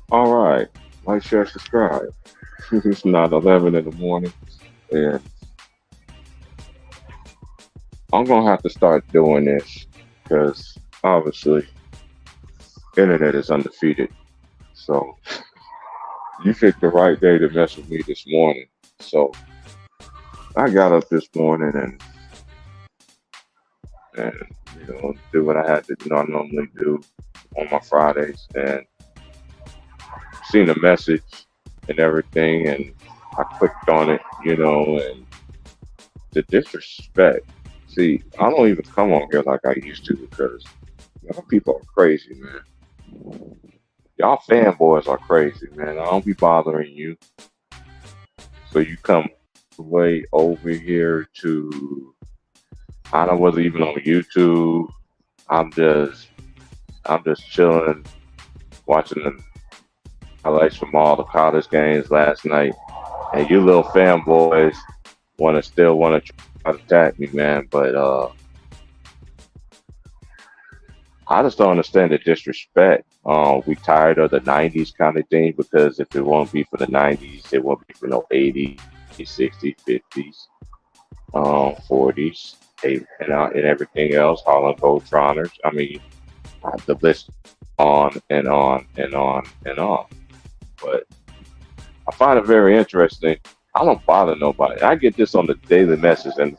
All right. Like, share, subscribe. It's not 11 in the morning, and I'm going to have to start doing this because obviously, internet is undefeated. So, you picked the right day to mess with me this morning. So, I got up this morning and do what I had to do, I normally do on my Fridays, and seen a message and everything, and I clicked on it, and the disrespect. See, I don't even come on here like I used to because y'all people are crazy, man. Y'all fanboys are crazy, man. I don't be bothering you. So you come way over here to, I don't wasn't even on YouTube. I'm just I'm just chilling, watching the highlights from all the college games last night. And you little fanboys want to try to attack me, man. But I just don't understand the disrespect. We tired of the '90s kind of thing because if it won't be for the '90s, it won't be for no '80s, '60s, '50s, '40s, and everything else. Harlem Globetrotters. I mean, the list on and on and on and on. But I find it very interesting. I don't bother nobody. I get this on the daily message, and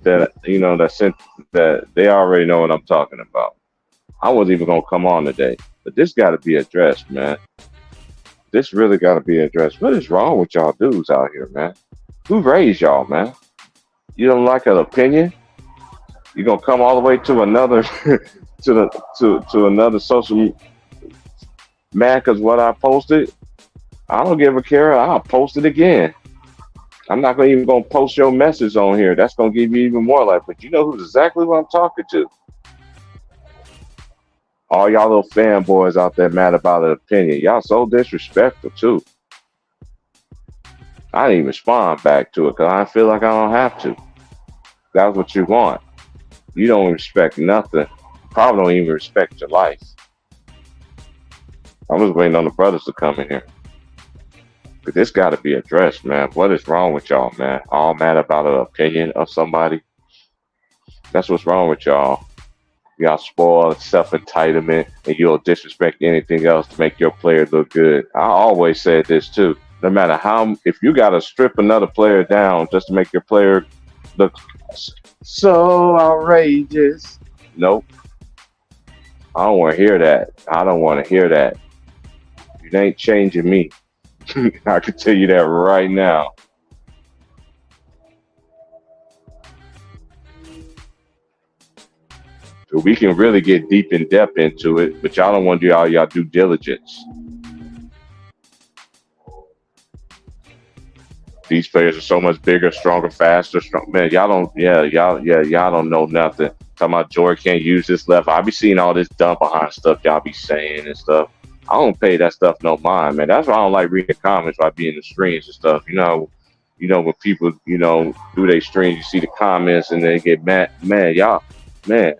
that that sent that they already know what I'm talking about. I wasn't even gonna come on today, but this got to be addressed, man. This really got to be addressed. What is wrong with y'all dudes out here, man? Who raised y'all, man? You don't like an opinion? You gonna come all the way to another to another social man? Cause what I posted, I don't give a care. I'll post it again. I'm not gonna even gonna post your message on here. That's gonna give you even more life. But you know who's exactly what I'm talking to? All y'all little fanboys out there mad about an opinion. Y'all so disrespectful too. I didn't even respond back to it because I feel like I don't have to. That's what you want. You don't respect nothing. Probably don't even respect your life. I'm just waiting on the brothers to come in here. But this got to be addressed, man. What is wrong with y'all, man? All mad about an opinion of somebody. That's what's wrong with y'all. Y'all spoil self entitlement and you'll disrespect anything else to make your player look good. I always said this too. No matter how, if you got to strip another player down just to make your player look so outrageous, nope. I don't want to hear that. I don't want to hear that. You ain't changing me. I can tell you that right now. So we can really get deep in depth into it, but y'all don't want to do all y'all due diligence. These players are so much bigger, stronger, faster. Man, y'all don't. Y'all don't know nothing. Talking about Jordan can't use this left. I be seeing all this dumb behind stuff y'all be saying and stuff. I don't pay that stuff no mind, man. That's why I don't like reading the comments. Why I be in the streams and stuff. When people do their streams, you see the comments and they get mad. Man, y'all, man,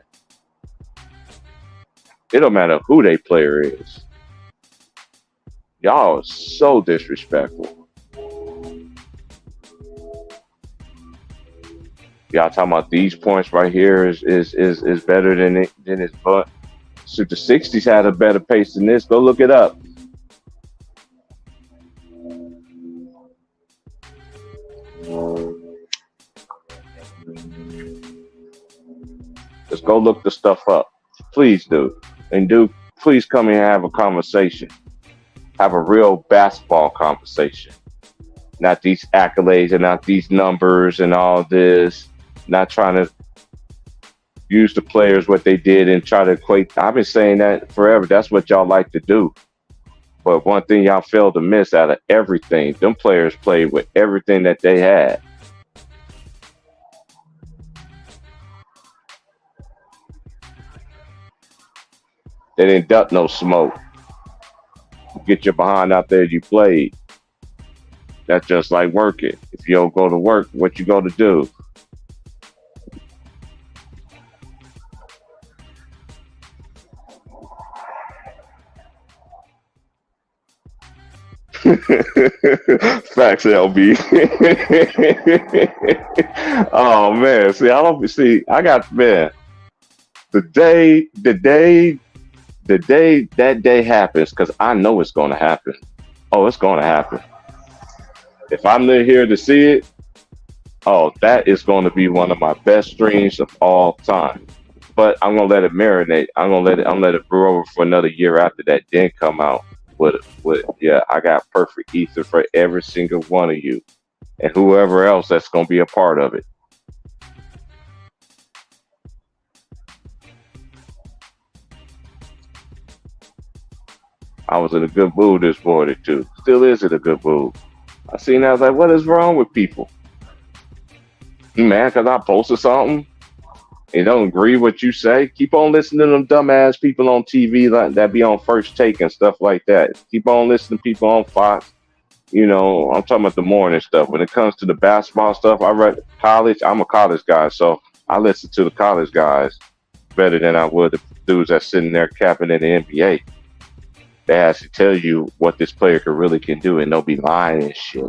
it don't matter who they player is. Y'all are so disrespectful. Y'all talking about these points right here is better than his butt. So the '60s had a better pace than this. Go look it up. Just go look the stuff up. Please do. And do please come here and have a conversation. Have a real basketball conversation. Not these accolades and not these numbers and all this. Not trying to use the players what they did and try to equate. I've been saying that forever. That's what y'all like to do. But one thing y'all failed to miss out of everything, them players played with everything that they had. They didn't duck no smoke. Get your behind out there. You played. That's just like working. If you don't go to work, what you go to do? Facts, LB. Oh man, see, I don't see. I got man. The day that day happens, because I know it's going to happen. Oh, it's going to happen. If I'm not here to see it, oh, that is going to be one of my best streams of all time. But I'm gonna let it marinate. I'm gonna let it brew over for another year after that. Then come out with yeah. I got perfect ether for every single one of you and whoever else that's gonna be a part of it. I was in a good mood this morning too. Still is in a good mood. I seen that, I was like, what is wrong with people? Man, because I posted something and don't agree with what you say. Keep on listening to them dumbass people on TV like that be on first take and stuff like that. Keep on listening to people on Fox. I'm talking about the morning stuff. When it comes to the basketball stuff, I read college. I'm a college guy, so I listen to the college guys better than I would the dudes that's sitting there capping in the NBA. They actually tell you what this player can really can do, and they'll be lying and shit.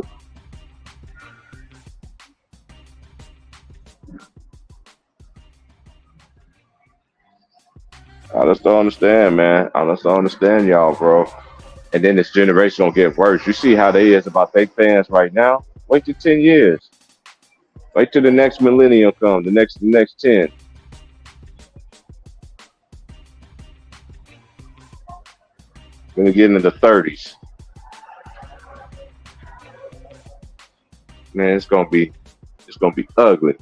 I just don't understand, man. I just don't understand y'all, bro. And then this generation gonna get worse. You see how they is about their fans right now. Wait till 10 years. Wait till the next millennium comes. The next 10. Gonna get into the 30s. Man, it's gonna be ugly.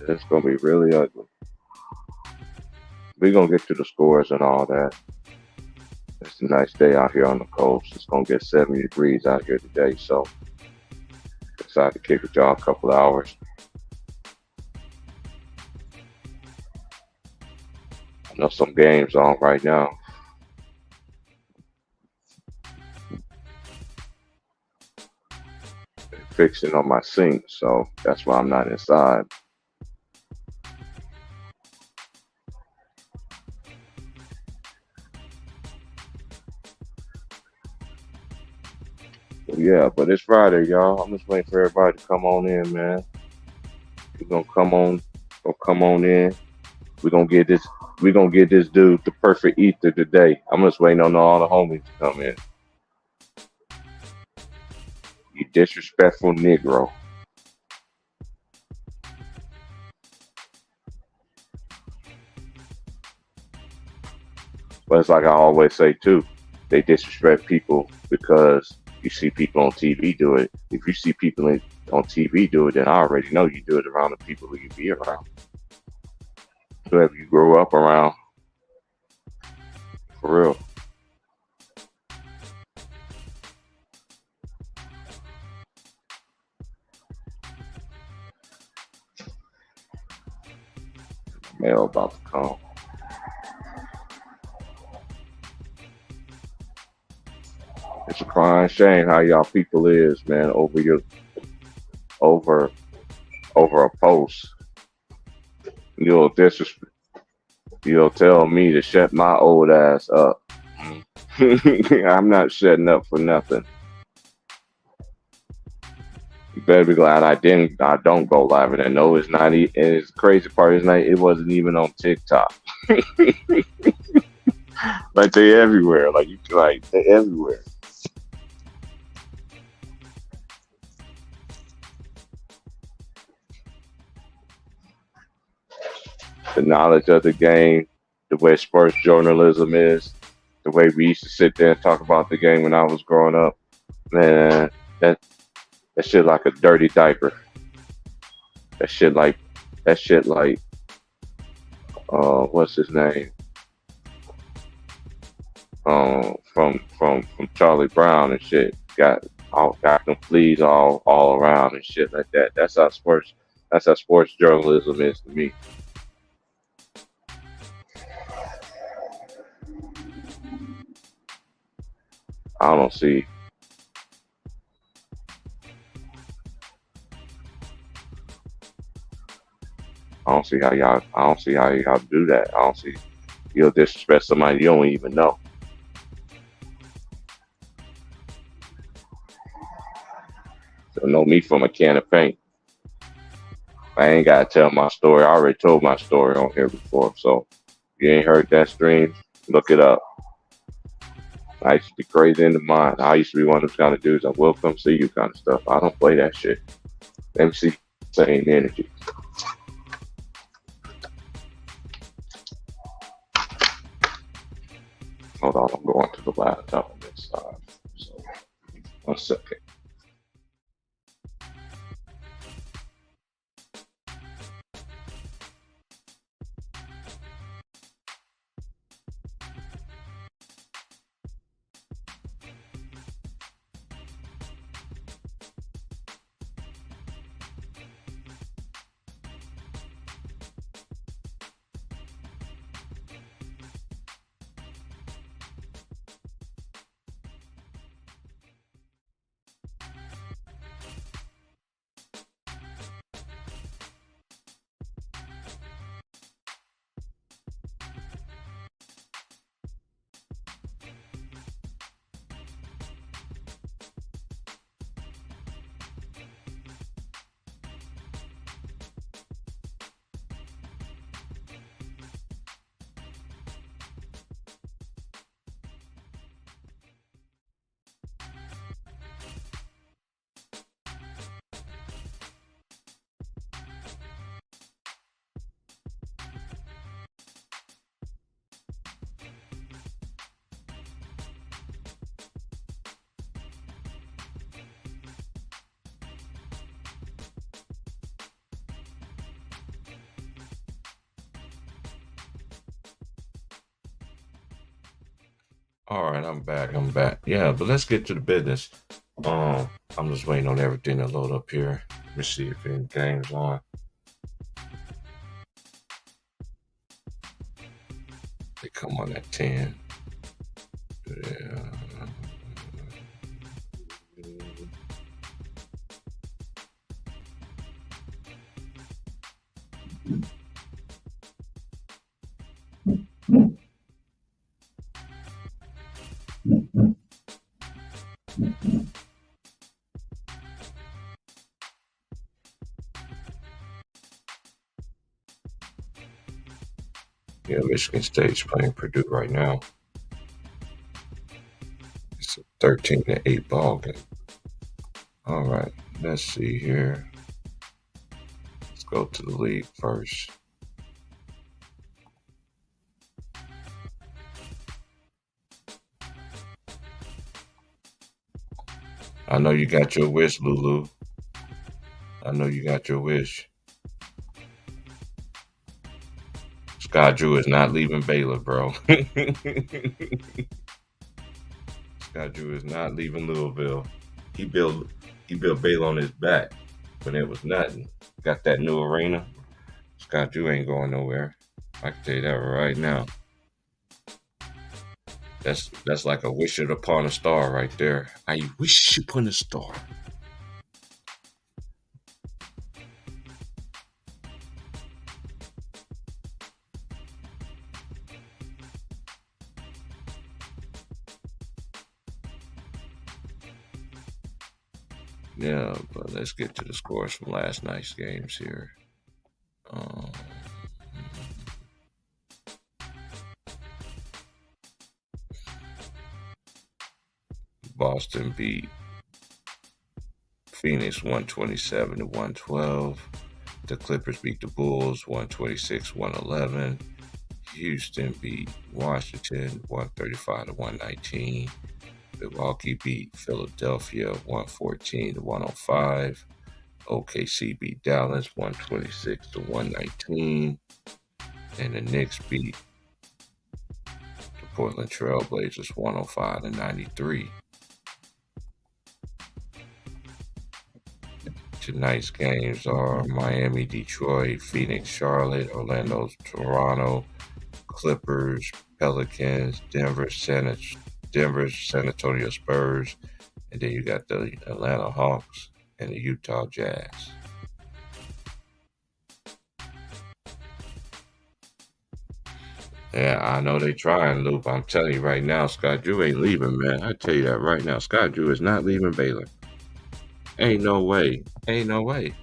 It's gonna be really ugly. We're gonna get to the scores and all that. It's a nice day out here on the coast. It's gonna get 70 degrees out here today, so decided to kick a jog a couple of hours. I know some games on right now. Fixing on my sink, so that's why I'm not inside. Yeah, but it's Friday, y'all. I'm just waiting for everybody to come on in, man. We're gonna come on in. We're gonna get this we're gonna get this dude the perfect ether today. I'm just waiting on all the homies to come in. You disrespectful Negro. But it's like I always say too, they disrespect people because you see people on TV do it. If you see people on TV do it, then I already know you do it around the people who you be around. Whoever you grew up around, for real. Mail about to come. It's a crying shame how y'all people is, man, over over a post. You'll disrespect. You'll tell me to shut my old ass up. I'm not shutting up for nothing. You better be glad I didn't. I don't go live, and I know it's not. And it's crazy part is not. It wasn't even on TikTok. Like they everywhere. Like they everywhere. The knowledge of the game, the way sports journalism is, the way we used to sit there and talk about the game when I was growing up. Man, that that shit like a dirty diaper. That shit like that shit like what's his name? From Charlie Brown and shit. Got them fleas all around and shit like that. That's how sports journalism is to me. I don't see I don't see how y'all do that. I don't see you'll disrespect somebody you don't even know. So know me from a can of paint. I ain't gotta tell my story. I already told my story on here before. So if you ain't heard that stream, look it up. I used to be crazy in the mind. I used to be one of those kind of dudes that will come see you kind of stuff. I don't play that shit. Let me see same energy. Hold on, I'm going to the laptop on this side. So 1 second. All right, I'm back. I'm back. Yeah, but let's get to the business. I'm just waiting on everything to load up here. Let me see if any game's on. They come on at 10. Yeah. Yeah, Michigan State's playing Purdue right now. It's a 13-8 ball game. All right, let's see here. Let's go to the league first. I know you got your wish, Lulu. I know you got your wish. Scott Drew is not leaving Baylor, bro. Scott Drew is not leaving Louisville. He built Baylor on his back when it was nothing. Got that new arena. Scott Drew ain't going nowhere. I can tell you that right now. That's like a wish upon a star right there. I wish upon a star. Yeah, but let's get to the scores from last night's games here. Um, Boston beat Phoenix 127 to 112. The Clippers beat the Bulls 126 111. Houston beat Washington 135 to 119. Milwaukee beat Philadelphia 114 to 105. OKC beat Dallas 126 to 119. And the Knicks beat the Portland Trailblazers 105 to 93. Tonight's games are Miami, Detroit, Phoenix, Charlotte, Orlando, Toronto, Clippers, Pelicans, Denver, San Antonio Spurs, and then you got the Atlanta Hawks and the Utah Jazz. Yeah, I know they trying, Loop. I'm telling you right now, Scott Drew ain't leaving, man. I tell you that right now. Scott Drew is not leaving Baylor. Ain't no way. Ain't no way.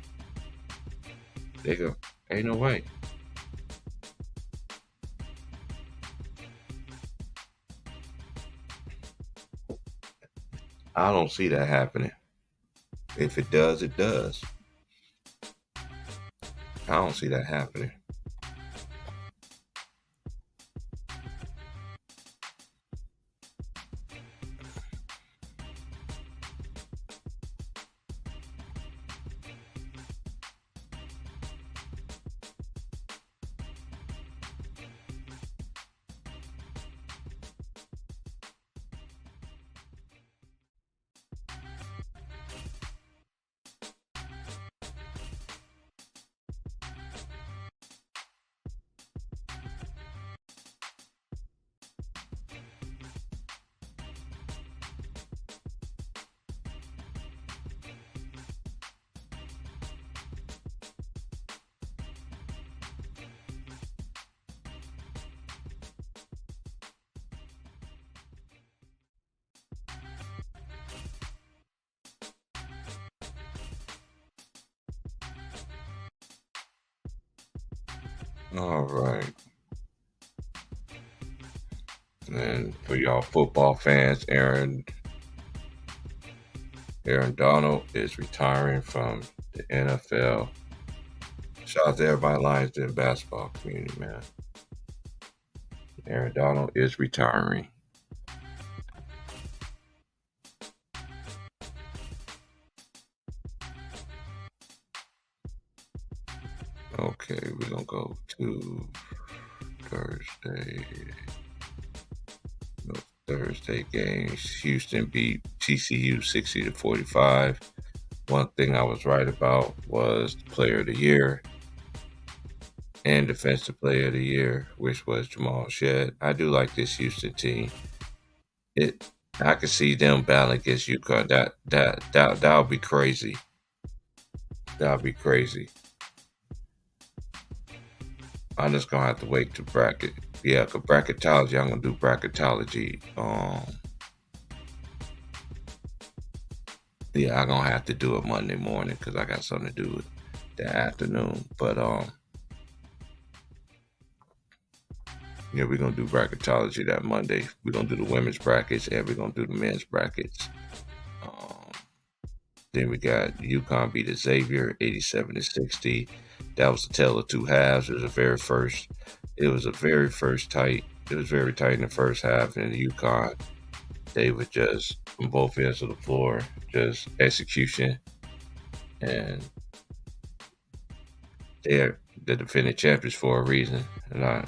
They go. Ain't no way. I don't see that happening. If it does, it does. I don't see that happening. All right. And for y'all football fans, Aaron Donald is retiring from the NFL. Shout out to everybody Lions Den basketball community, man. Aaron Donald is retiring. Okay, we're gonna go to Thursday. No, Thursday games. Houston beat TCU 60-45. One thing I was right about was the player of the year and defensive player of the year, which was Jamal Shead. I do like this Houston team. I could see them battling against UConn. That would be crazy. That would be crazy. I'm just gonna have to wait to bracket. Yeah, cause bracketology. I'm gonna do bracketology. Yeah, I'm gonna have to do it Monday morning because I got something to do that afternoon. But yeah, we're gonna do bracketology that Monday. We're gonna do the women's brackets and we're gonna do the men's brackets. Um, then we got UConn beat Xavier 87-60. That was the tale of two halves. It was a very first. It was a very first tight. It was very tight in the first half, and the UConn they were just from both ends of the floor, just execution, and they're the defending champions for a reason. And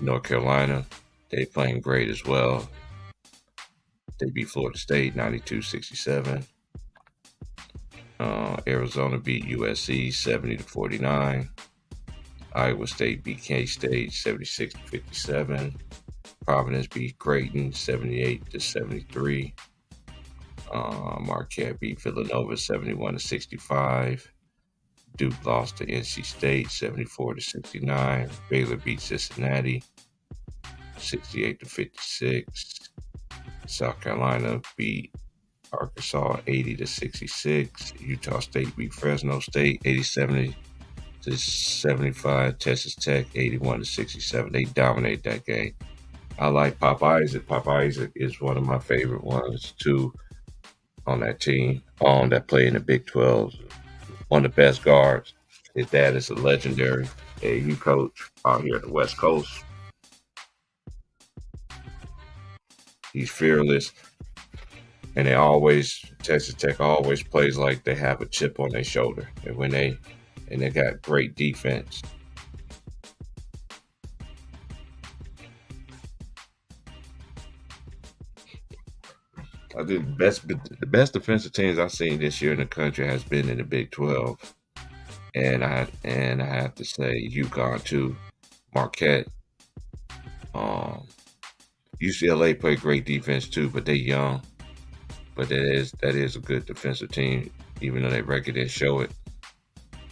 North Carolina, they playing great as well. They beat Florida State 92-67. Arizona beat USC 70-49. Iowa State beat K State 76-57. Providence beat Creighton 78-73. Marquette beat Villanova 71-65. Duke lost to NC State 74-69. Baylor beat Cincinnati 68-56. South Carolina beat Arkansas 80-66. Utah State beat Fresno State 87-75. Texas Tech 81-67. They dominate that game. I like Pop Isaac. Pop Isaac is one of my favorite ones too on that team. That play in the Big 12. One of the best guards. His dad is a legendary AU coach out here at the West Coast. He's fearless. And Texas Tech always plays like they have a chip on their shoulder. And they got great defense. I think the best defensive teams I've seen this year in the country has been in the Big 12. And I have to say UConn too. Marquette. UCLA play great defense too, but they're young. But that is a good defensive team, even though their record didn't show it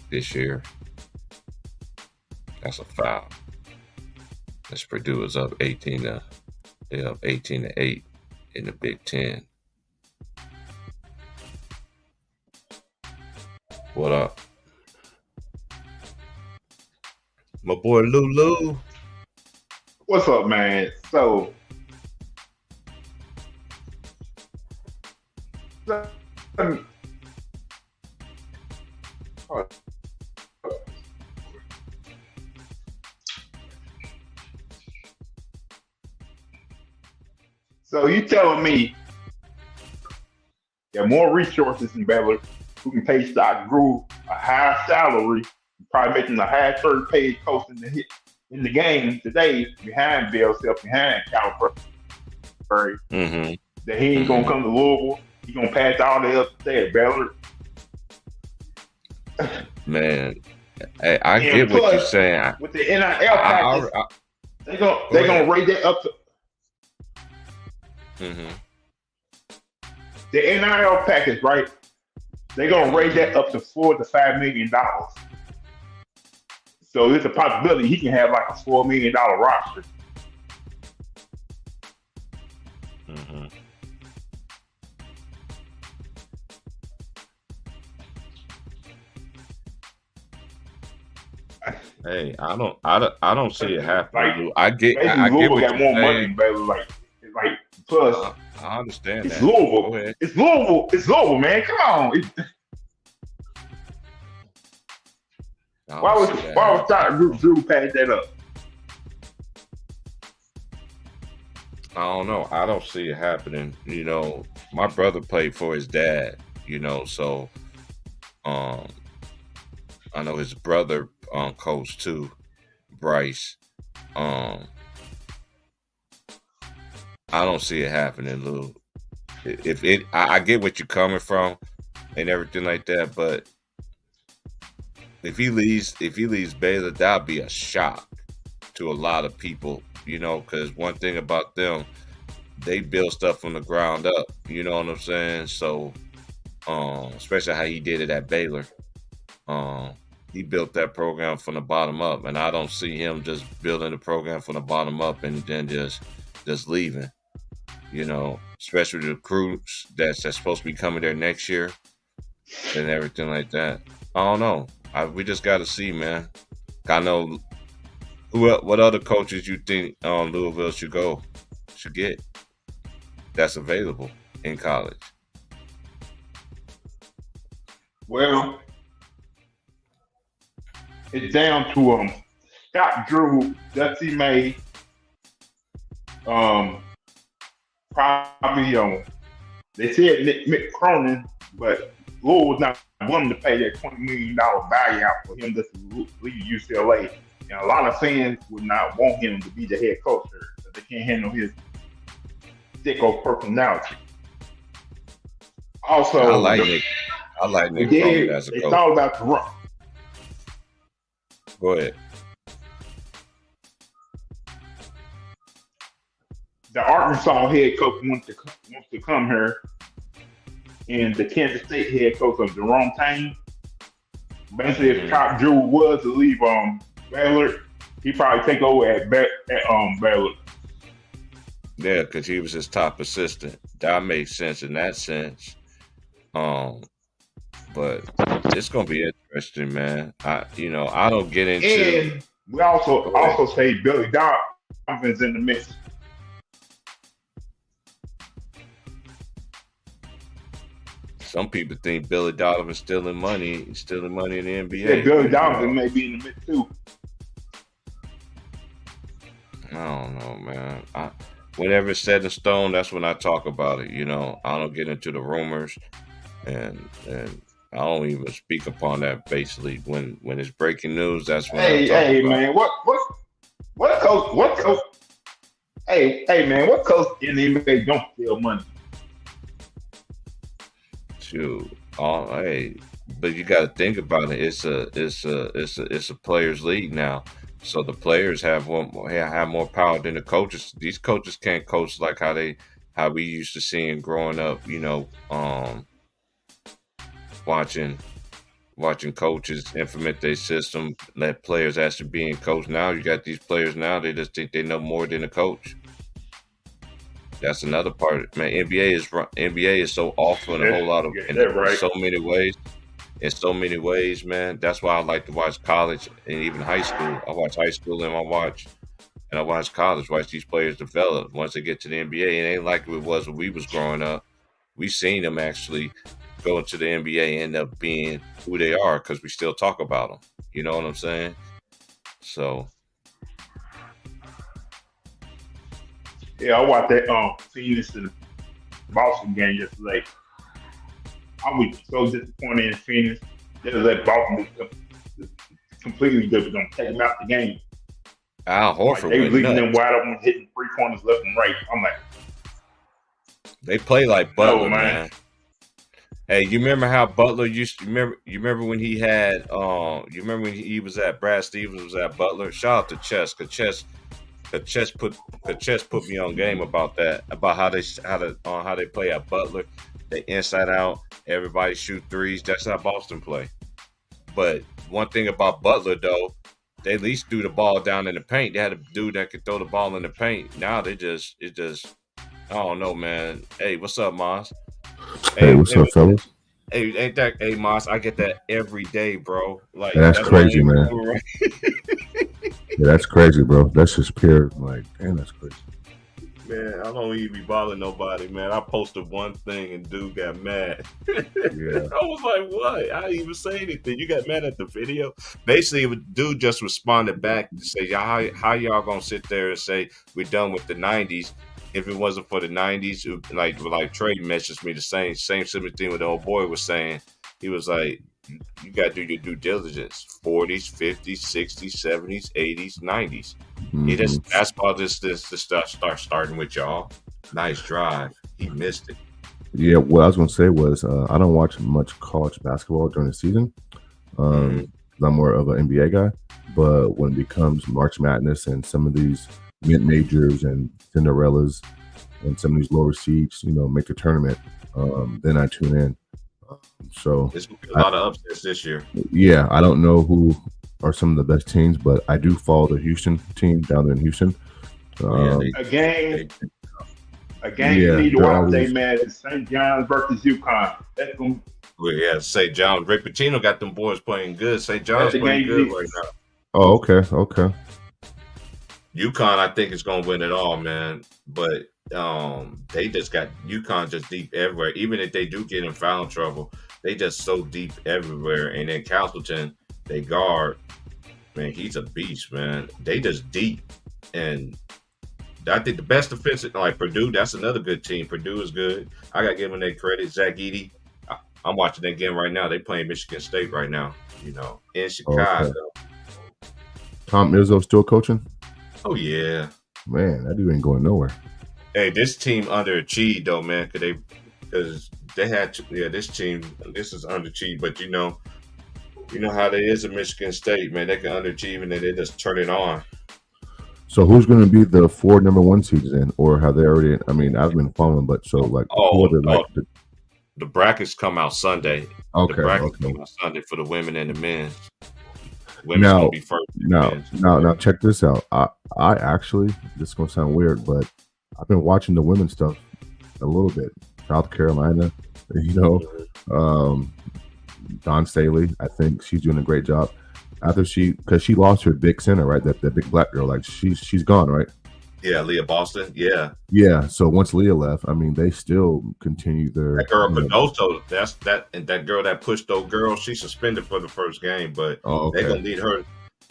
this year. That's a foul. As Purdue is up 18-8 in the Big Ten. What up? My boy Lulu. What's up, man? Um, so you telling me there are more resources in Baylor who can pay Stock Drew a high salary, probably making the highest third paid coach in the game today behind Bill Self, behind Calipari, Mm-hmm. that he ain't gonna Mm-hmm. come to Louisville. He gonna pass all the up there at Baylor. Man, hey, I And get what you're plus, saying. with the NIL I, package, I, they gonna go they gonna ahead. rate that up to Mm-hmm. the NIL package, right? They're gonna raise that up to $4 to $5 million. So there's a possibility he can have like a $4 million roster. Mm-hmm. Hey, I don't see it happening, Like Lou. I get, basically I get Louisville what got you're more money saying. than Baylor. Like plus I understand it's that. Go Louisville. ahead. It's Louisville. It's Louisville, man. Come on. I Why don't was see that why was happening. Drew pass that up? I don't know. I don't see it happening. My brother played for his dad. So um, I know his brother coached too, Bryce. Um, I don't see it happening, Lou. If it, I get what you're coming from and everything like that, but if he leaves Baylor, that'd be a shock to a lot of people. Because one thing about them, they build stuff from the ground up. You know what I'm saying? So, especially how he did it at Baylor. Um, he built that program from the bottom up, and I don't see him just building the program from the bottom up and then just leaving. Especially the recruits that's supposed to be coming there next year and everything like that. I don't know. We just got to see, man. I know what other coaches you think Louisville should get that's available in college. Well, it's down to Scott Drew, Dusty May, um probably they said Mick Cronin, but Louisville was not willing to pay that $20 million buyout for him to leave UCLA. And a lot of fans would not want him to be the head coach there because they can't handle his sicko personality. I Also, like Nick. I like they Nick Cronin did as a they coach. thought about the run. Go ahead. The Arkansas head coach wants to come here, and the Kansas State head coach of Jerome Tang. Basically, if Hmm. Scott Drew was to leave Baylor, he probably take over at Baylor. Yeah, because he was his top assistant. That makes sense in that sense. Um, but it's gonna be interesting, man. I don't get into. And we also Go ahead. say Billy Donovan's in the mix. Some people think Billy Donovan's stealing money in the They said NBA. Billy But Donovan may be in the mix too. I don't know, man. Whenever it's set in stone, that's when I talk about it. I don't get into the rumors, and I don't even speak upon that. Basically, when it's breaking news, that's when I talk Hey about man, what coach man, what coach in the NBA don't steal money? it. Shoot, hey, but you got to think about it. It's a players' league now, so the players have more power than the coaches. These coaches can't coach like how we used to seeing growing up. Watching watching coaches implement their system, let players actually being coached. Now you got these players now, they just think they know more than a coach. That's another part. Man, NBA is so awful in a whole lot of so many ways. In so many ways, man. That's why I like to watch college and even high school. I watch high school and I watch college. Watch these players develop once they get to the NBA. It ain't like it was when we was growing up. We seen them actually go into the NBA and end up being who they are because we still talk about them. You know what I'm saying? So. Yeah, I watched that Phoenix and Boston game yesterday. I was so disappointed in Phoenix. They let Boston completely just gonna take them out the game. Al Horford, they were leaving them wide open, hitting 3 corners left and right. I'm like, they play like Butler, man. Hey, you remember how Butler used to you remember when he had you remember when he was at Brad Stevens was at Butler? Shout out to Chess, because Chess put me on game about that, about how they play at Butler. They inside out, everybody shoot threes. That's how Boston play. But one thing about Butler though, they at least threw the ball down in the paint. They had a dude that could throw the ball in the paint. Now it just I don't know, man. Hey, what's up, Moss? Hey, what's up, fellas? Hey, ain't that Moss? I get that every day, bro. Like that's crazy, man. Yeah, that's crazy, bro. That's just pure, like, damn, that's crazy. Man, I don't even be bothering nobody, man. I posted one thing and dude got mad. Yeah. I was like, what? I didn't even say anything. You got mad at the video? Basically, the dude just responded back to say, how y'all gonna sit there and say we're done with the 90s? If it wasn't for the 90s, like Trey messaged me the same similar thing what the old boy was saying. He was like, you got to do your due diligence. 40s, 50s, 60s, 70s, 80s, 90s. Mm-hmm. Basketball just start starting with y'all. Nice drive. He missed it. Yeah, what I was going to say was I don't watch much college basketball during the season. I'm more of an NBA guy. But when it becomes March Madness and some of these mid-majors and Cinderellas and some of these lower seeds, make the tournament, then I tune in. So there's a lot of upsets this year. Yeah, I don't know who are some of the best teams, but I do follow the Houston team down there in Houston. A game you need to watch today, man, is St. John's versus UConn. That's going. Well, yeah, St. John's. Rick Pitino got them boys playing good. St. John's playing good right now. Oh, okay. UConn, I think, is going to win it all, man. But they just got UConn just deep everywhere. Even if they do get in foul trouble, they just so deep everywhere. And then Castleton, they guard, man, he's a beast, man. They just deep. And I think the best defensive, like Purdue, that's another good team. Purdue is good. I got to give them their credit. Zach Edey, I'm watching that game right now. They playing Michigan State right now, in Chicago. Okay. Tom Izzo still coaching? Oh, yeah. Man, that dude ain't going nowhere. Hey, this team underachieved though, man. Because they had to, this team. This is underachieved, but you know how they is at Michigan State, man. They can underachieve and then they just turn it on. So who's going to be the 4 number 1 seeds then, or have they already? I mean, I've been following, but so like, the brackets come out Sunday. Okay, the brackets come out Sunday for the women and the men. Women's gonna be first. Now, check this out. I actually, this is gonna sound weird, but I've been watching the women's stuff a little bit. South Carolina, Dawn Staley, I think she's doing a great job. Because she lost her big center, right? That big black girl, like she's gone, right? Yeah, Leah Boston. Yeah. Yeah. So once Leah left, I mean, they still continue their. That girl Cardoso, that girl that pushed those girls. She suspended for the first game, but they're gonna need her.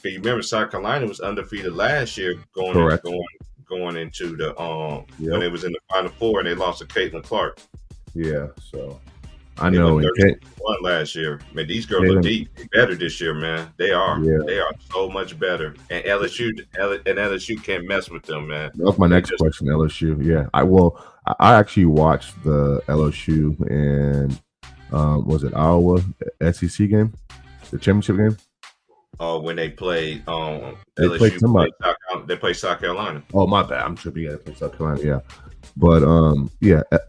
You remember South Carolina was undefeated last year, going into the when it was in the Final Four, and they lost to Caitlin Clark. Yeah. So I know. Won last year, man. These girls are deep, better this year, man. They are. Yeah. They are so much better. And LSU can't mess with them, man. That's my next question. LSU, yeah. I actually watched the LSU and was it Iowa SEC game, the championship game? When they played they LSU, played somebody. They played South Carolina. Oh, my bad. I'm tripping. Yeah, they played South Carolina. Yeah. But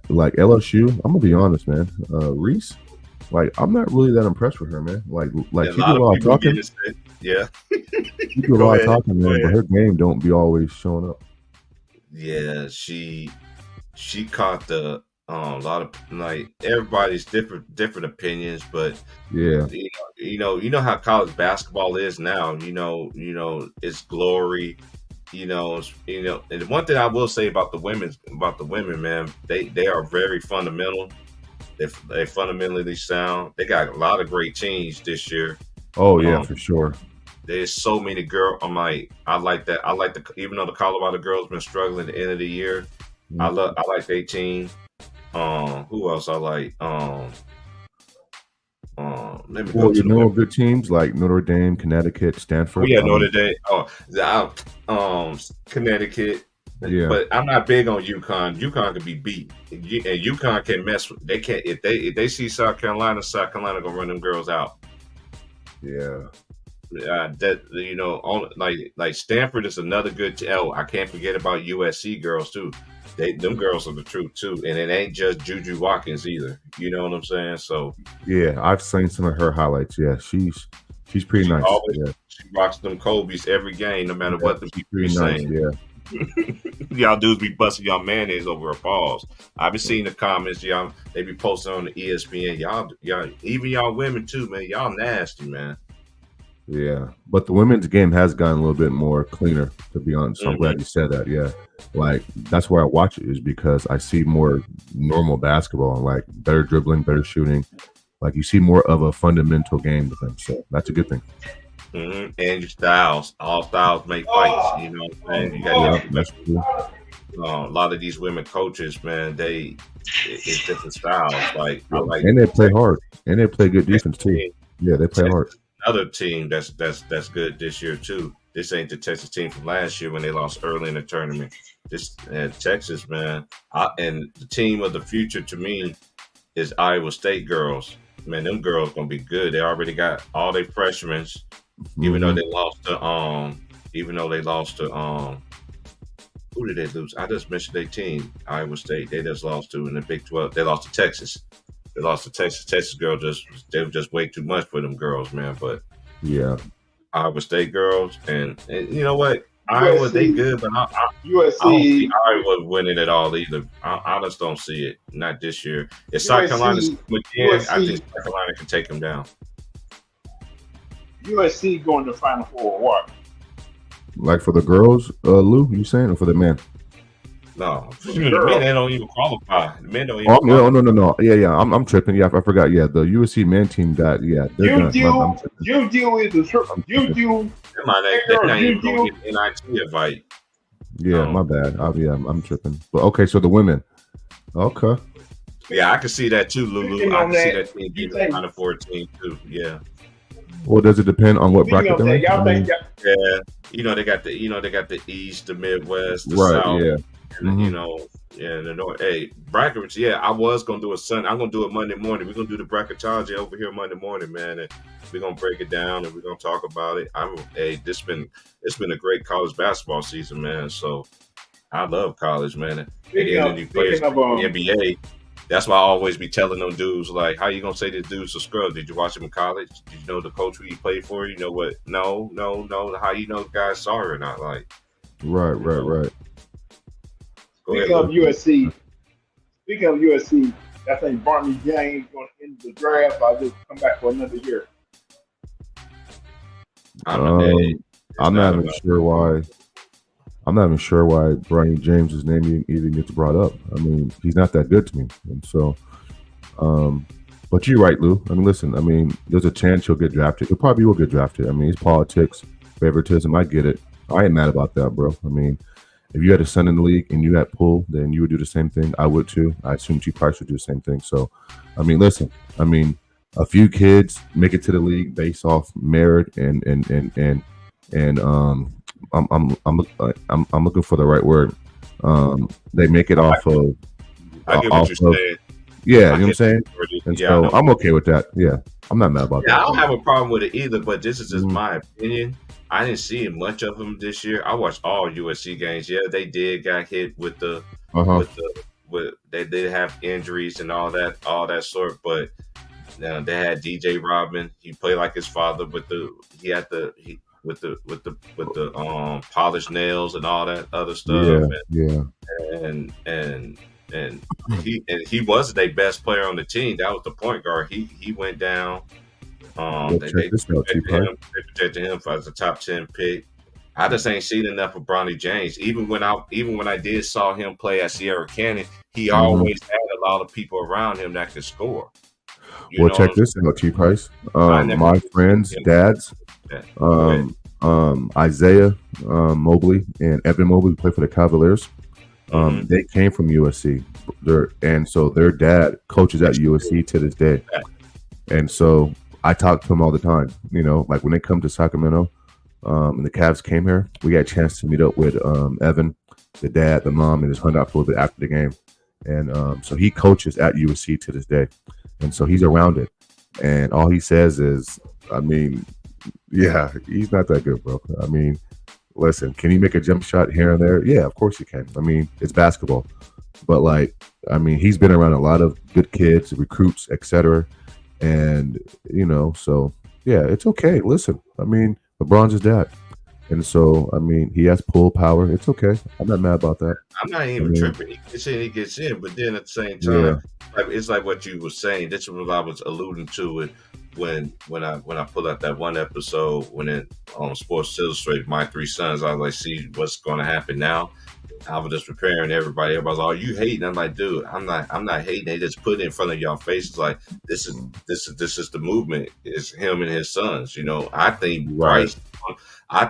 like LSU, I'm gonna be honest, man. Reese, like I'm not really that impressed with her, man. Like Yeah, a she lot do a of lot of people talking. getting sick. Yeah. She do a Go lot of ahead. talking, Go man, but ahead. her game don't be always showing up. Yeah, she caught the lot of like everybody's different opinions, but Yeah. you know how college basketball is now. It's glory. And one thing I will say about the women, man, they are very fundamental. They fundamentally sound. They got a lot of great teams this year. Oh yeah, Um, for sure. there's so many girls. I like that. I like even though the Colorado girls been struggling at the end of the year. I like their team. Who else I like? Let me go Well, to you the know, women. good teams like Notre Dame, Connecticut, Oh Stanford. yeah, Notre Dame. Connecticut. Yeah, But I'm not big on UConn. UConn can be beat, and UConn can mess. They can't if they see South Carolina gonna run them girls out. yeah. Like Stanford is another good. I can't forget about USC girls too. Them girls are the truth too, and it ain't just Juju Watkins either. You know what I'm saying? So Yeah, I've seen some of her highlights. Yeah, she's pretty she nice. always Yeah, she rocks them Kobe's every game, no matter yeah, what the she's people be pretty nice. saying. Yeah, Y'all dudes be busting y'all mayonnaise over a pause. I've been seeing the comments, y'all. They be posting on the ESPN. Y'all, even y'all women too, man. Y'all nasty, man. yeah. But the women's game has gotten a little bit more cleaner, to be honest. So I'm glad you said that. Yeah, like that's why I watch it, is because I see more normal basketball, like better dribbling, better shooting. Like you see more of a fundamental game with them. So that's a good thing. And your styles, all styles make fights. You know what I'm saying? You got Yeah, that's true. a lot of these women coaches, man. It's different styles. Like I like, And they play hard, and they play good defense too. team. Yeah, they play hard. Texas, another team that's good this year too. This ain't the Texas team from last year when they lost early in the tournament. This Texas, man, and the team of the future to me is Iowa State girls. Man, them girls gonna be good. They already got all their freshmen. Even though they lost to who did they lose? I just mentioned their team, Iowa State. They just lost to in the Big 12. They lost to Texas. They lost to Texas. Texas girl they were just way too much for them girls, man. But Yeah, Iowa State girls, and you know what? Iowa, they good, but I don't see USC, Iowa winning it all either. I just don't see it. Not this year. If South Carolina's again, I think South Carolina can take them down. USC going to Final Four. What? like for the girls, Lou, you saying, or for the men? No, the Girl. men they don't even qualify. The men don't even Oh qualify. no. Yeah. I'm tripping. Yeah, I forgot. Yeah, the USC men team got. Yeah, they're done. I'm tripping. Juju is a Juju. They're not even going to get an NIT invite. Yeah, my bad. I'm tripping. But okay, so the women. Okay. Yeah, I can see that too, Lulu. Speaking I on can see that, that team you being think- Final Four team too. Yeah, Well, does it depend on what Speaking bracket of they're that, in? y'all think yeah. They got the East, the Midwest, the Right. South. Yeah. And the North. Hey, brackets. Yeah, I was gonna do I'm gonna do it Monday morning. We're gonna do the bracketology over here Monday morning, man. And we're gonna break it down and we're gonna talk about it. It's been a great college basketball season, man. So I love college, man. And then you play speaking of the NBA. That's why I always be telling them dudes, like, how you gonna say this dude's a scrub? Did you watch him in college? Did you know the coach who he played for? You know what? No. How you know the guy's sorry or not? Like, Right. go Speaking ahead. of USC, I think Barney James going to end the draft. I'll just come back for another year. I'm not even sure why. I'm not even sure why Bronny James's name even gets brought up. I mean, he's not that good to me, and so. But you're right, Lou. I mean, listen. I mean, there's a chance he'll get drafted. He probably will get drafted. I mean, it's politics, favoritism. I get it. I ain't mad about that, bro. I mean, if you had a son in the league and you had pull, then you would do the same thing. I would too. I assume G Price would do the same thing. So, I mean, listen. I mean, a few kids make it to the league based off merit and I'm looking for the right word. They make it off of. I get what you're saying. Yeah, you know what I'm saying? And so I'm okay with that. Yeah, I'm not mad about that. I don't have a problem with it either, but this is just my opinion. I didn't see much of them this year. I watched all USC games. Yeah, they got hit with they did have injuries and all that sort, but Now they had DJ Rodman. He played like his father, but with the polished nails and all that other stuff. Yeah. And he wasn't their best player on the team. That was the point guard. He went down. They projected him as a top 10 pick. I just ain't seen enough of Bronny James. Even when I did saw him play at Sierra Canyon, he always had a lot of people around him that could score. Well, check this out, T. Price. My friends' dads, Isaiah Mobley and Evan Mobley play for the Cavaliers. They came from USC, and so their dad coaches at USC to this day. And so I talk to him all the time. You know, like when they come to Sacramento, and the Cavs came here, we got a chance to meet up with Evan, the dad, the mom, and just hung out for a little bit after the game. And so he coaches at USC to this day, and so he's around it. And all he says is, I mean, yeah, he's not that good, bro. I mean, listen, can he make a jump shot here and there? Yeah, of course he can. I mean, it's basketball. But, like, I mean, he's been around a lot of good kids, recruits, etc. And, you know, so, yeah, it's okay. Listen, I mean, LeBron's his dad. And so, I mean, he has pull power. It's okay. I'm not mad about that. I'm not even tripping. He gets in. But then at the same time, it's like what you were saying. This is what I was alluding to it when I pulled out that one episode when it on Sports Illustrated, My Three Sons. I was like, see what's going to happen now. I was just preparing everybody. Everybody's like, "Oh, you hating?" I'm like, dude, I'm not hating. They just put it in front of y'all faces like this is the movement. It's him and his sons. You know, I think Bryce. I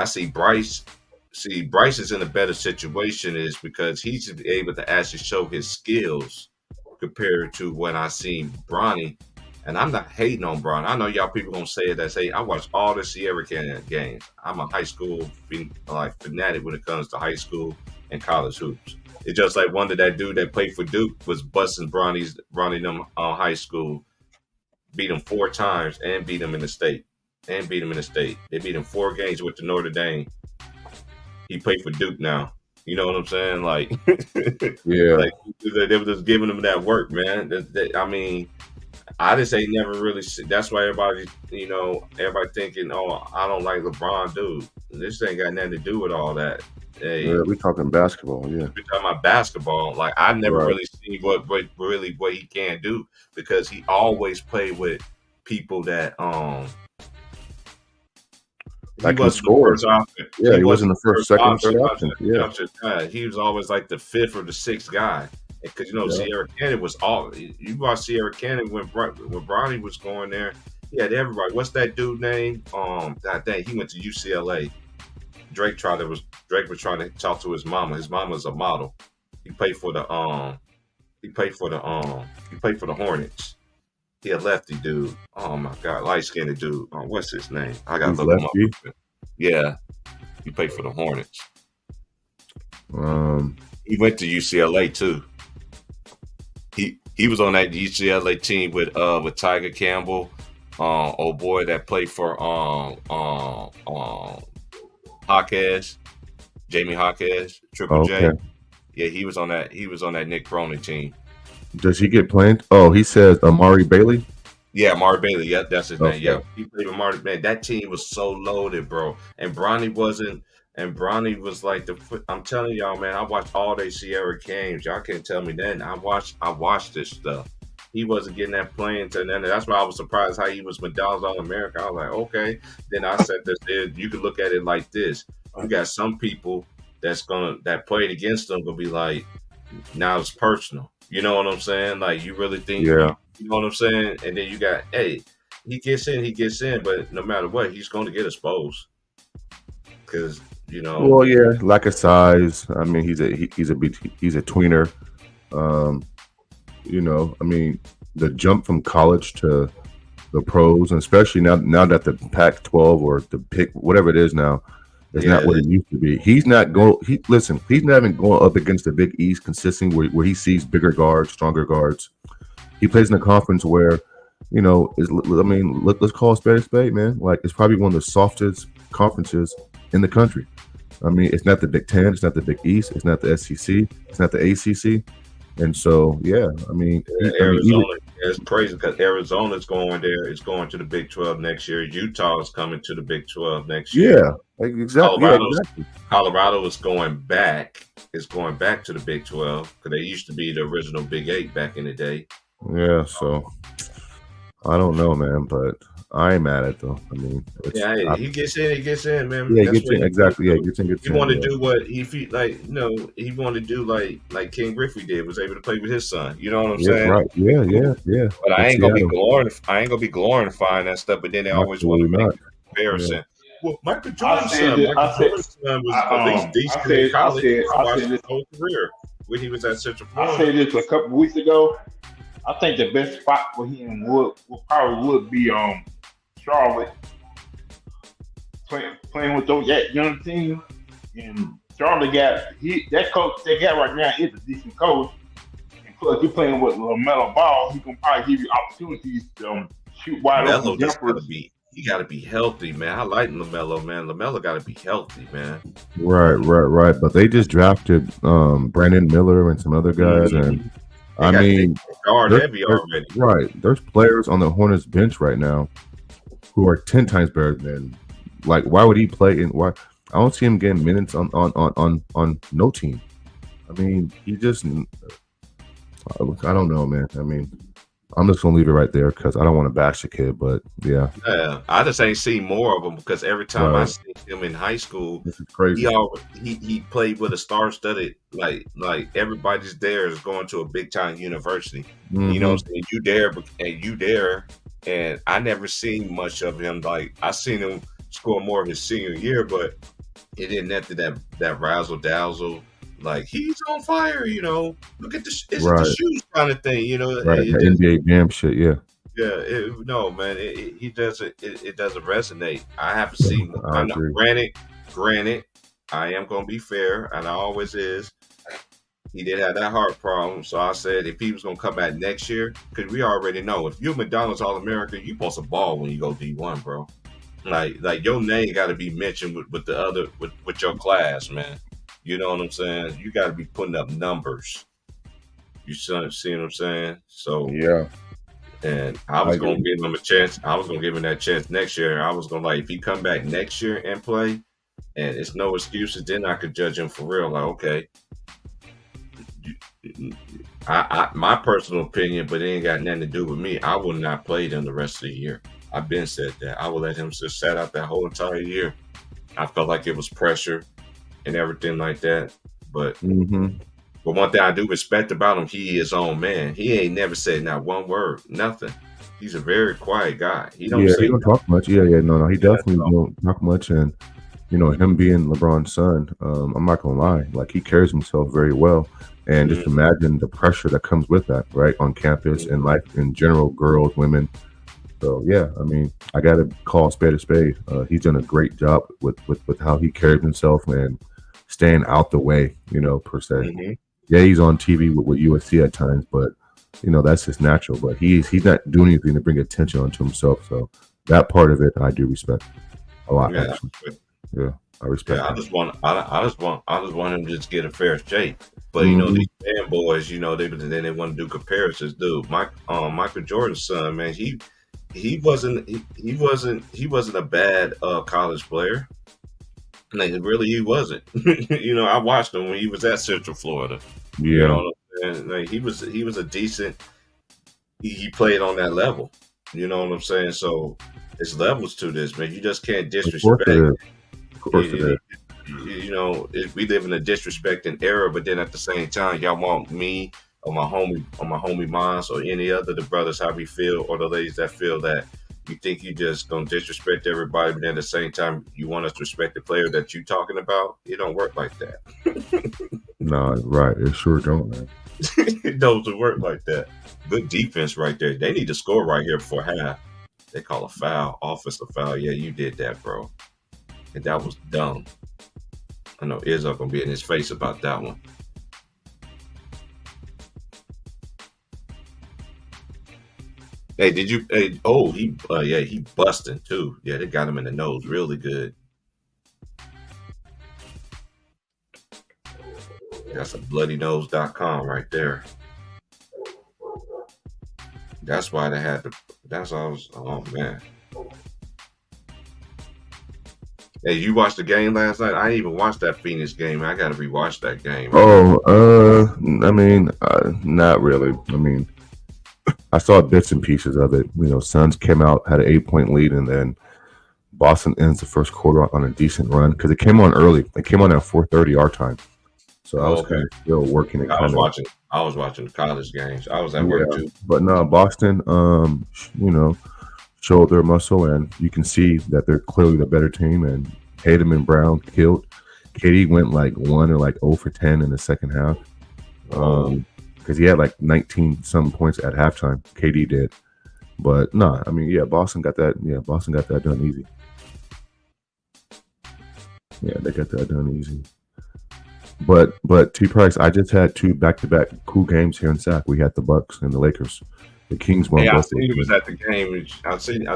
see Bryce. See, Bryce is in a better situation is because he's able to actually show his skills compared to when I seen Bronny. And I'm not hating on Bron. I know y'all people gonna say it. That say I watch all the Sierra Canyon games. I'm a high school fanatic when it comes to high school and college hoops. It's just like one of that dude that played for Duke was busting Bronny them high school, beat him 4 times and beat him in the state. They beat him 4 games with the Notre Dame. He played for Duke now. You know what I'm saying? Like, yeah, like they were just giving him that work, man. I mean. I just ain't never really. That's why everybody thinking, oh, I don't like LeBron, dude. This ain't got nothing to do with all that. Hey, yeah, we talking basketball. Yeah, we talking about basketball. Like I never really seen what he can do because he always played with people that like he scores. Yeah, he wasn't the first, second, third option. Yeah, he was always like the 5th or the 6th guy. Because Sierra Canyon was all you watch Sierra Canyon when Bronny was going there. He had everybody. What's that dude name? God dang, he went to UCLA. Drake was trying to talk to his mama. His mama's a model. He played for the Hornets. He a lefty dude. Oh my God, light skinned dude. What's his name? I got to look him up. Yeah, he played for the Hornets. He went to UCLA too. He was on that UCLA team with Tiger Campbell, old boy that played for Hawkes, Jamie Hawkes, Triple J. Yeah, he was on that Nick Cronin team. Does he get playing? Oh, he says Amari Bailey. Yeah, Amari Bailey. Yeah, that's his name. Yeah, he played with Amari. Man, that team was so loaded, bro. And Bronny wasn't. And Bronny was like I'm telling y'all, man, I watched all they Sierra games. Y'all can't tell me that. I watched this stuff. He wasn't getting that playing to none. That's why I was surprised how he was McDonald's All-American. I was like, okay. Then I said this. You could look at it like this. You got some people that played against them gonna be like, now it's personal. You know what I'm saying? Like you really think, you know what I'm saying? And then you got, hey, he gets in, but no matter what, he's going to get exposed because. Well, yeah, lack of size. I mean, he's a tweener. I mean, the jump from college to the pros, and especially now that the Pac-12 or the pick, whatever it is now, is not what it used to be. He's not going. He's not even going up against the Big East consistently, where he sees bigger guards, stronger guards. He plays in a conference where, let's call a spade, man. Like it's probably one of the softest conferences in the country. I mean, it's not the Big Ten, it's not the Big East, it's not the SEC, it's not the ACC. And so, yeah, I mean, even Arizona, it's crazy because Arizona's going there. It's going to the Big 12 next year. Utah is coming to the Big 12 next year. yeah, exactly, yeah, exactly. Colorado is going back. It's going back to the Big 12 because they used to be the original Big 8 back in the day. Yeah, so I don't know, man, but I ain't mad at it though. I mean, yeah, he gets in, man. Yeah, he gets in, exactly. Yeah, he gets in. He want to do what he feel like. You know, he want to do like King Griffey did. Was able to play with his son. You know what I'm saying? Right. Yeah. But I ain't gonna be glorifying that stuff. But then they always want to make comparison. Yeah. Well, Michael Jordan's son was at least decent in college. I watched his whole career when he was at Central Florida. I said this a couple weeks ago. I think the best spot for him would be Charlotte, playing with those young teams. And Charlotte that coach they got right now is a decent coach. And plus, you're playing with LaMelo Ball, he can probably give you opportunities to shoot wide open jumpers. He got to be healthy, man. I like LaMelo, man. LaMelo got to be healthy, man. Right. But they just drafted Brandon Miller and some other guys, and I mean, guard heavy already. Right. There's players on the Hornets bench right now who are 10 times better than. Like, why would he play? Why I don't see him getting minutes on no team. I mean, he just. I don't know, man. I mean, I'm just gonna leave it right there because I don't want to bash the kid, but yeah. Yeah, I just ain't seen more of him because every time I see him in high school, this is crazy. He played with a star-studded like everybody's there is going to a big-time university. Mm-hmm. You know what I'm saying? You there, and I never seen much of him. Like I seen him score more of his senior year, but it didn't enter that razzle dazzle. Like he's on fire, you know. Look at the shoes kind of thing, you know. Right, NBA Jam shit, yeah. Yeah, no, man, it doesn't resonate. I haven't seen. Granted, I am gonna be fair, and I always is. He did have that heart problem, so I said if he was gonna come back next year, because we already know if you're McDonald's All-American, you supposed to ball when you go D1, bro. Like your name got to be mentioned with the other with your class, man. You know what I'm saying? You got to be putting up numbers. You see what I'm saying? So yeah. And I was gonna give him a chance. I was gonna give him that chance next year. I was gonna if he come back next year and play, and it's no excuses, then I could judge him for real. Like, okay, I my personal opinion, but it ain't got nothing to do with me. I would not play him the rest of the year. I've been said that. I would let him just sat out that whole entire year. I felt like it was pressure and everything like that. But but one thing I do respect about him, he is his own man. He ain't never said not one word, nothing. He's a very quiet guy. He don't talk much. No. He definitely don't talk much. And you know, him being LeBron's son, I'm not gonna lie, like he carries himself very well. And just imagine the pressure that comes with that, right, on campus and life in general, girls, women. So yeah, I mean, I got to call a spade a spade. He's done a great job with how he carries himself and staying out the way, you know, per se. Yeah, he's on TV with USC at times, but you know that's just natural. But he's not doing anything to bring attention onto himself. So that part of it, I do respect a lot. Yeah, actually. Yeah, I respect. Yeah, I just want him to just get a fair shake. But you know, these fanboys, you know, they want to do comparisons. Dude, Michael Jordan's son, man, he wasn't a bad college player. Like really, he wasn't. You know, I watched him when he was at Central Florida. Yeah, you know what I'm saying? Like he was a decent. He played on that level. You know what I'm saying? So there's levels to this, man. You just can't disrespect. Of course it is. You know, we live in a disrespecting era, but then at the same time, y'all want me or my homie Mons or any other the brothers how we feel or the ladies that feel that you think you just gonna disrespect everybody, but then at the same time you want us to respect the player that you talking about. It don't work like that. No, right. It sure don't, man. It doesn't work like that. Good defense right there. They need to score right here before half. They call a foul, offensive foul. Yeah, you did that, bro. And that was dumb. I know Izzo gonna be in his face about that one. Hey, did you? Hey, he busting too. Yeah, they got him in the nose really good. That's a bloodynose.com right there. That's why they had to. That's why I was. Oh man. Hey, you watched the game last night? I didn't even watch that Phoenix game. I got to rewatch that game. I mean, not really. I mean, I saw bits and pieces of it. Suns came out, had an 8-point lead, and then Boston ends the first quarter on a decent run because it came on early. It came on at 4:30 our time, so I was kind of still working it. I was watching the college games. I was at work too. But no, Boston, showed their muscle, and you can see that they're clearly the better team. And Tatum and Brown killed. KD went like 1 or like 0 for 10 in the second half, because he had like 19 some points at halftime. KD did, but no, I mean, Boston got that. Yeah, Boston got that done easy. Yeah, they got that done easy. But T Price, I just had 2 back-to-back cool games here in SAC. We had the Bucks and the Lakers. The Kings won. Yeah, I seen you was at the game. I seen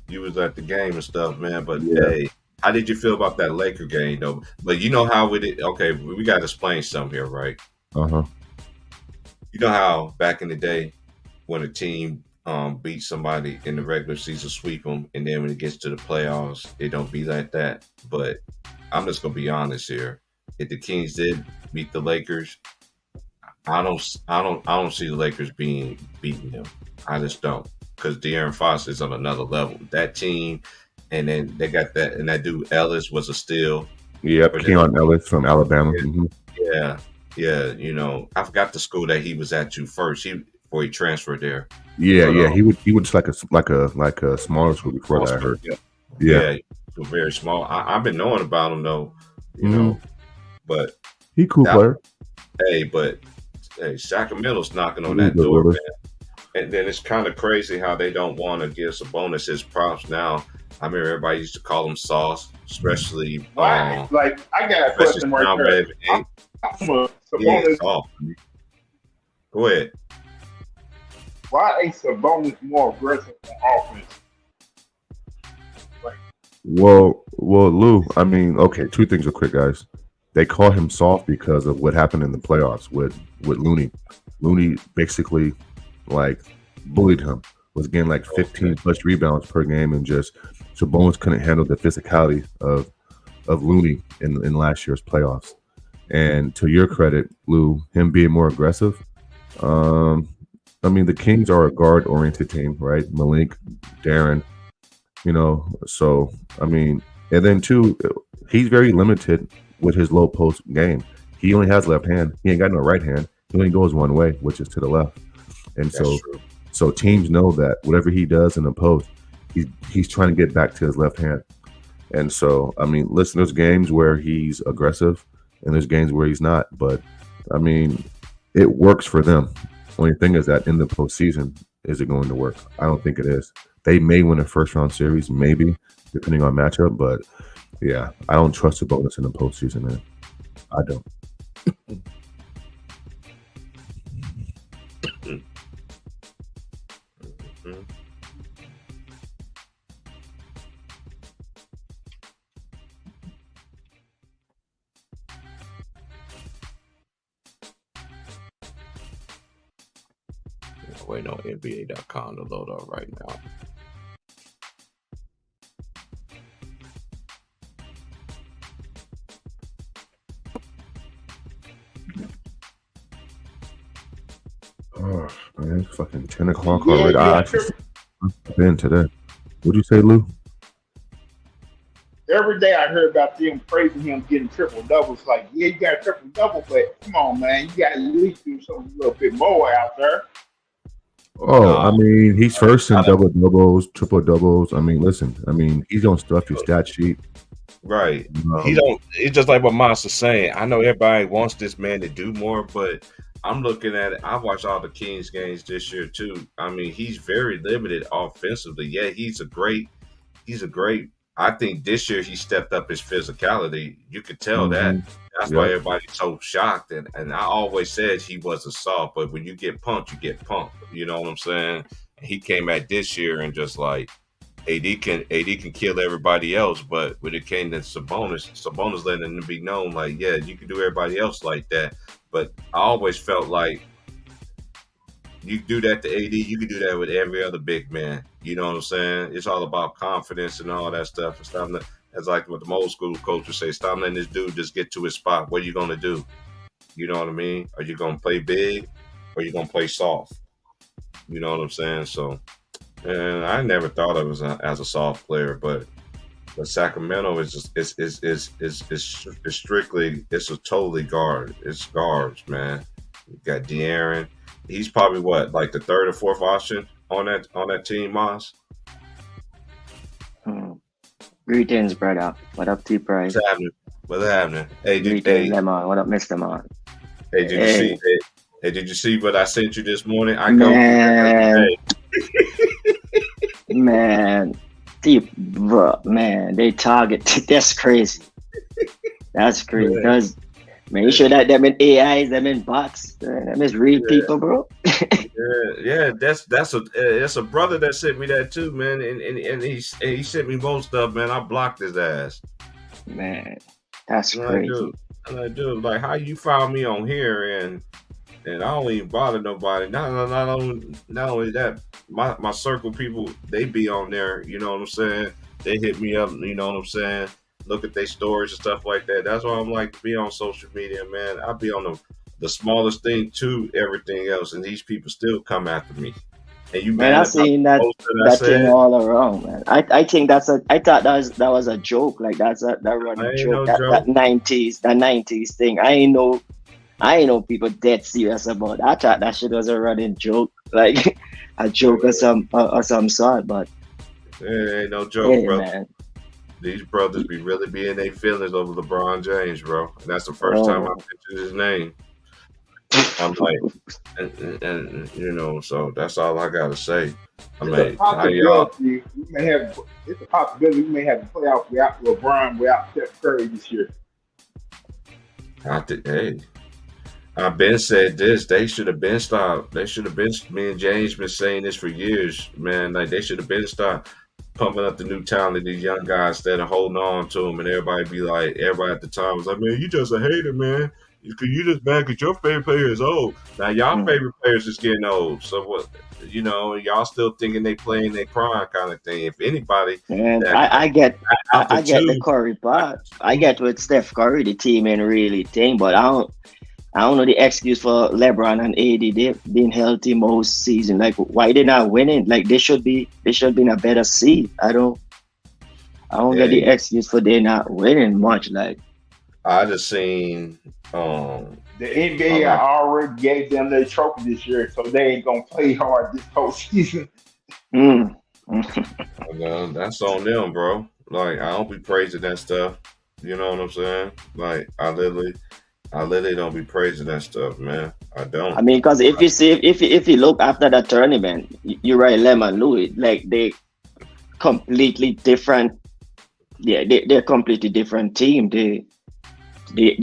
you was at the game and stuff, man. But hey, how did you feel about that Laker game though? But you know how we did. Okay, we got to explain something here, right? You know how back in the day when a team beat somebody in the regular season, sweep them, and then when it gets to the playoffs, it don't be like that. But I'm just gonna be honest here. If the Kings did beat the Lakers, I don't see the Lakers beating them. I just don't, because De'Aaron Fox is on another level. That team, and then they got that dude Ellis was a steal. Yep, Keon Ellis from Alabama. Yeah. I forgot the school that he was at to first. Before he transferred there. Yeah. He was like a smaller school before that. I heard. Yeah, very small. I've been knowing about him though. You know, but he cool player. But Sacramento's knocking on that door, man. And then it's kind of crazy how they don't want to give Sabonis his props now. I remember everybody used to call him Sauce, especially. Like, I got a question right there. Sabonis. Go ahead. Why ain't Sabonis more aggressive on offense? Well, Lou, I mean, okay, 2 things real quick, guys. They call him soft because of what happened in the playoffs with Looney. Looney basically like bullied him, was getting like 15 plus rebounds per game, and just Sabonis couldn't handle the physicality of Looney in last year's playoffs. And to your credit, Lou, him being more aggressive, I mean, the Kings are a guard-oriented team, right? Malik, Darren, so, I mean, and then too, he's very limited with his low post game. He only has left hand. He ain't got no right hand. He only goes one way, which is to the left. And so teams know that whatever he does in the post, he's trying to get back to his left hand. And so, I mean, listen, there's games where he's aggressive and there's games where he's not. But, I mean, it works for them. Only thing is that in the postseason, is it going to work? I don't think it is. They may win a first-round series, maybe, depending on matchup. But, yeah, I don't trust the bonus in the postseason, man. I don't. Waiting on NBA.com to load up right now. Oh, man, it's fucking 10 o'clock already. I actually been today. What'd you say, Lou? Every day I heard about them praising him getting triple doubles. Like, yeah, you got a triple double, but come on, man, you got to at least do something a little bit more out there. Oh, I mean, he's first in double doubles, triple doubles. I mean, listen, I mean, he's gonna stuff your stat sheet. Right. He don't. It's just like what Monster's saying. I know everybody wants this man to do more, but I'm looking at it. I watched all the Kings games this year too. I mean, he's very limited offensively. Yeah, he's a great. I think this year he stepped up his physicality. You could tell that. That's why everybody's so shocked. And I always said he was a soft, but when you get pumped, you get pumped. You know what I'm saying? And he came at this year and just like AD can kill everybody else, but when it came to Sabonis letting him be known like, yeah, you can do everybody else like that. But I always felt like You do that to AD, you can do that with every other big man. You know what I'm saying? It's all about confidence and all that stuff. It's time to, as like what the old school coaches say, stop letting this dude just get to his spot. What are you gonna do? You know what I mean? Are you gonna play big or are you gonna play soft? You know what I'm saying? So, and I never thought of it as a soft player, but Sacramento is just it's strictly, it's a totally guard. It's guards, man. You got De'Aaron. He's probably what, like the third or fourth option on that team, Moss. Greetings, brother. What up, T Price? What's happening? What's happening? Hey, Greetings, Lemon. What up, Mr. Man? Hey, did you see? Hey, did you see what I sent you this morning? I go. Man, bro, man, they target. That's crazy. That's crazy. Because man, you sure that them in AIs, them in bots, them is real people, bro. yeah. That's a brother that sent me that too, man. And he sent me most stuff, man. I blocked his ass. Man, that's crazy. I do. Like, how you found me on here and I don't even bother nobody. Not only that, my circle people, they be on there. You know what I'm saying? They hit me up. You know what I'm saying? Look at their stories and stuff like that. That's why I'm like to be on social media, man. I'll be on the smallest thing to everything else, and these people still come after me. And you, man, I've seen that thing all around, man. I think I thought that was a joke. Like that running joke. That 90s thing. I ain't know people dead serious about it. I thought that shit was a running joke, like a joke or some sort. But it ain't no joke, bro. Man. These brothers be really being their feelings over LeBron James, bro. And that's the first time I mentioned his name. I'm like, and you know, so that's all I gotta say. I mean, it's a possibility we may have a playoff without LeBron, without Steph Curry this year. Hey, I've been said this. They should have been stopped. They should have been. Me and James been saying this for years, man. Like they should have been stopped pumping up the new talent of these young guys instead of holding on to them. And everybody be like, everybody at the time was like, man, you just a hater, man. You just mad because your favorite player is old. Now y'all favorite players is getting old. So what? You know, y'all still thinking they playing their prime kind of thing. If anybody, and I get the Curry part. I get with Steph Curry, the team ain't really thing, but I don't know the excuse for LeBron and AD. They've been healthy most season. Like, why they not winning? Like, they should be in a better seed. I don't get the excuse for they not winning much. Like, I just seen the NBA already gave them their trophy this year, so they ain't gonna play hard this whole season. That's on them, bro. Like, I don't be praising that stuff. You know what I'm saying? Like, I literally don't be praising that stuff, man. I don't. I mean, because if you look after that tournament, you're right, Lemon Louis, like they completely different. Yeah, they're a completely different team. They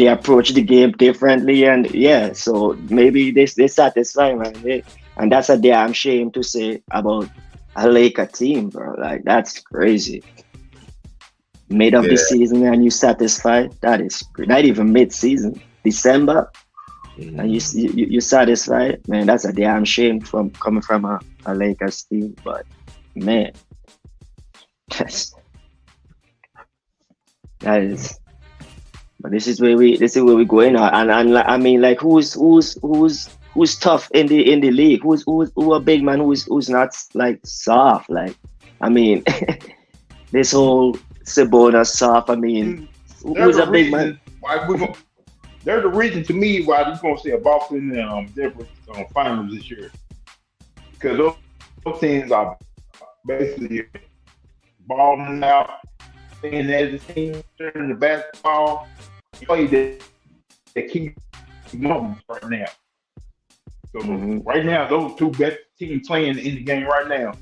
approach the game differently, and yeah, so maybe they satisfy, man. And that's a damn shame to say about a Laker team, bro. Like, that's crazy. Mid of the season and you satisfied? That is not even mid-season. December, and you satisfied, man. That's a damn shame coming from a Lakers team. But man, that is. But this is where we going now. And I mean, like, who's tough in the league? Who a big man who's not like soft? Like, I mean, this whole Sabonis soft. I mean, who's a big man? There's a reason to me why you're going to see a Boston and Denver finals this year. Because those teams are basically balling out. And as a team in the basketball, play the key moments right now. So right now, those two best teams playing in the game right now.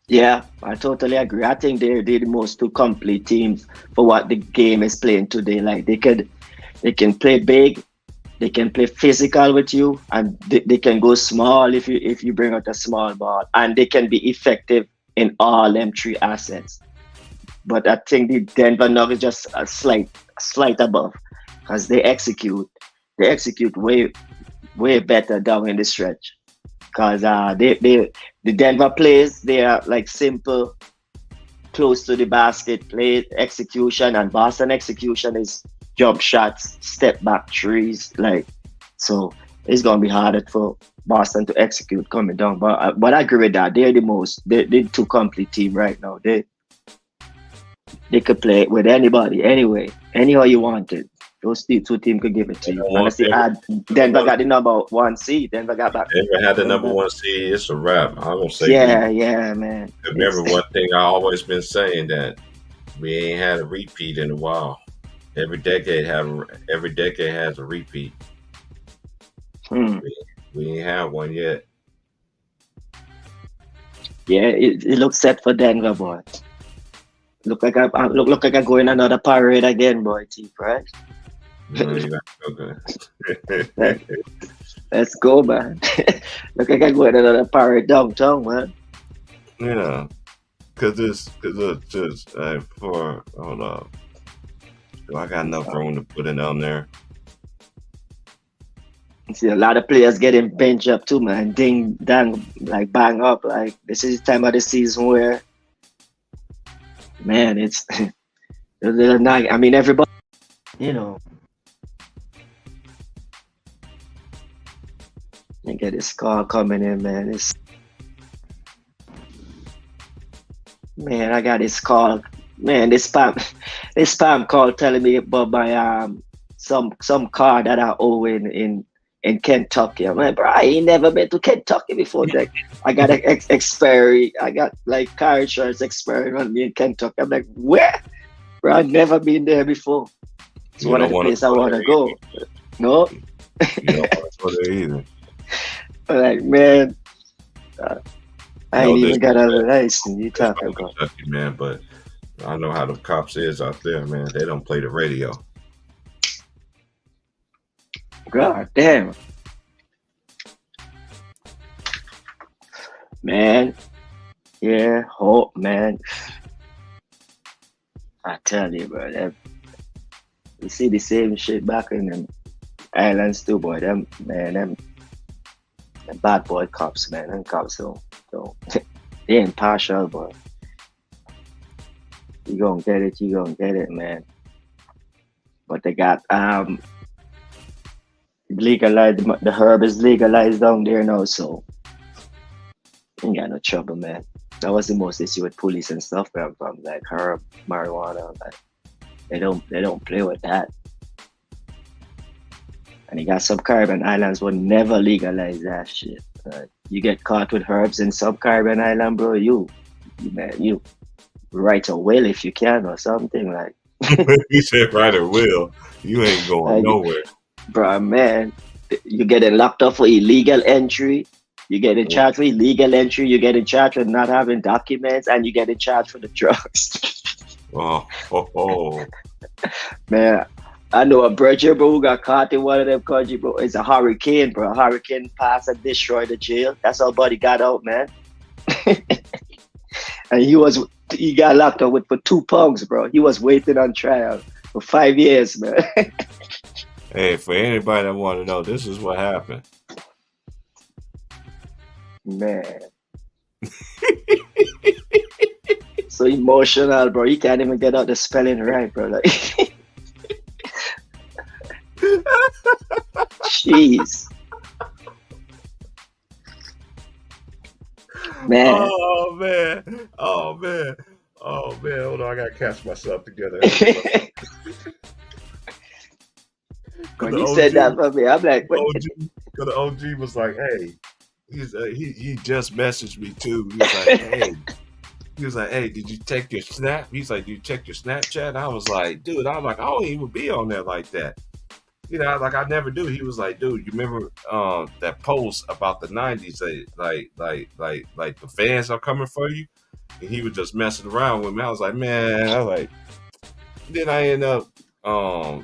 Yeah, I totally agree. I think they're the most two complete teams for what the game is playing today. Like, they can play big, they can play physical with you, and they can go small if you bring out a small ball, and they can be effective in all them three assets. But I think the Denver Nuggets just a slight above, because they execute way better down in the stretch. because the Denver plays, they are like simple, close to the basket play execution, and Boston execution is jump shots, step back threes, like so. It's gonna be harder for Boston to execute coming down, but I agree with that. They're the two complete team right now. They could play with anybody, anyway, anyhow you want it. Those two teams could give it to you. Honestly, Denver got the number 1 seed. Denver got back. Denver had the number 1 seed. It's a wrap. I'm gonna say. Yeah, man. Remember one thing I always been saying, that we ain't had a repeat in a while. Every decade has a repeat. We ain't have one yet. Yeah, it looks set for Denver, boy. Look like I go in another parade again, boy. T, right? No, you're not okay. Let's go, man. Look like I go in another parade downtown, man. Yeah, cause it's just hold up. Do I got enough room to put it on there? See, a lot of players getting bench up too, man. Ding, dang, like bang up. Like this is the time of the season where, man, it's a little night. I mean, everybody, you know. I get this call coming in, man. Man, I got this call. Man, this spam call telling me about my some car that I owe in Kentucky. I'm like, bro, I ain't never been to Kentucky before. Like, I got an expiry. I got like car insurance expiring on me in Kentucky. I'm like, where? Bro, I've never been there before. It's one of the places I want to go. No? You don't want to go there either. I'm like, man, I ain't even got a license. You talking about? Kentucky, man, but I know how the cops is out there, man. They don't play the radio. God damn. Man. Yeah, hope, man. I tell you, bro, you see the same shit back in them islands too, boy. Them bad boy cops, man. Them cops don't they ain't partial, boy. You gonna get it, man. But they got legalized, the herb is legalized down there now, so ain't got no trouble, man. That was the most issue with police and stuff from like herb, marijuana. Like they don't play with that. And you got some Caribbean islands will never legalize that shit. You get caught with herbs in some Caribbean island, bro, you write a will if you can or something like. You said write a will. You ain't going nowhere. Bro, man, you getting locked up for illegal entry. You get in charge for illegal entry. You get in charge for not having documents, and you get in charge for the drugs. Oh. Man, I know a brother, bro, who got caught in one of them countries, bro. It's a hurricane, bro. A hurricane passed and destroyed the jail. That's how buddy got out, man. And he got locked up for 2 punks, bro. He was waiting on trial for 5 years, man. Hey, for anybody that want to know, this is what happened. Man. So emotional, bro. You can't even get out the spelling right, bro. Like, jeez. Man. Oh man. Hold on, I gotta catch myself together. When you said that for me, I'm like, what? The OG was like, hey, he just messaged me too. He was like, hey, did you check your Snap? He's like, you check your Snapchat? And I was like, dude, I don't even be on there like that. You know, like I never do. He was like, dude, you remember that post about the 90s? Like the fans are coming for you? And he was just messing around with me. I was like, man, then I end up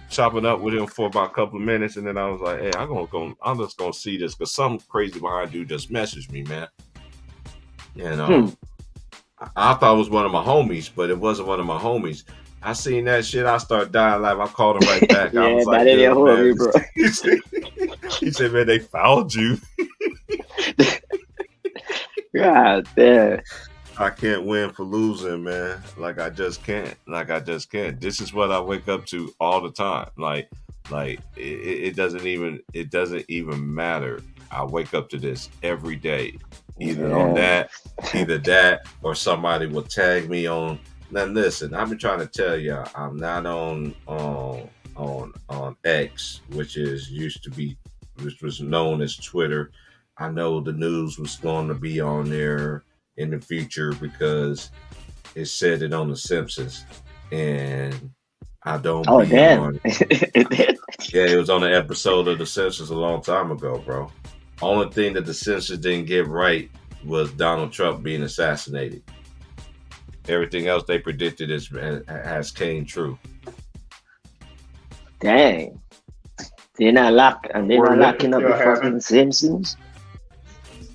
chopping up with him for about a couple of minutes, and then I was like, hey, I'm just gonna see this because something crazy behind dude just messaged me, man. And I thought it was one of my homies, but it wasn't one of my homies. I seen that shit. I started dying live. I called him right back. Yeah, I was like, man. He said, man, they fouled you. God damn. I can't win for losing, man. Like I just can't. This is what I wake up to all the time. It doesn't even matter. I wake up to this every day. Either that, or somebody will tag me on. Now listen, I've been trying to tell y'all, I'm not on X, which was known as Twitter. I know the news was going to be on there in the future because it said it on The Simpsons, and I don't. Oh, be damn. on. It did. Yeah, it was on an episode of The Simpsons a long time ago, bro. Only thing that The Simpsons didn't get right was Donald Trump being assassinated. Everything else they predicted has came true. Dang. They're not locking up the fucking Simpsons.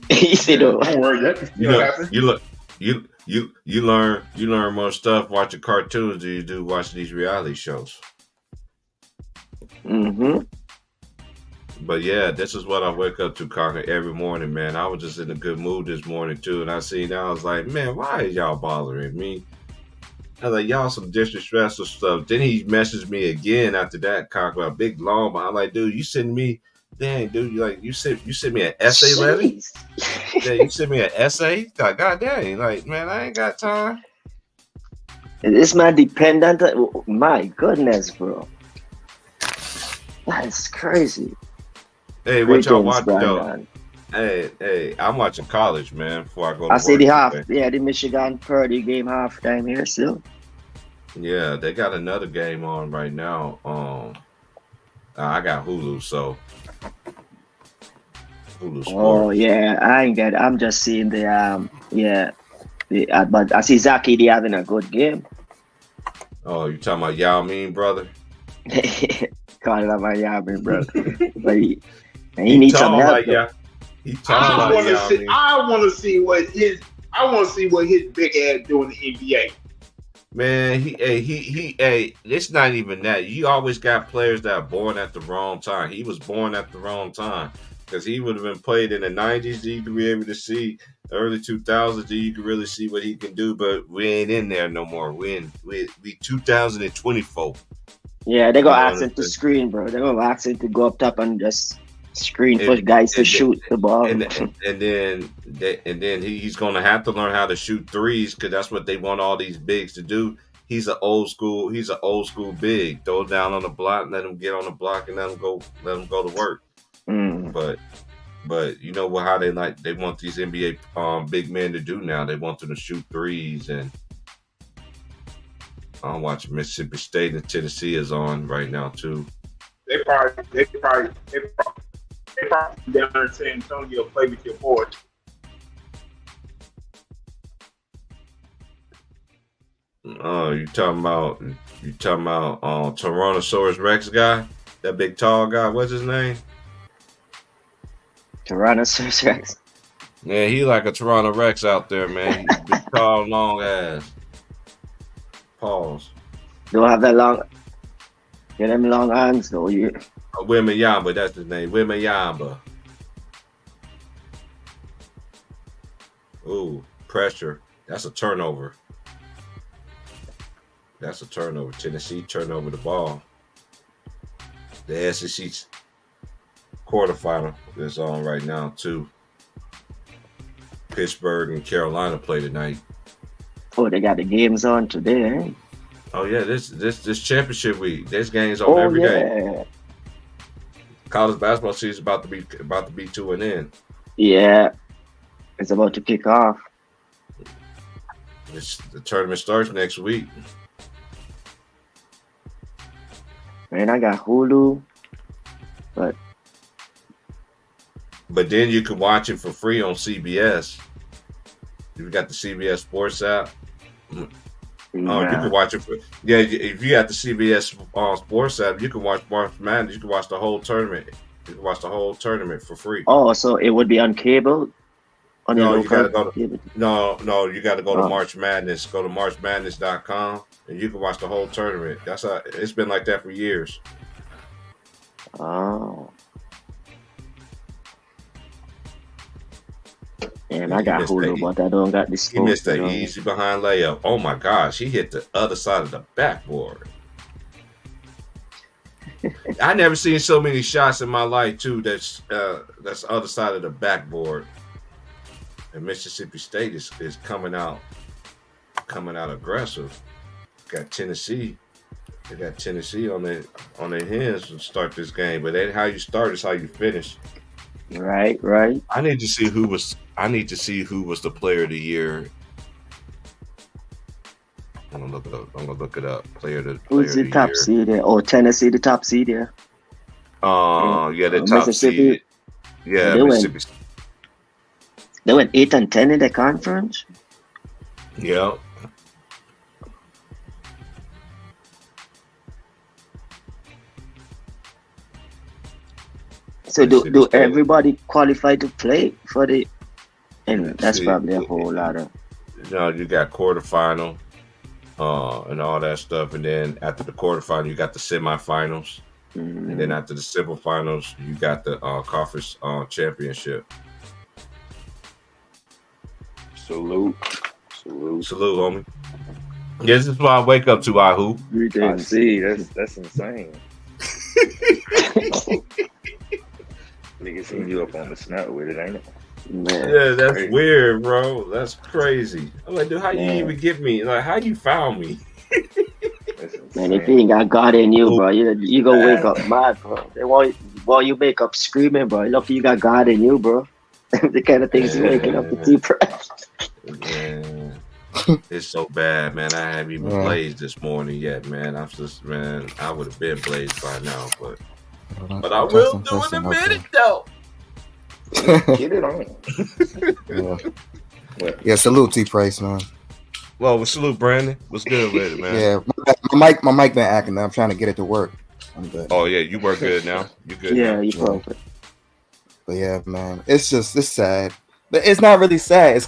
You see, though. Don't worry, that can still happen. You learn more stuff watching cartoons than you do watching these reality shows. Mm-hmm. But yeah, this is what I wake up to, Conquer, every morning, man. I was just in a good mood this morning too, and I was like, man, why is y'all bothering me? I was like, y'all some disrespectful stuff. Then he messaged me again after that, Conquer, a big long. But I'm like, dude, you send me, dang, dude, you sent me an essay letter. Yeah, you sent me an essay. Like, God dang, like, man, I ain't got time. This man dependent. My goodness, bro. That's crazy. Hey, what y'all watching though? Hey, I'm watching college, man. Before I go to I see work, the Michigan Purdue game halftime here still. Yeah, they got another game on right now. I got Hulu, so Hulu Sports. Oh yeah, I'm just seeing but I see Zaki having a good game. Oh, you talking about Yao Ming, brother? Call it my Yao Ming, brother. But he needs some help. I want to see what his big ass doing in the NBA. Man, it's not even that. You always got players that are born at the wrong time. He was born at the wrong time because he would have been played in the 90s. You could be able to see early 2000s. You could really see what he can do, but we ain't in there no more. We 2024. Yeah, they're gonna ask him to screen, bro. They're gonna ask him to go up top and just screen for guys to shoot the ball. And then he's gonna have to learn how to shoot threes because that's what they want all these bigs to do. He's an old school big. Throw it down on the block, let him get on the block, and let him go to work. But you know how they want these NBA big men to do now. They want them to shoot threes, and I'm watching Mississippi State and Tennessee is on right now too. They probably down there in San Antonio play with your boy. Oh, you talking about Tyrannosaurus Rex guy? That big tall guy, what's his name? Tyrannosaurus Rex. Yeah, he like a Tyranno Rex out there, man. He's big, tall, long ass. Pause. Don't have that long. Get them long arms though. Wembanyama, that's his name. Wembanyama. Ooh, pressure. That's a turnover. Tennessee turned over the ball. The SEC quarterfinal is on right now too. Pittsburgh and Carolina play tonight. Oh, they got the games on today, eh? Oh yeah, this championship week. There's games on every day. College basketball season is about to be to an end. Yeah, it's about to kick off. The tournament starts next week. Man, I got Hulu, but then you can watch it for free on CBS. You got the CBS Sports app. Oh, you can watch it if you got the CBS Sports app, you can watch March Madness. You can watch the whole tournament. You can watch the whole tournament for free. Oh, so it would be on cable? No, you got to go to March Madness. Go to marchmadness.com and you can watch the whole tournament. That's how it's been like that for years. Oh. And Yeah, I got Hulu, but I don't got the he missed sports. that easy behind layup. Oh my gosh, he hit the other side of the backboard. I never seen so many shots in my life too. That's other side of the backboard. And Mississippi State is coming out aggressive. Got Tennessee. They got Tennessee on their hands to start this game. But then how you start is how you finish. Right. I need to see who was the player of the year. I'm gonna look it up. Player of the Who's the top year. seed there? Oh, Tennessee, the top seed there. Yeah, the top Mississippi. seed. Yeah, They Mississippi. They went 8-10 in the conference. Yeah. So do Mississippi State. everybody qualify to play for the? And that's See, probably a whole lot of. You got quarterfinal, and all that stuff, and then after the quarterfinal, you got the semifinals, and then after the semifinals, you got the conference championship. Salute, homie. This is what I wake up to, Ahu. I see. That's insane. Nigga seen you up on the snap with it, ain't it? Man. Yeah, that's Crazy. weird, bro. That's crazy. I'm like, dude, how you even get me? Like, how you found me? That's insane. Man, if you ain't got God in you, bro, you gonna wake up mad, bro. They want you wake up screaming, bro. Lucky you got God in you, bro. The kind of things you waking up to depressed. Man, it's so bad, man. I haven't even blazed this morning yet, man. I would have been blazed by now, but I will do in a minute, though. Get it on. Yeah, salute T Price, man. Well, salute Brandon. What's good with it, man? Yeah, my mic been acting. I'm trying to get it to work. I'm good. Oh yeah, you work good now. You good? Yeah, now? you perfect. But yeah, man, it's sad. But it's not really sad.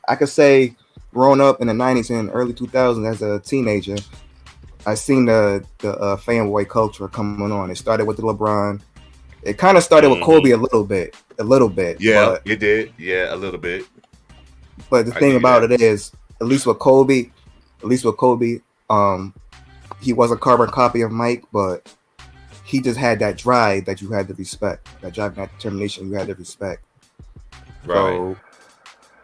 I could say growing up in the 90s and early 2000s as a teenager, I seen the fanboy culture coming on. It started with the LeBron. It kind of started with Kobe a little bit. Yeah, it did. Yeah, a little bit. But the thing about it is, at least with Kobe, he was a carbon copy of Mike, but he just had that drive that you had to respect. That drive and that determination you had to respect. Right. So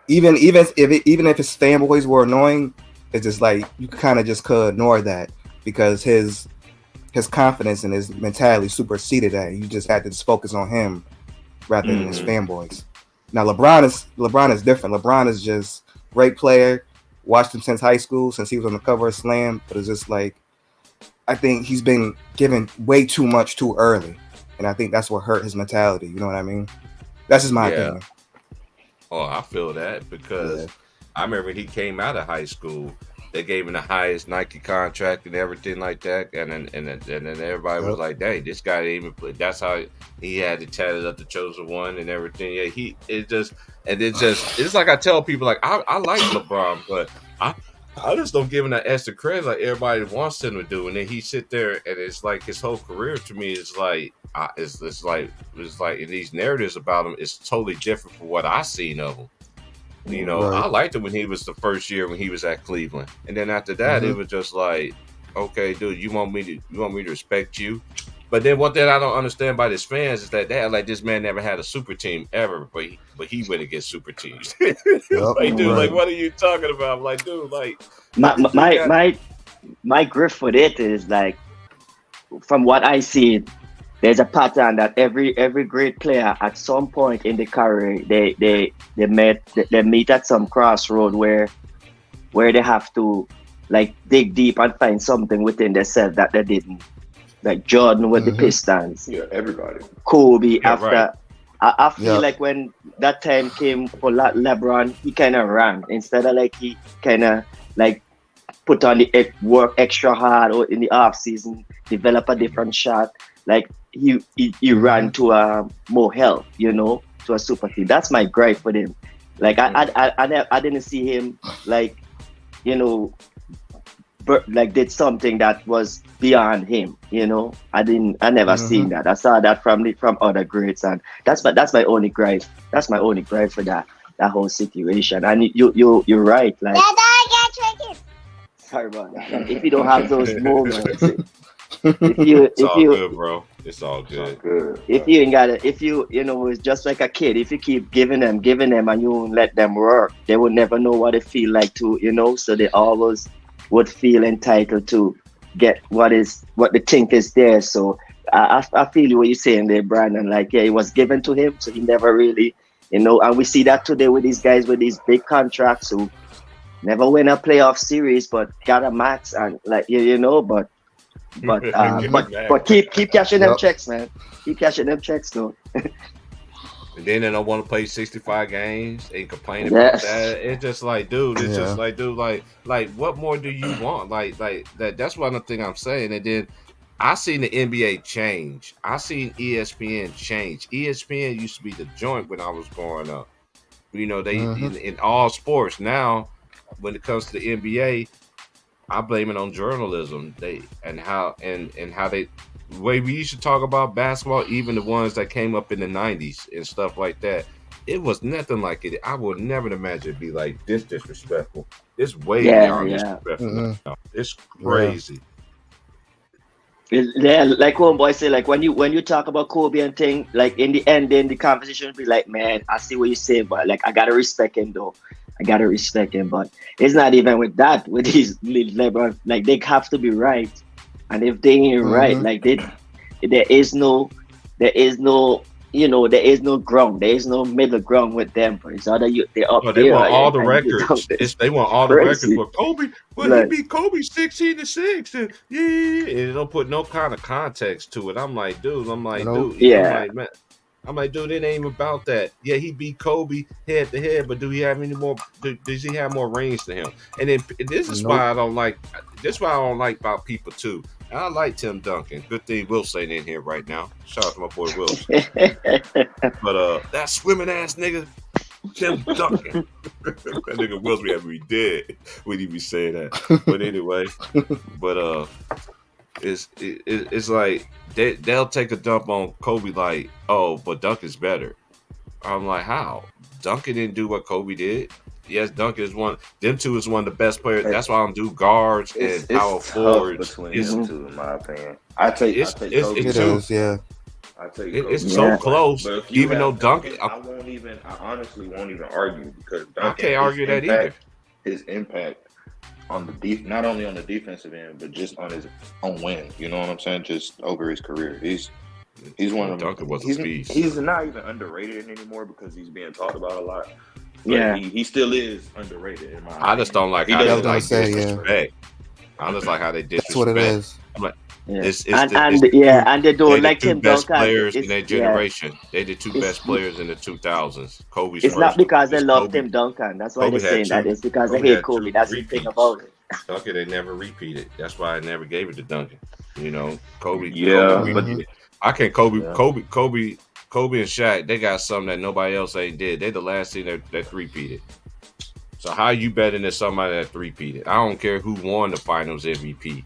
even if his fanboys were annoying, it's just like you kind of just could ignore that because his confidence and his mentality superseded that. You just had to just focus on him rather than his fanboys. Now LeBron is different. LeBron is just great player. Watched him since high school, since he was on the cover of Slam. But it's just like I think he's been given way too much too early, and I think that's what hurt his mentality. You know what I mean? That's just my opinion. Oh, I feel that because I remember he came out of high school. They gave him the highest Nike contract and everything like that, and then everybody was like, "Dang, this guy didn't even play." That's how he had to tatted up the chosen one and everything. Yeah, it's like I tell people, like I like LeBron, but I just don't give him that extra credit like everybody wants him to do. And then he sit there and it's like his whole career to me is like it's like in these narratives about him, it's totally different from what I seen of him. You know, I liked him when he was the first year when he was at Cleveland, and then after that, it was just like, okay, dude, you want me to respect you? But then one thing I don't understand by his fans is that they act like this man never had a super team ever, but he went against super teams. Like, dude, like, what are you talking about? I'm like, dude, like, my grift with it is like, from what I see, there's a pattern that every great player at some point in the career they meet at some crossroad where they have to like dig deep and find something within themselves that they didn't. Like Jordan with the Pistons. Yeah, everybody. Kobe after. Right. I feel like when that time came for LeBron, he kind of ran instead of like he kind of like put on the work extra hard or in the off season, develop a different shot. Like he ran to more help, to a super team. That's my gripe with him. Like I didn't see him like, like did something that was beyond him. I never seen that. I saw that from other greats, and that's my only gripe. That's my only gripe for that. that whole situation. And you're right. Like, sorry about that. Like, if you don't have those moments, It's all good, bro. It's all good. Good. if you ain't got it, if you know, it's just like a kid. If you keep giving them, and you won't let them work, they will never know what it feel like to, so they always would feel entitled to get what they think is there. So I feel what you're saying there, Brandon. Like, yeah, it was given to him, so he never really, and we see that today with these guys with these big contracts who never win a playoff series, but got a max and like but keep cashing them Yep. checks, man. Keep cashing them checks, though. And then they don't want to play 65 games. They complain Yes. about that. It's just like, dude. It's Yeah. just like, dude. Like, what more do you want? Like that. That's one thing I'm saying. And then I seen the NBA change. I seen ESPN change. ESPN used to be the joint when I was growing up. They in all sports now. When it comes to the NBA, I blame it on journalism. How they the way we used to talk about basketball, even the ones that came up in the 90s and stuff like that. It was nothing like it. I would never imagine it'd be like this disrespectful. It's way beyond disrespectful now. It's crazy. Yeah, like one boy say, like when you talk about Kobe and thing, like in the end, then the conversation will be like, man, I see what you say, but like I gotta respect him though. But it's not even with that. With these LeBron, like they have to be right, and if they ain't right, like there is no ground, there is no middle ground with them. But it's either they're up They there. want all the and records. you They want all the records Crazy. for Kobe. But Like- he beat Kobe 16-6, and and they don't put no kind of context to it. I'm like, dude. Yeah. I'm like, dude, it ain't even about that. Yeah, he beat Kobe head to head, but do he have any more? Does he have more range to him? And then this is why I don't like. This is why I don't like about people too. And I like Tim Duncan. Good thing Wilson ain't in here right now. Shout out to my boy Wilson. But that swimming ass nigga, Tim Duncan. That nigga Wilson have to be dead when he be saying that. But anyway, it's like they'll take a dump on Kobe like, oh, but Duncan's better. I'm like, how? Duncan didn't do what Kobe did. Yes, Duncan is one. Them two is one of the best players. That's why I don't do guards and power tough forwards. between It's them two, in my opinion. I take Kobe. It is, yeah. I take it's Kobe. so close. But if you Even though have Duncan, I honestly won't even argue because Duncan, I can't argue that either. His impact on the not only on the defensive end, but just on his own win. You know what I'm saying? Just over his career, he's one of them. Duncan was a beast. He's not even underrated anymore because he's being talked about a lot. But Yeah. he still is underrated in my I just don't like He how they doesn't like say, yeah. disrespect. I just like how they disrespect. That's what it is. Yeah. It's and the they don't They're like the two him. best Duncan. players in It's- their yeah. generation. They're the two It's- best players in the 2000s. Kobe's It's first. not because they It's love Kobe. Tim Duncan. That's why Kobe they're had saying that. two- It's because Kobe they hate had Kobe. two That's the thing repeats. about it. Duncan, they never repeated. That's why I never gave it to Duncan. Kobe. Yeah, Kobe, but- I can't. Kobe Yeah. and Shaq. They got something that nobody else ain't did. They the last team that repeated. So how you betting than somebody that repeated? I don't care who won the Finals MVP,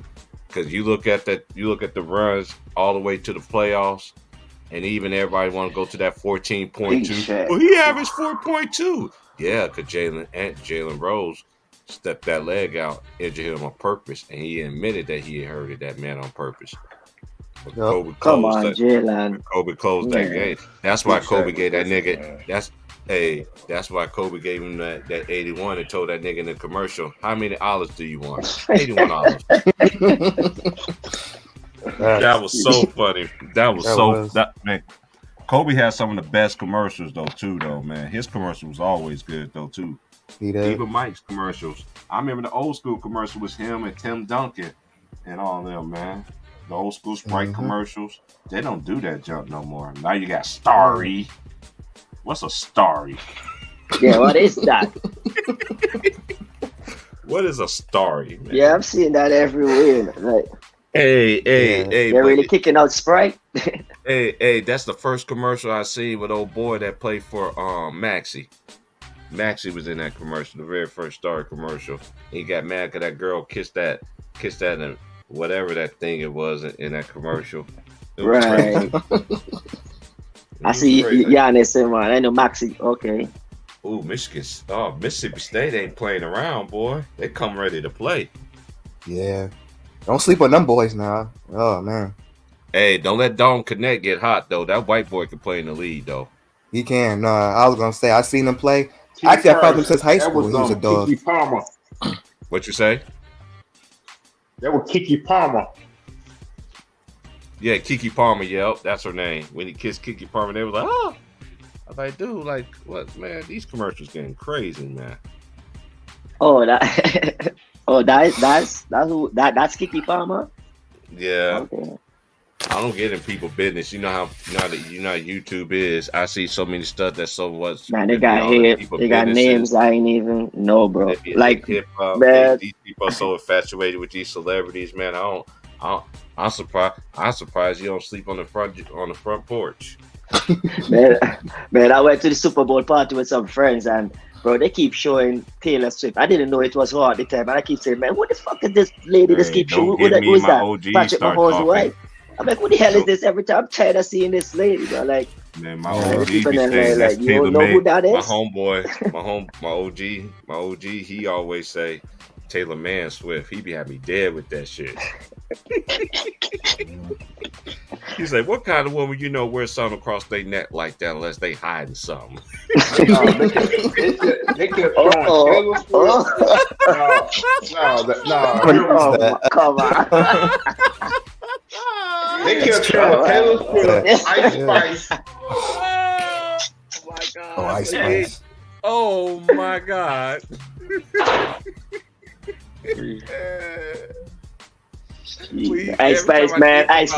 because you look at the runs all the way to the playoffs, and even everybody want to go to that 14.2. Shaq. Well, he averaged 4.2. Yeah, because Jalen Rose stepped that leg out, injured him on purpose, and he admitted that he had hurted that man on purpose. But Yep. Kobe Come closed on, that. Jalen. Kobe closed that Yeah. game. That's why Shaq Kobe was gave that different, nigga. man. That's why Kobe gave him that 81 and told that nigga in the commercial, how many olives do you want? 81 olives. That was so funny. Man. Kobe had some of the best commercials though, man. His commercial was always good though too. He did. Even Mike's commercials. I remember the old school commercial was him and Tim Duncan and all them, man. The old school Sprite commercials. They don't do that junk no more. Now you got Starry. What's a Starry? Yeah, what is that? What is a Starry, man? Yeah, I'm seeing that everywhere. Like Hey, they're but- really kicking out Sprite. hey, that's the first commercial I seen with old boy that played for Maxie. Maxie was in that commercial, the very first Starry commercial. He got mad because that girl kissed that and whatever that thing it was in that commercial. It was crazy. Right. It I was see crazy. Giannis and man. I know Maxi. Okay. Ooh, Mississippi State ain't playing around, boy. They come ready to play. Yeah. Don't sleep on them boys now. Oh man. Hey, don't let Dalton Connect get hot though. That white boy can play in the league though. He can. I was gonna say I seen him play. T. Actually, I followed him Price, since high that school. was He was a dog. Kiki Palmer. What you say? That was Kiki Palmer. Yeah, Kiki Palmer. Yep, that's her name. When he kissed Kiki Palmer, they was like, "Oh." I was like, "Dude, like, what, man? These commercials getting crazy, man." Oh, that. Oh, that's Kiki Palmer. Yeah, Okay. I don't get in people business. You know how YouTube is. I see so many stuff that's so what's. Man, they got they got names I ain't even know, bro. Like, hip hop. man, These people are so infatuated with these celebrities, man. I'm surprised you don't sleep on the front porch. man, I went to the Super Bowl party with some friends, and bro, they keep showing Taylor Swift. I didn't know it was her at the time, and I keep saying, man, what the fuck is this lady that keep showing? Who's that? Patrick Mahomes' wife. I'm like, what the hell is this? Every time I'm tired of seeing this lady, bro. Like, man, my OG be saying that's you don't know who that is? My homeboy, my OG, he always say Taylor Man Swift. He be having me dead with that shit. He's like, what kind of woman wears something across their neck like that unless they hiding something? They kept showing Taylor Swift. No, come on. They kept showing Taylor Swift, Ice Spice. Oh my god! Oh, Ice Spice. Oh my god! Ice Spice, man. Ice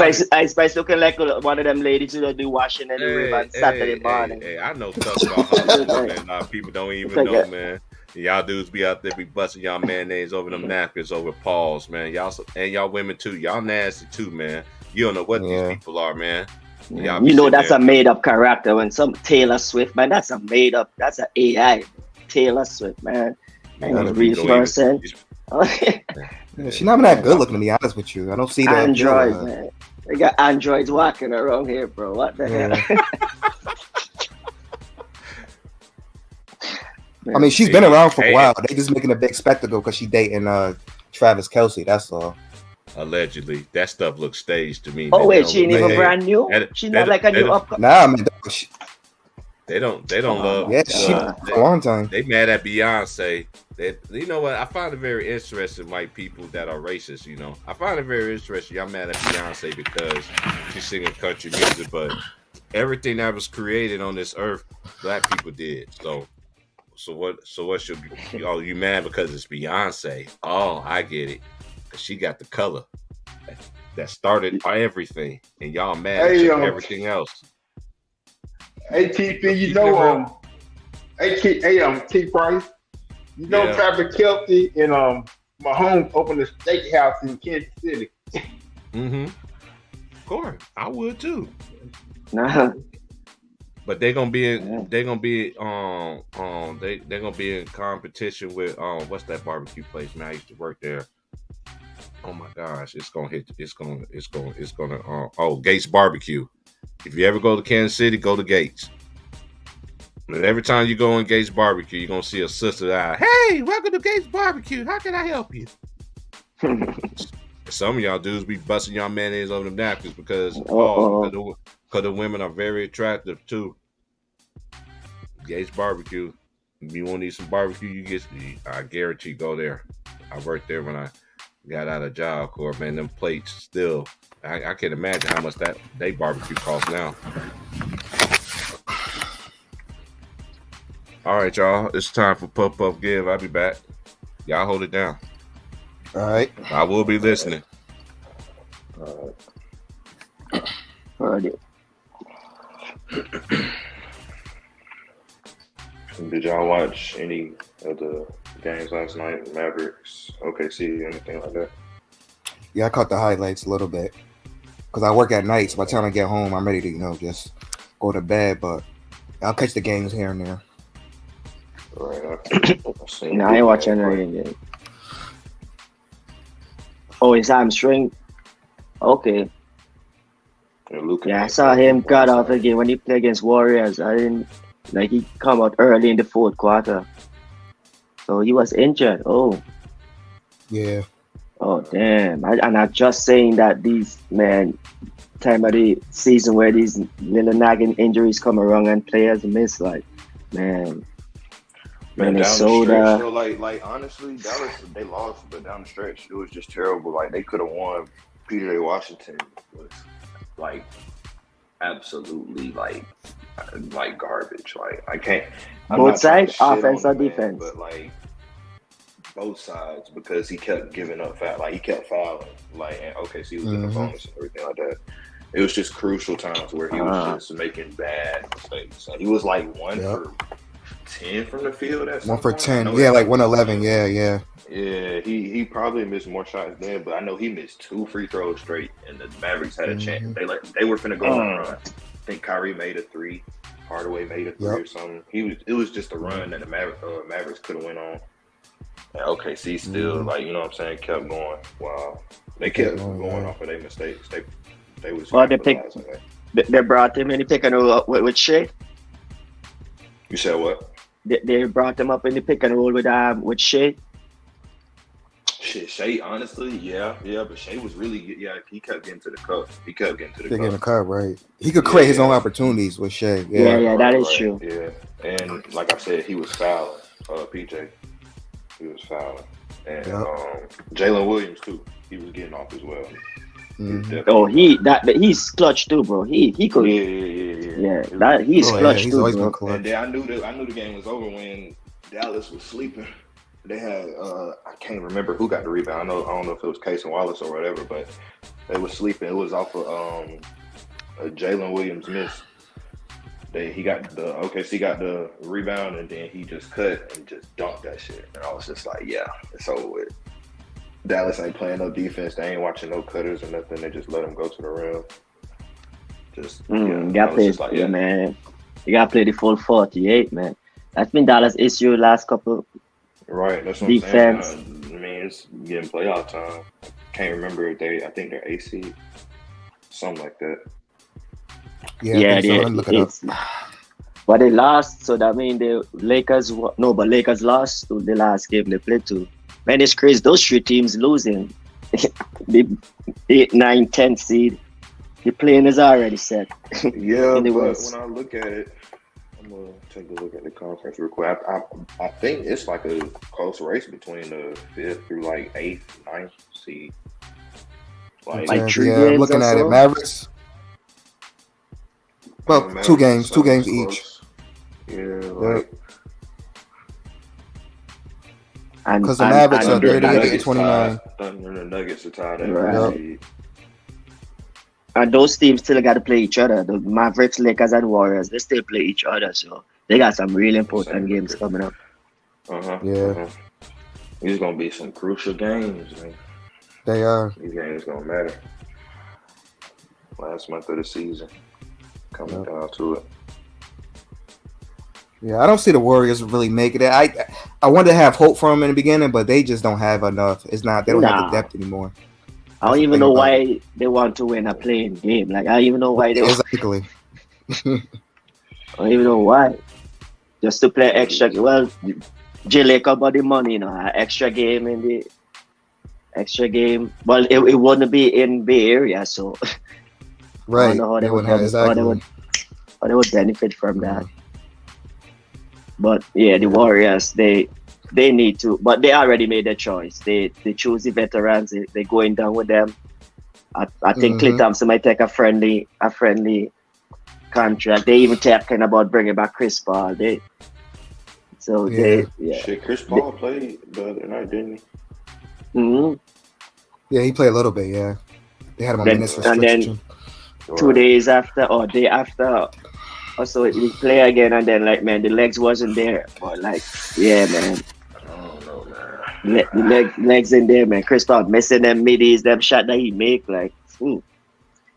Spice looking like one of them ladies who do washing in the river on Saturday morning. Hey, I know stuff about her, man. Nah, people don't even know, man. Y'all dudes be out there be busting y'all mayonnaise over them napkins over paws, man. Y'all women too. Y'all nasty too, man. You don't know what these people are, man. That's a made up character. When some Taylor Swift, man, that's an AI. Taylor Swift, man. Ain't a real person. She's not even that good looking, to be honest with you. I don't see that. Android, man. They got androids walking around here, bro. What the hell? I mean, she's been around for a while. They just making a big spectacle because she dating Travis Kelce. That's all. Allegedly, that stuff looks staged to me. Oh wait, she ain't even brand new. She's not like a new upcoming. Nah, man. They don't love. Yeah, she for a long time. They mad at Beyonce. You know what? I find it very interesting, like people that are racist. I find it very interesting. Y'all mad at Beyonce because she's singing country music, but everything that was created on this earth, black people did. So what should be? Oh, you mad because it's Beyonce? Oh, I get it. Cause she got the color that started everything, and y'all mad at everything else. ATP, T Price, Travis Kelce and Mahomes opened a steakhouse in Kansas City. Of course, I would too. Nah. But they're gonna be in competition with what's that barbecue place, man? I used to work there. Oh my gosh, it's gonna Gates Barbecue. If you ever go to Kansas City, go to Gates. And every time you go in Gates Barbecue, you're gonna see a sister out. Hey, welcome to Gates Barbecue. How can I help you? Some of y'all dudes be busting y'all mayonnaise over them napkins because the women are very attractive too. Gates Barbecue. If you want to eat some barbecue, I guarantee go there. I worked there when I got out of Job Corps, man. Them plates still, I can't imagine how much that they barbecue costs now. All right, y'all. It's time for Puff Puff Give. I'll be back. Y'all hold it down. All right. I will be listening. All right. Did y'all watch any of the games last night? Mavericks, OKC, anything like that? Yeah, I caught the highlights a little bit because I work at night. So by the time I get home, I'm ready to just go to bed. But I'll catch the games here and there. All right. I ain't watching anything. Oh, his hamstring. Okay. And Luka, I saw him cut off again when he played against Warriors. I didn't Like he come out early in the fourth quarter, so he was injured. Oh, Yeah. oh damn! And I'm just saying that these man time of the season where these little nagging injuries come around and players miss. Like, man, Man, down the stretch, Minnesota. so like honestly, Dallas they lost, but down the stretch it was just terrible. Like they could have won. PJ Washington was like absolutely like garbage. Like I can't. I'm Both not trying to sides, shit on offense the or man, defense. but like both sides because he kept giving up foul. Like he kept fouling. Like and OKC was getting a bonus and everything like that. It was just crucial times where he was just making bad mistakes. And he was like 1 for 10 from the field. At 1 for point. 10. Yeah, like 111. Yeah, yeah. Yeah, he probably missed more shots then, but I know he missed 2 free throws straight, and the Mavericks had a chance. They were finna go on a run. I think Kyrie made a 3, Hardaway made a 3 or something. It was just a run that the Mavericks could have went on. And OKC still like you know what I'm saying kept going. Wow, they kept going off of their mistakes. They was. Well, they brought him in the pick and roll with Shea. You said what? They brought him up in the pick and roll with Shea. Shit, Shea, honestly, yeah, but Shea was really good. Yeah, he kept getting to the cup. He kept getting to the Getting the cup. cup, right? He could create his own opportunities with Shea. Yeah, that is true. Yeah, and like I said, he was fouling. PJ, he was fouling, and Jalen Williams too. He was getting off as well. Oh, he's clutch too, bro. He could. Yeah. That he's clutch he's too, always bro. been clutch. And then I knew the game was over when Dallas was sleeping. They had I can't remember who got the rebound. I don't know if it was Case and Wallace or whatever, but they were sleeping. It was off of a Jalen Williams miss. He got the rebound and then he just cut and just dunked that shit. And I was just like, yeah, it's over with. Dallas ain't playing no defense. They ain't watching no cutters or nothing. They just let them go to the rim. You gotta play, man. You gotta play the full 48, man. That's been Dallas' issue last couple. Right, that's what defense. I'm saying. I mean, it's getting playoff time. Can't remember if I think they're AC, something like that. But they lost, so that means the Lakers. But Lakers lost to the last game they played to. Man, it's crazy. Those 3 teams losing. The 8, 9, 10 seed. The plane is already set. Yeah, but when I look at it, I'm gonna take a look at the conference real quick. I think it's like a close race between the 5th through like 8th, 9th seed. Like 3 games. I'm looking at it. Mavericks. Well, 2 games each. Yeah, because the Mavericks are 38 and 29. Thunder and the Nuggets are tied at right. And those teams still got to play each other. The Mavericks, Lakers, and Warriors, they still play each other. So they got some really important games coming up. These gonna be some crucial games, man. They are. These games gonna matter. Last month of the season, coming down to it. Yeah, I don't see the Warriors really making it. I wanted to have hope for them in the beginning, but they just don't have enough. They don't have the depth anymore. I don't even know why they want to win a playing game. Like I don't even know why they exactly. I don't even know why. Just to play extra. Well, J Lake about the money, extra game in the extra game. Well, it wouldn't be in Bay Area, so right. I don't know how they would benefit from that. But yeah, the Warriors, they need to, but they already made their choice. They choose the veterans. They're going down with them. I think Klay Thompson might take a friendly contract. They even talking about bringing back Chris Paul. Chris Paul played the other night, didn't he? Yeah, he played a little bit. Yeah, they had him on minutes restriction. And then 2 days after or day after. Also, he play again, and then the legs wasn't there. But man. I don't know, man. The legs in there, man. Chris Paul missing them middies, them shot that he make,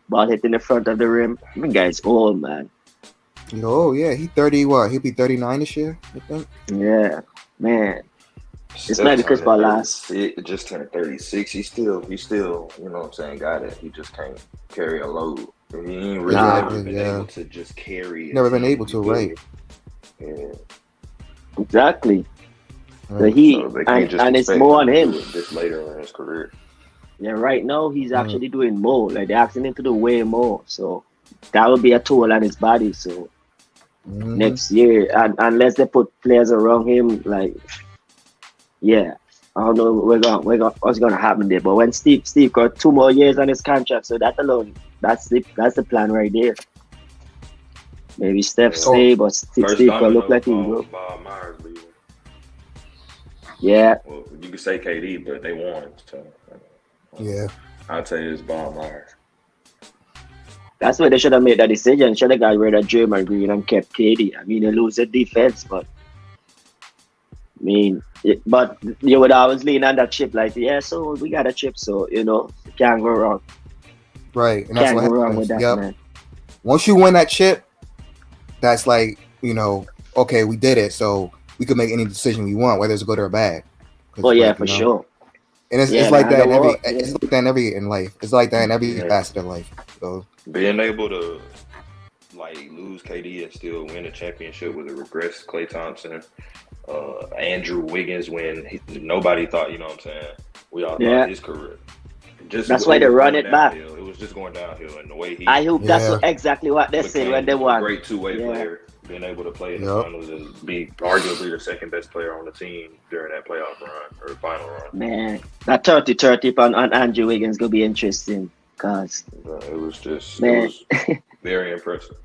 ball hit in the front of the rim. That guy's old, man. Oh yeah, he 30. What? He'll be 39 this year, I think. Yeah, man. It's maybe Chris Paul last. It just turned 36. He still, you know what I'm saying, got it. He just can't carry a load. He ain't really never been able to just carry. Never been able to, right? Yeah. Exactly. So Right. he So they can't just and it's expect more on him to him. do it this later in his career. Yeah, right now he's Mm. actually doing more. Like they're asking him to do way more. So that would be a toll on his body. So Mhm. next year, and unless they put players around him, like yeah, I don't know what's gonna happen there. But when Steve got 2 more years on his contract, so that alone, that's the plan right there. Maybe Steph Yeah. stay, but First Steve gonna look domino like he fall go. was Bob Myers leaving. Yeah, Well, you could say KD, but they won. So Yeah. I'll tell you it's Bob Myers. that's why they should have made that decision. Should have got rid of Draymond Green and kept KD. I mean, they lose the defense, but but you would always lean on that chip, like yeah. So we got a chip, so you can't go wrong. Right. And that's Can't what go wrong happens. with that, Yep. man. Once you win that chip, that's like, okay, we did it. So we could make any decision we want, whether it's good or bad. 'Cause Oh it's yeah, like, for sure. And it's Yeah, like man, that in the every war- it's like that in every in life. It's like that in every Yeah. facet of life. So Being able to lose KD and still win a championship with a regressed Klay Thompson, Andrew Wiggins when nobody thought, you know what I'm saying? We all Yeah. thought his career. That's why they run it back. It was just going downhill, and the way he I hope that's Yeah. exactly what they said when they a won. great two-way Yeah. player, being able to play in the Yep. finals and be arguably the second best player on the team during that playoff run or final run. Man, that 30-30 on Andrew Wiggins gonna be interesting, cause It was just Man. it was very impressive.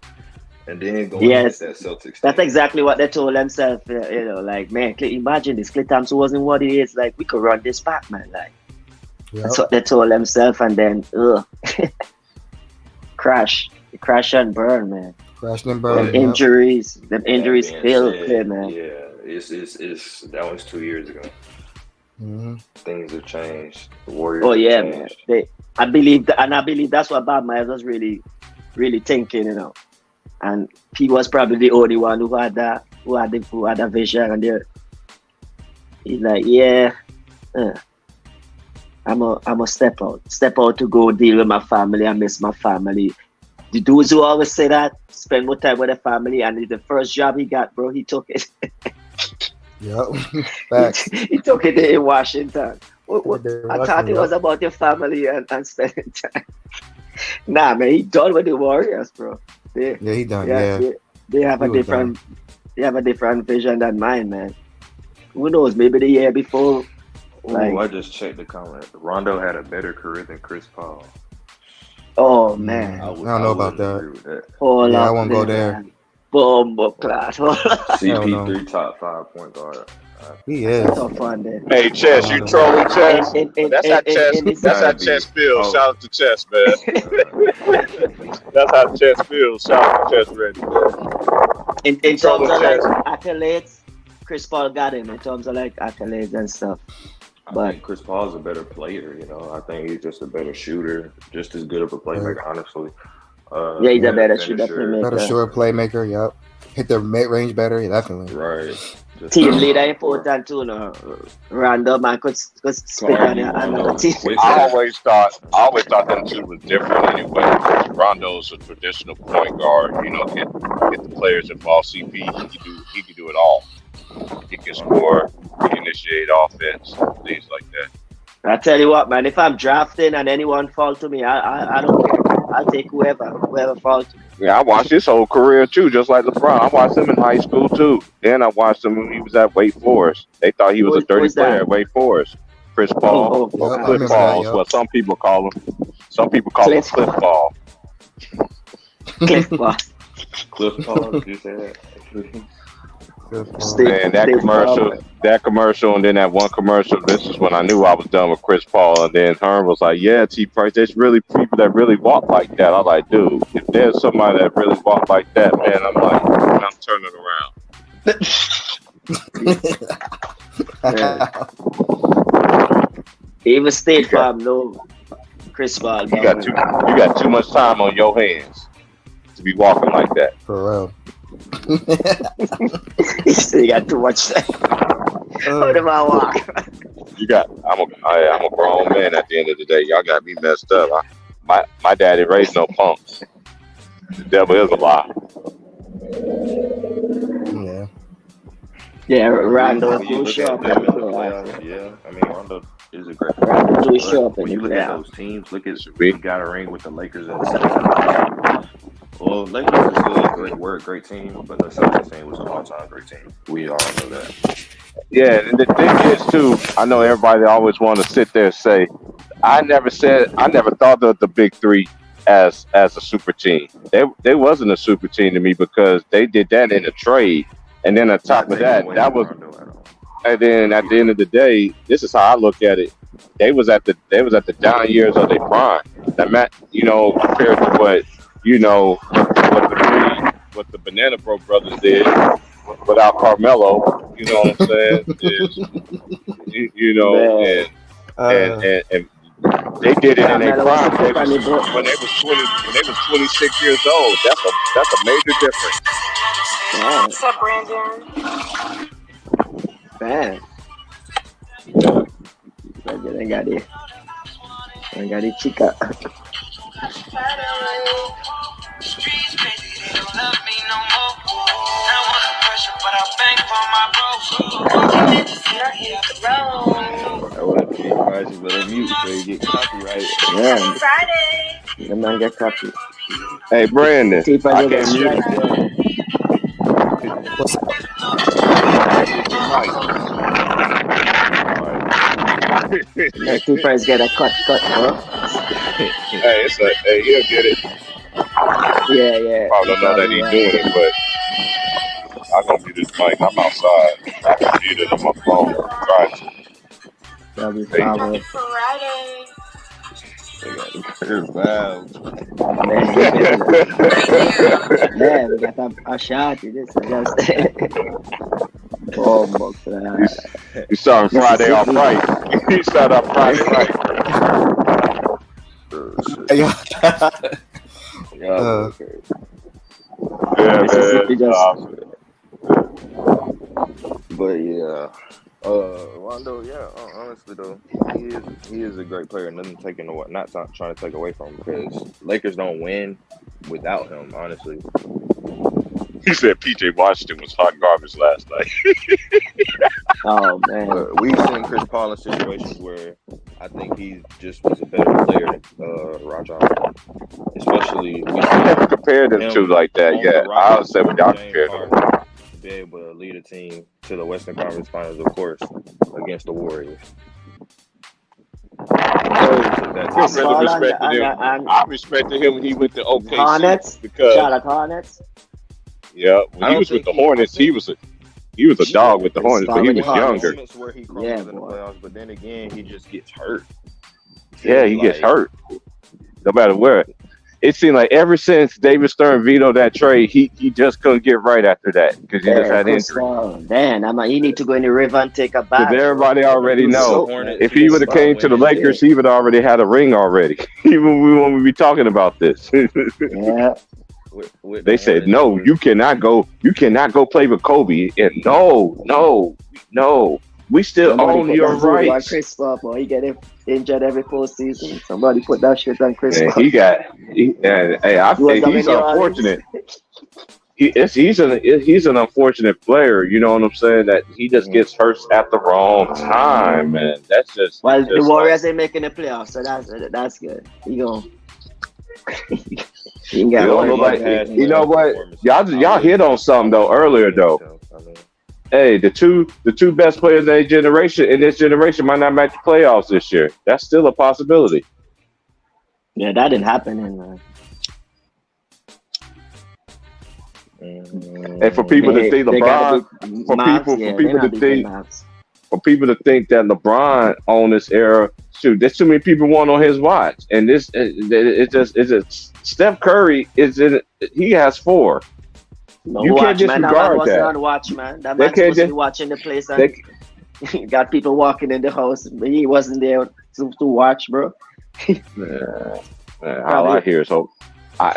And then going Yes. against that Celtics that's team. exactly what they told themselves. Like man, imagine this. Klay Thompson wasn't what he is. Like we could run this back, man. Like yep. that's what they told themselves, and then crash and burn, man. Crashing and Them burning. Yeah. Yep. injuries, them That injuries being still said, play, man. Yeah, it's that was 2 years ago. Mhm. Things have changed. The Warriors. Oh have yeah, man. changed. I believe that's what Bob Myers was really, really thinking, And he was probably the only one who had that vision, and he's like, yeah, I'm a step out to go deal with my family. I miss my family. The dudes who always say that spend more time with the family, and the first job he got, bro, he took it. Yep. Facts. he took it in Washington. I thought it Yep. was about your family and spending time. Nah, man, he done with the Warriors, bro. Yeah, he done. Yeah. They have He a was different, they have a different vision than mine, man. Who knows? Maybe the year before. Like, I just checked the comment. Rondo had a better career than Chris Paul. oh man, I don't know about wouldn't that. agree with that. hold Yeah, I up won't go there. man. Bomb class. CP3 top 5 point guard. He is. Tough one there. Hey, Chess, you trolling Chess? That's how Chess. That's how Chess feels. Oh. Shout out to Chess, man. That's how Chess feels. Shout out to Chess, Reggie. In terms Trolling of like Chess. accolades, Chris Paul got him in terms of like accolades and stuff. I But- think Chris Paul's a better player, I think he's just a better shooter, just as good of a playmaker, honestly. Yeah, he's a better finisher. shooter, playmaker. Better short playmaker. Yep. Hit the mid range better. Yeah, definitely. Right. Just Team leader important too, no. Random man could spit on another team. I always thought them two was different anyway. Rondo's a traditional point guard, get the players involved. CP, he can do it all. He can score, he can initiate offense, things like that. I tell you what, man, if I'm drafting and anyone fall to me, I don't care. I'll take whoever fall to me. Yeah, I watched his whole career too, just like LeBron. I watched him in high school too. Then I watched him when he was at Wake Forest. They thought he was a dirty Who's that? player at Wake Forest. Chris Paul, Oh, Yeah, I or remember Cliff that, Paul is yeah. what some people call him. Some people call him Cliff. Cliff Paul. Cliff Paul. Cliff Paul, did you say that? Steve- Man, that Steve commercial, and then that one commercial. This is when I knew I was done with Chris Paul. And then Herm was like, "Yeah, T. Price, there's really people that really walk like that." I was like, "Dude, if there's somebody that really walk like that, man, I'm turning around." Even State Farm, no Chris Paul. You got too much time on your hands to be walking like that. For real. He said you got too much time. How do I walk? I'm a grown man at the end of the day. Y'all got me messed up. My daddy raised no punks. The devil is a lie. Yeah. Yeah, Rondo When you do look show at up in them the in the playoffs. playoffs, yeah, I mean Rondo is a great player. Rondo do show But up in when the you look at playoffs. those teams, look at he got a ring with the Lakers and the Celtics. Well, Lakers is still a great team, but the Celtics team was an all-time great team. We all know that. Yeah, and the thing is too, I know everybody always want to sit there and say, I never thought of the big three as a super team. They wasn't a super team to me because they did that in a trade, and then on top Not of taking that, away that from was, Rondo at all. and then at the end of the day, this is how I look at it. They was at the down years of their prime. That Matt, compared to what what the Banana Bro brothers did without Carmelo. You know what I'm saying? Is Man, and they did it in their Carmelo was the prime. cook on the boat. When they was 26 years old. That's a major difference. Man, What's up, Brandon? man. Brandon ain't got the chica. I want to advise you better mute so you get copyrighted. Yeah, Friday. the man get copy. Hey Brandon, T-Pass I will get can't mute. strike zone. What's up? Mute your mic. Let T-Pass get a cut, bro. Hey, he'll get it. Yeah. I don't know that he's doing it, but I'm gonna mute his mic. I'm outside. I can mute it on my phone. Try to. That'll be Hey. fine. Happy Friday. They got the curve valve. Man, we got a shot. This is just. Oh my God. You starting Friday off right. You start off Friday right. Yeah, Yeah, Mississippi man. but yeah, Rondo. Yeah, honestly though, he is a great player. Nothing taking away, not trying to take away from him because Lakers don't win without him. Honestly, He said PJ Washington was hot garbage last night. Oh man. but we've seen Chris Paul in situations where I think he just was a better player than Rajon. Especially we I never see compared them him two like that. on Yeah, the I'll Rockets say what with y'all James compared them. Harden to be able to lead a team to the Western Conference Finals, of course, against the Warriors. I Chris really Paul respected him. and I respected him when he went to OKC Hornets. because Charlotte Hornets. yeah, I when he don't was with think the he- I Hornets, he think- was a dog with the Chris Hornets, Paul but he with was the Hornets. younger. Moments where he crumbles Yeah, in the boy. playoffs, but then again, he just gets hurt. Yeah, he gets Like, hurt no matter where. It seemed like ever since David Stern vetoed that trade, he just couldn't get right after that because he just had Chris injury. Paul. Man, you need to go in the river and take a bath. Because everybody bro. already Do know. soap, Hornets, man. If he would have came to the Lakers, he would have already had a ring already. Even when we be talking about this, Yeah. with they the said Hornets, no, it was- you cannot go play with Kobe. And no, we still Somebody own put your that voodoo on rights. Chris Paul, boy. He get injured every postseason. Somebody put that shit on Chris And Paul. he got, I He was think down he's in New Orleans. unfortunate. He's an unfortunate player. You know what I'm saying? That he just gets hurt at the wrong time, man. That's just Well, just the like- Warriors ain't making the playoffs, so that's good. You go. You ain't got You to know, worry about nobody- that. you know what? Y'all hit on something though earlier though. Hey, the two best players in this generation might not make the playoffs this year. That's still a possibility. Yeah, that didn't happen. And for people to think LeBron, for people to think that LeBron on this era, shoot, there's too many people want on his watch, and this it's just Steph Curry he has 4. You can't disregard that. On watch, man. That They man's can't supposed to be just- watching the place, and got people walking in the house, but he wasn't there to watch, bro. Man, all I hear is hope.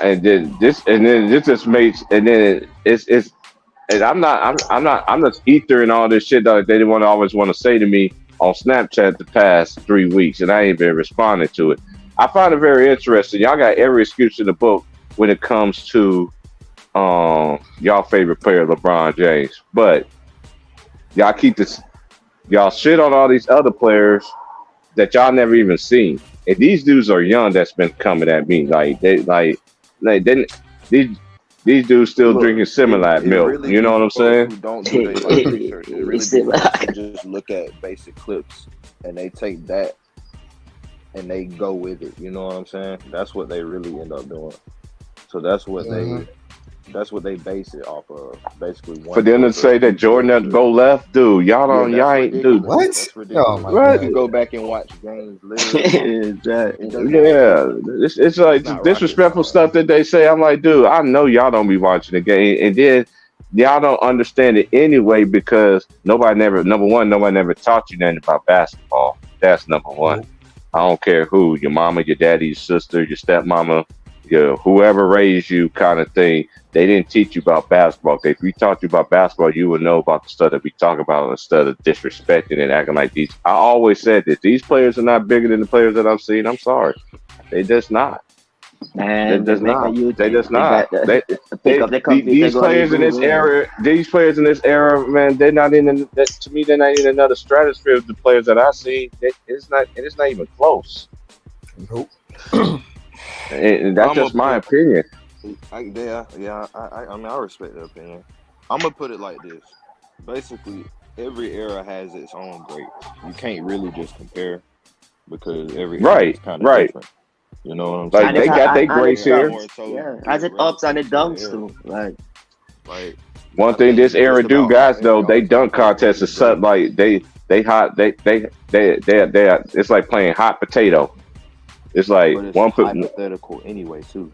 This just makes, and then it's and I'm just ethering all this shit that they didn't always want to say to me on Snapchat the past 3 weeks, and I ain't been responding to it. I find it very interesting. Y'all got every excuse in the book when it comes to y'all favorite player, LeBron James, but y'all keep this, y'all shit on all these other players that y'all never even seen. And these dudes are young that's been coming at me. Like they these dudes still Look, drinking Similac it milk. really You know be what I'm folks saying? who don't do their own research. It really be folks who just look at basic clips and they take that and they go with it. You know what I'm saying? That's what they really end up doing. So that's what they base it off of. Basically, For one them to filter say that Jordan doesn't go left, dude, Yeah, y'all that's ain't, dude. ridiculous. What? That's Oh ridiculous. my What? You god. can go back and watch games literally. Exactly. It doesn't Yeah, take. it's like It's not rocket disrespectful science. stuff that they say. I'm like, dude, I know y'all don't be watching the game, and then y'all don't understand it anyway because number one, nobody never taught you nothing about basketball. That's number one. Nope. I don't care who, your mama, your daddy, your sister, your stepmama, your whoever raised you, kind of thing. They didn't teach you about basketball. If we taught you about basketball, you would know about the stuff that we talk about instead of disrespecting and acting like these. I always said this: these players are not bigger than the players that I've seen. I'm sorry, they just not. They Man, they just make a not. They YouTube. just They not. got pick up the computer, These go on players in this Google. era, man, they're not in. To me, they're not in another stratosphere of the players that I see. It's not even close. Nope. And that's I'm just gonna my put. opinion. I mean, I respect the opinion. I'm gonna put it like this. Basically, every era has its own greats. You can't really just compare because every era Right, is kind of right. different. You know what I'm Like And saying? it they got their and it grace It here. more dunks. so Yeah, be as it ups and relative it to the dunks era. too. Like Like One I thing think this it's era just do, about how guys, though, they everybody dunk compare contest their is something greats. like they hot they it's like playing hot potato. It's like But it's one put hypothetical anyway too.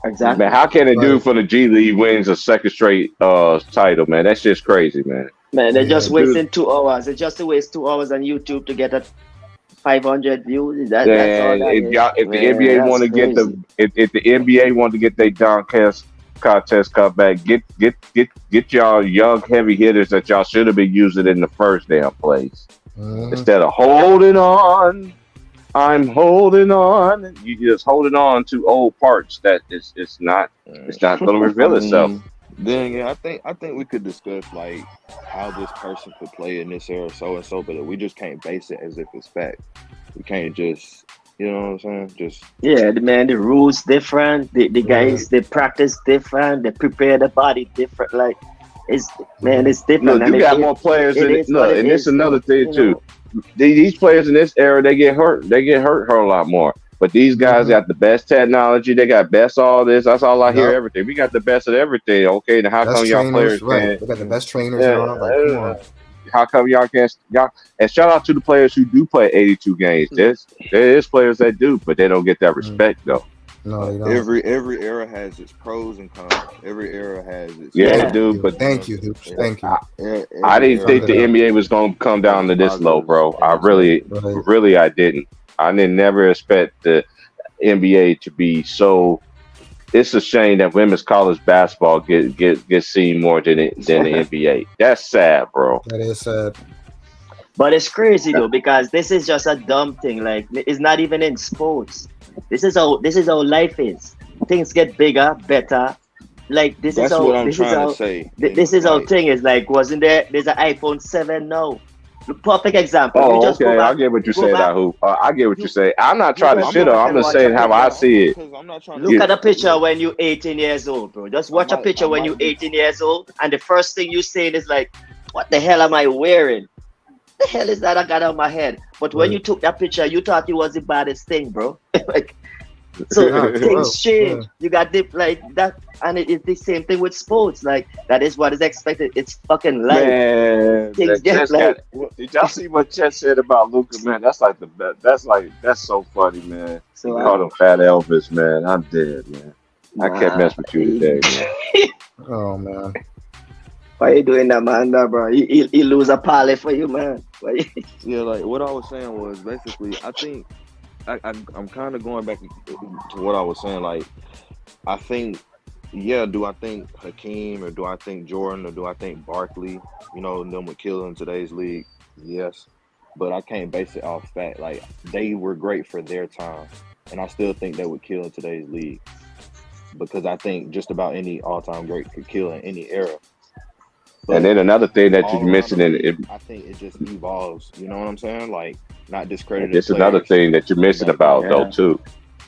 man, exactly. how can a dude Right. for the G League wins a second straight title, man? That's just crazy, man. Man, they're Yeah. just Dude, wasting 2 hours. They just to waste 2 hours on YouTube to get a 500 views. That's all and that is. if the Man, NBA want that's to get crazy. if the NBA want to get their dunk contest cut back, get y'all young heavy hitters that y'all should have been using in the first damn place Mhm. instead of holding on. I'm holding on. You just holding on to old parts that it's not going to I reveal itself. mean, then again, I think we could discuss like how this person could play in this era, so and so, but we just can't base it as if it's fact. We can't just, you know what I'm saying? Just Yeah, the rules different. The Mhm. guys they practice different. They prepare the body different. Like it's man, Mhm. it's different, Look, and you got more players it in is what look, it and this is is. another Though, thing too. These players in this era, they get hurt. They get hurt a lot more. But these guys Mhm. got the best technology. They got best all this. That's all I hear. Yup. Everything. We got the best of everything. Okay, then how Best come y'all trainers, players right? can't? They got the best trainers and all. Like, come on. How come y'all can't? Y'all and shout out to the players who do play 82 games. There is players that do, but they don't get that respect though. No, they don't. every era has its pros and cons. Every era has its Yeah, Yeah. dude. But Thank you, Hoops. Thank you. I Every didn't think era the Summed it up. NBA was gonna come down to has this low, bro. positives I and its negatives. Right. I didn't. I didn't never expect the NBA to be so. It's a shame that women's college basketball get seen more than the NBA. That's sad, bro. That is sad. But it's crazy though because this is just a dumb thing. Like it's not even in sports. This is how life is. Things get bigger, better. Like this is That's how what I'm this is trying to how say. this is how Like, thing is. Like wasn't there's an iPhone 7 now? The perfect example. You Oh, just okay. go I back, get what you go said, back. Ahu. I get what you You say. I'm not you trying to just I'm shit go not back on. I'm and just watch a saying how I picture. see it. because I'm not trying to Look You, at a disrespect. picture Look, when you're 18 years old, bro. Just watch a I picture when you're might be 18 years old, and the first thing you say is like, "What the hell am I wearing? The hell is that I got on my head?" But when Right. you took that picture, you thought it was the baddest thing, bro. Like, so Nah, for real. things change. Yeah. You got like that, and it's the same thing with sports. Like that is what is expected. It's fucking life. man, Things that get Chess like got. Did y'all see what Chess said about Luca, man? That's like the best. That's so funny, man. He so. called him Fat Elvis, man. I'm dead, man. I can't Nah, mess with you today, man. Oh man. why you doing that, man? Nah, bro, he lose a parlay for you, man. Why you- yeah, like what I was saying was basically I think I'm kind of going back to what I was saying. Like I think, yeah, do I think Hakeem or do I think Jordan or do I think Barkley? You know, them would kill in today's league. Yes, but I can't base it off fact. Like they were great for their time, and I still think they would kill in today's league. because I think just about any all-time great could kill in any era. And But then another thing that all you're around the missing in it, league, I think it just evolves. You know what I'm saying? Like not discrediting it's another players thing that you're missing back about then. though Yeah. too.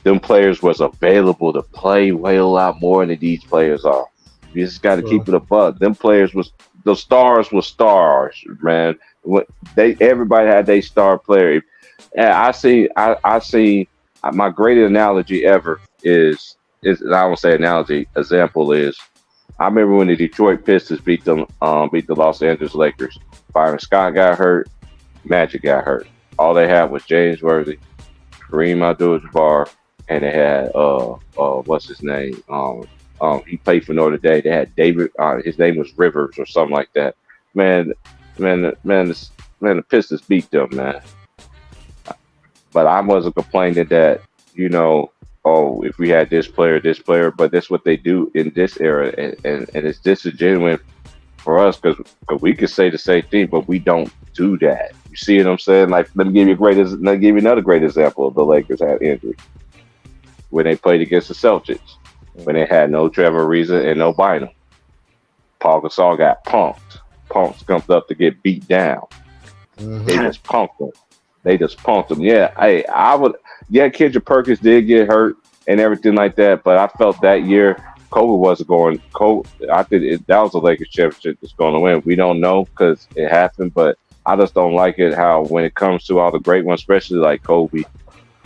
Them players was available to play way a lot more than these players are. You just got to Sure. keep it a buck. Them players was the stars were stars, man. What everybody had their star player. And I see my greatest analogy ever is I won't say analogy. Example is I remember when the Detroit Pistons beat the Los Angeles Lakers. Byron Scott got hurt, Magic got hurt. All they had was James Worthy, Kareem Abdul-Jabbar, and they had what's his name? He played for Notre Dame. They had David. His name was Rivers or something like that. Man, the Pistons beat them, man. But I wasn't complaining that if we had this player, but that's what they do in this era, and it's disingenuous for us because we could say the same thing, but we don't do that. You see what I'm saying? Like, let me give you another great example of the Lakers had injury when they played against the Celtics, when they had no Trevor Ariza and no Bynum. Paul Gasol got punked. Punks comes up to get beat down. They just punked him. Yeah, Kendrick Perkins did get hurt and everything like that, but I felt that year Kobe wasn't going. I think that was the Lakers championship that's going to win. We don't know because it happened, but I just don't like it how when it comes to all the great ones, especially like Kobe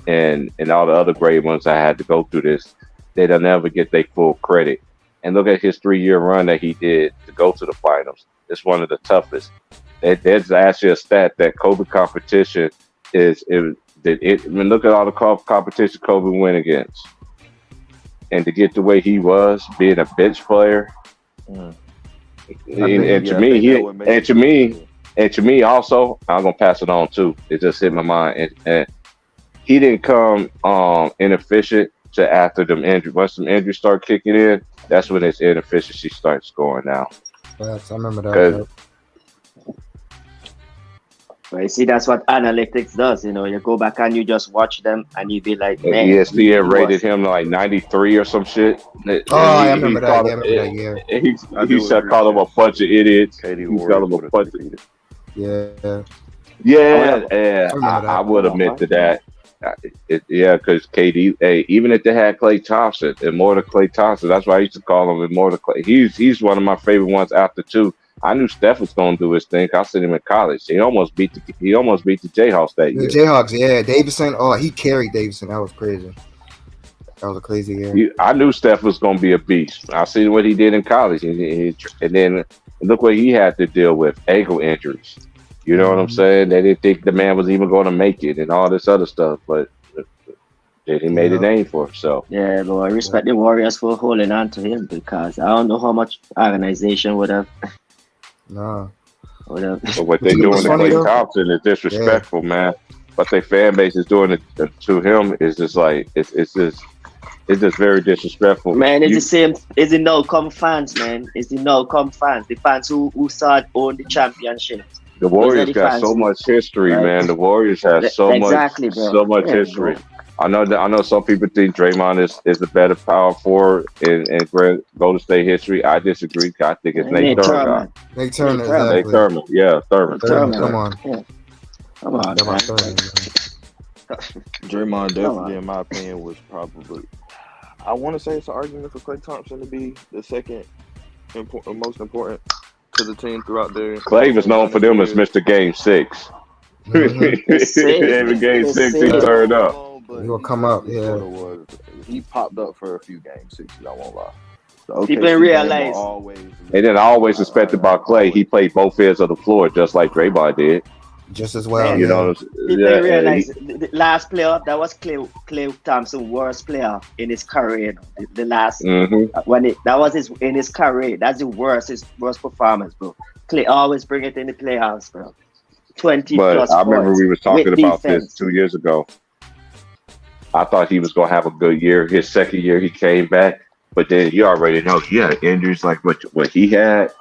and all the other great ones that had to go through this, they don't ever get their full credit. And look at his 3-year run that he did to go to the finals. It's one of the toughest. There's actually a stat that Kobe competition look at all the competition Kobe went against, and to get the way he was, being a bench player, and to me also, I'm gonna pass it on too. It just hit my mind, and he didn't come inefficient to after them injuries. Once some injuries start kicking in, that's when his inefficiency starts going now. Yes, I remember that. But you see, that's what analytics does. You go back and you just watch them, and you be like, man. ESPN rated him like 93 or some shit. I remember that. Yeah. He said, call him a bunch of idiots. He called him a bunch of idiots. Yeah. I would admit to that. Because KD, even if they had Klay Thompson, Immortal Klay Thompson, that's why I used to call him Immortal Klay. He's one of my favorite ones after two. I knew Steph was going to do his thing. I seen him in college. He almost beat the Jayhawks that year. The Jayhawks, yeah. Davidson, he carried Davidson. That was crazy. That was a crazy year. I knew Steph was going to be a beast. I seen what he did in college, and then look what he had to deal with: ankle injuries. You know what I'm saying? They didn't think the man was even going to make it, and all this other stuff. But then he made a name for himself. Yeah, but I respect the Warriors for holding on to him because I don't know how much organization would have. No. But what they doing to Klay Thompson is disrespectful, man. What their fan base is doing to him is just like it's just very disrespectful. Man, it's the same. It's the no-come fans, man. It's the no-come fans. The fans who own the championship. The Warriors got so much history, right? Man. The Warriors have so much history. Bro. I know some people think Draymond is the better power forward in Golden State history. I disagree. I think it's Nate Thurman. Nate Thurman. Yeah, Thurman. Come on. Yeah. Come on. Draymond definitely, in my opinion, was probably. I want to say it's an argument for Klay Thompson to be the second most important to the team throughout their. Klay was known for them as Mr. Game 6. Every Game 6 he turned up. He will come up, yeah. He popped up for a few Game 6s, I won't lie. People didn't realize. They didn't always expect about Klay. He played both ends of the floor just like Draymond did. Just as well. You know, people realize the last playoff, that was Klay Thompson's worst playoff in his career. The last that was in his career. That's his worst performance, bro. Klay always bring it in the playoffs, bro. 20 plus. I remember we were talking about this 2 years ago. I thought he was going to have a good year. His second year, he came back. But then you already know he had injuries like what he had.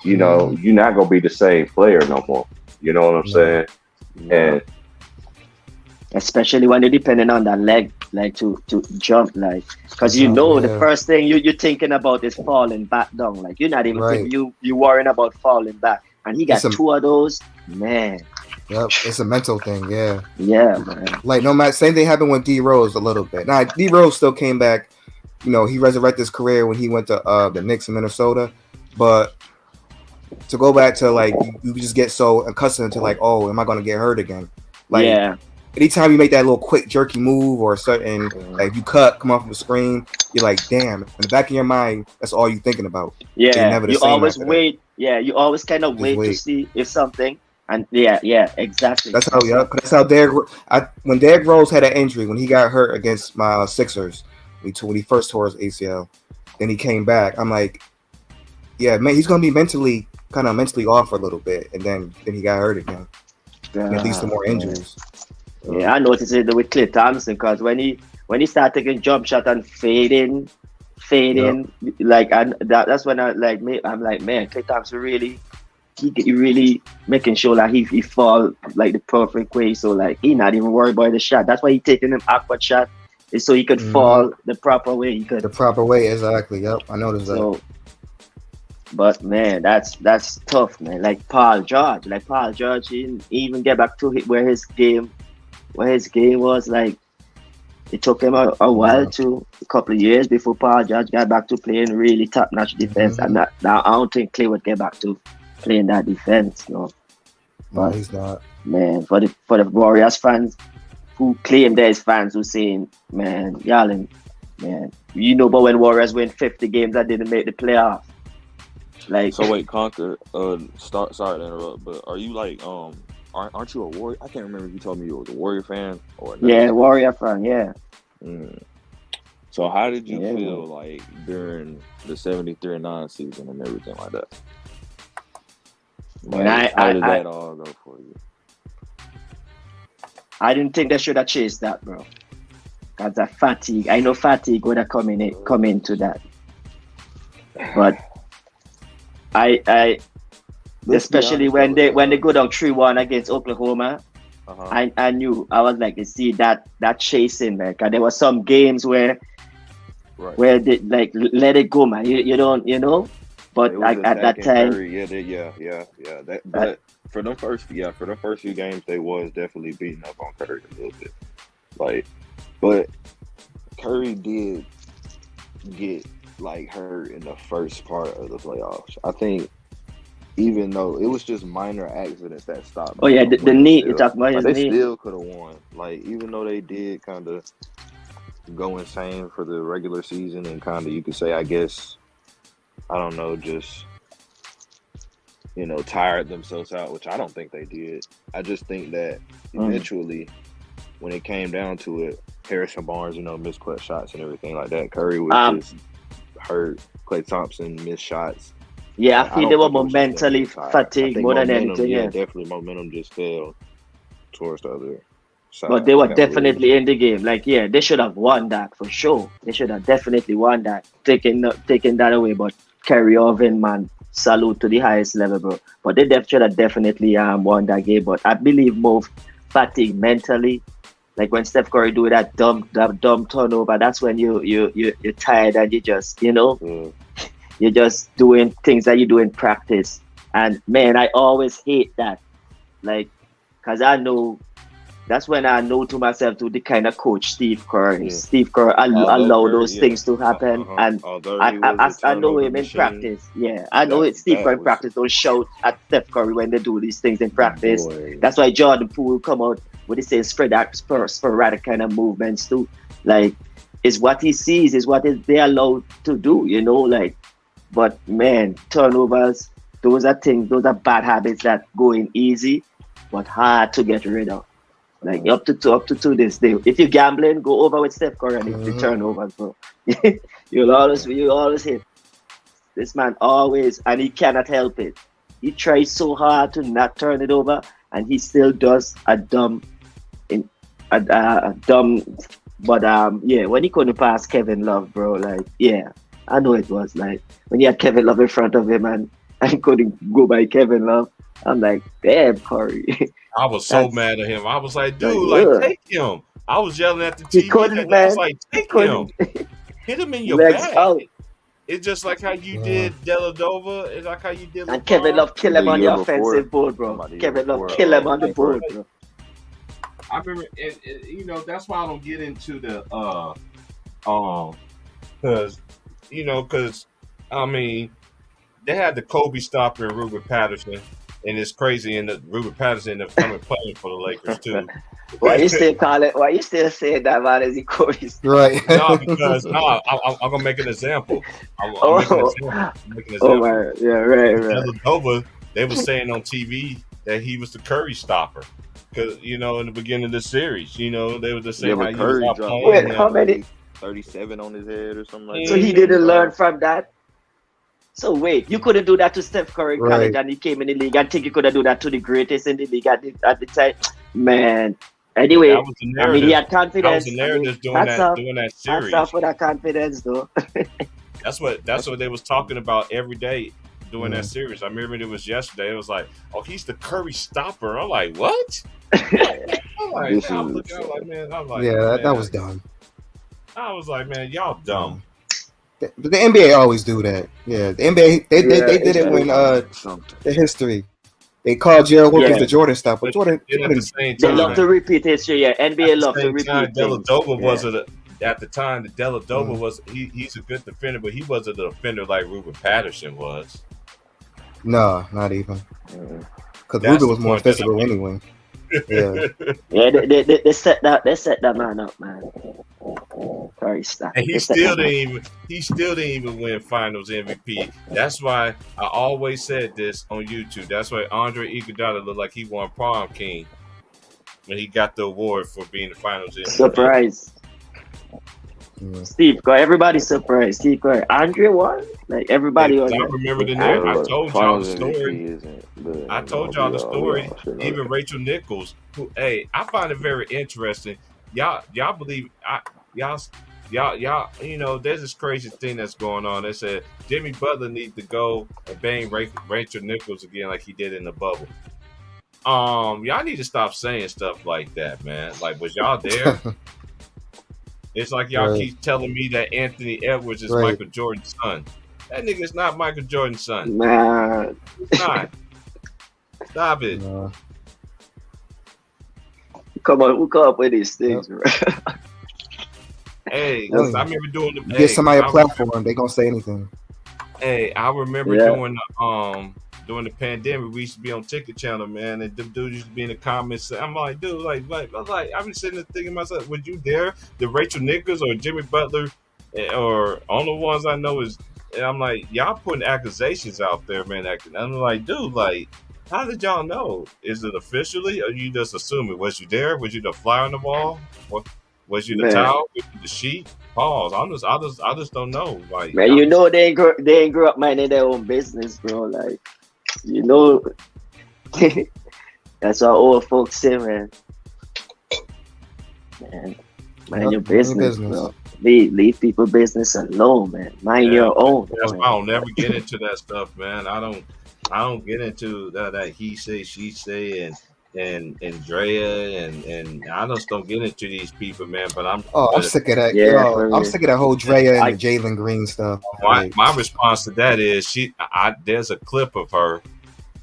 You know, you're not going to be the same player no more. You know what I'm saying? And especially when you're depending on that leg like to jump, like, because you Jump, know the yeah. first thing you're thinking about is falling back down. Like you're not even Right. thinking you worrying about falling back, and he got It's a- two of those. Man, Yep, it's a mental thing. Yeah. yeah, man. Like no matter, same thing happened with D Rose a little bit. Now D Rose still came back. You know, he resurrected his career when he went to the Knicks in Minnesota. But to go back to like you just get so accustomed to like, oh, am I gonna get hurt again? Like Yeah, anytime you make that little quick jerky move or a certain like you come off of the screen, you're like, damn. In the back of your mind, that's all you're thinking about. yeah. never the You same always after that. wait. Yeah, you always kind of Just wait to wait. see if something. And yeah, exactly. That's how that's how when Derrick Rose had an injury when he got hurt against my Sixers, when he first tore his ACL, then he came back. I'm like, yeah, man, he's gonna be mentally off for a little bit, and then he got hurt again. And it leads to more injuries. Yeah, I noticed it with Klay Thompson because when he started taking jump shot and fading, like, and that's when I'm like, man, Klay Thompson really, he really making sure that he fall like the perfect way. So like he not even worried about the shot. That's why he taking them awkward shot, is so he could fall the proper way. He could The proper way, exactly. Yep, I noticed that. so. But man, that's tough, man. Like Paul George, he didn't even get back to where his game was. Like it took him a while a couple of years before Paul George got back to playing really top-notch defense. And now I don't think Klay would get back to playing that defense. You know? No, he's not. Man, for the Warriors fans who claim there's fans who saying, man, y'all, man, you know, but when Warriors win 50 games that didn't make the playoffs. Like, So wait, Conquer. Sorry to interrupt, but are you like aren't you a Warrior? I can't remember if you told me you was a Warrior fan or not. yeah, Warrior fan, yeah. Mm. So how did you Yeah. feel like during the 73-9 season and everything like that? Man, Like, how did that all go for you? I didn't think they should have chased that, bro. Cause that fatigue, I know fatigue would have come into that. But I especially when they go down 3-1 against Oklahoma, I knew, I was like, you see that chasing, man. Cause there were some games where they like let it go, man. You don't, you know. But like at that time, But for them first few games, they was definitely beating up on Curry a little bit. Like, but Curry did get like hurt in the first part of the playoffs. I think, even though it was just minor accidents that stopped. oh yeah, the knee. You talk about his They knee. still could have won. Like, even though they did kind of go insane for the regular season and kind of, you could say, I guess, I don't know, just, you know, tired themselves out, which I don't think they did. I just think that eventually, when it came down to it, Harrison Barnes, you know, missed clutch shots and everything like that. Curry was just hurt. Klay Thompson missed shots. Yeah, I feel they were don't think it was just mentally them tired. I fatigued think more than momentum, anything. Yeah. definitely momentum just fell towards the other side. But they were Got really- definitely in the game. Like, yeah, they should have won that for sure. They should have definitely won that. Taking that away, but Kyrie Irving, man, salute to the highest level, bro. But they should have definitely won that game. But I believe more fatigue mentally. Like when Steph Curry do that dumb turnover, that's when you're tired and you just, you know, you're just doing things that you do in practice. And man, I always hate that. Like, cause I know that's when I know to myself to the kind of coach Steve Kerr is. Steve Kerr allow those things to happen, and I know him in practice. Yeah, I know it. Steve Kerr in practice don't shout at Steph Curry when they do these things in practice. That's why Jordan Poole come out with the same sporadic kind of movements too. Like, is what he sees is what they're allowed to do. You know, like, but man, turnovers. Those are bad habits that go in easy, but hard to get rid of. Like up to this day, if you're gambling, go over with Steph Curry and the turnovers, bro. you'll always hit. This man always, and he cannot help it. He tries so hard to not turn it over, and he still does a dumb. But yeah, when he couldn't pass Kevin Love, bro, like, yeah, I know it was like when he had Kevin Love in front of him and couldn't go by Kevin Love. I'm like, damn, Curry. I was so mad at him. I was like, dude, Like, like, take him. I was yelling at the He TV. couldn't, I was man. like, He take him. couldn't. Hit him in your Legs back. out. It's just like how you did Deladova. It's like how you did And Kevin LeBron. Love kill him The on the year before. offensive board, I'm bro. about the year Kevin Love before, kill him on the Like, board, like, bro. I remember, and you know, that's why I don't get into the because I mean, they had the Kobe stopper and Ruben Patterson, and it's crazy. And the Ruben Patterson ended up coming playing for the Lakers too. Why you still call it? Why you still saying that man as he Kobe's? Right. No, because I'm gonna make an example. I'm making an Oh, example. I'm making an oh example. man, yeah, right, right. Deladova, they were saying on TV that he was the Curry stopper. Because, you know, in the beginning of the series, you know, they were just Yeah, saying how but he was Curry out dropped playing. Wait, and- how many? 37 on his head or something like So that. he didn't learn from that. So wait, you couldn't do that to Steph Curry in college, Right. and he came in the league. I think you could have do that to the greatest in the league at the time. Man. Anyway, That was the I mean, narrative. he had That was confidence. the I narrative mean, doing hats that off, doing that hats series. off for that confidence, though. That's what they was talking about every day doing Yeah. that series. I remember it was yesterday. It was like, oh, he's the Curry stopper. I'm like, what? I'm like, This I'm is- looking, I'm like, man, I'm like, Yeah, that man. was dumb. I was like, man, y'all dumb. The NBA always do that. Yeah, the NBA they did it when something. the history. They called Gerald Wilkins Yeah. the Jordan stopper. Jordan, Then at the same They time, love to repeat history. Yeah, NBA at love the to same repeat time, things. Deladova Yeah. wasn't at the time. The Deladova was he's a good defender, but he wasn't a defender like Ruben Patterson was. no, not even. Because That's Ruben was the more point that physical I'm anyway. Yeah, Yeah, they set that man up, man. Sorry, stop. And They he set still that man didn't even win Finals MVP. That's why I always said this on YouTube. That's why Andre Iguodala looked like he won prom king when he got the award for being the Finals MVP. Surprise. yeah. Steve Kerr, everybody surprised. Steve Kerr, Andre won. Like everybody was. I like, remember the narrative. I told y'all the Finals story. MVP isn't the I told y'all the story. we all should know Even that. Rachel Nichols, who, hey, I find it very interesting. Y'all believe y'all, you know, there's this crazy thing that's going on. They said Jimmy Butler needs to go and bang Rachel Nichols again like he did in the bubble. Y'all need to stop saying stuff like that, man. Like, was y'all there? It's like y'all Right. keep telling me that Anthony Edwards is Right. Michael Jordan's son. That nigga's not Michael Jordan's son. man, He's not. Stop it. No. come on, who come up with these things, bro? Hey, Yeah. I remember doing the. You Hey, give somebody a I- platform, they gonna say anything. Hey, I remember Yeah. during the pandemic, we used to be on Ticket Channel, man, and them dudes used to be in the comments. I'm like, dude, like, I'm sitting there thinking to myself, would you dare the Rachel Nichols or Jimmy Butler, or on the ones I know is, and I'm like, y'all putting accusations out there, man. I'm like, dude, like, how did y'all know? Is it officially, or you just assuming? Was you there? Was you the fly on the wall? What? Was you the Man. towel? Was you the sheet? Pause. I just don't know. Like, Man, you know they ain't grew up minding their own business, bro. Like, you know, that's what old folks say, man. Man, mind Yep, your mind your business, business. bro. Leave people business alone, man. Mind your own. That's man. why I don't never get into that stuff, man. I don't get into that he say, she say, and Drea and I just don't get into these people, man. But I'm but sick of that. Yeah, Yo, for I'm real. sick of that whole Drea I- and the Jalen Green stuff. my, Like, my response to that is there's a clip of her,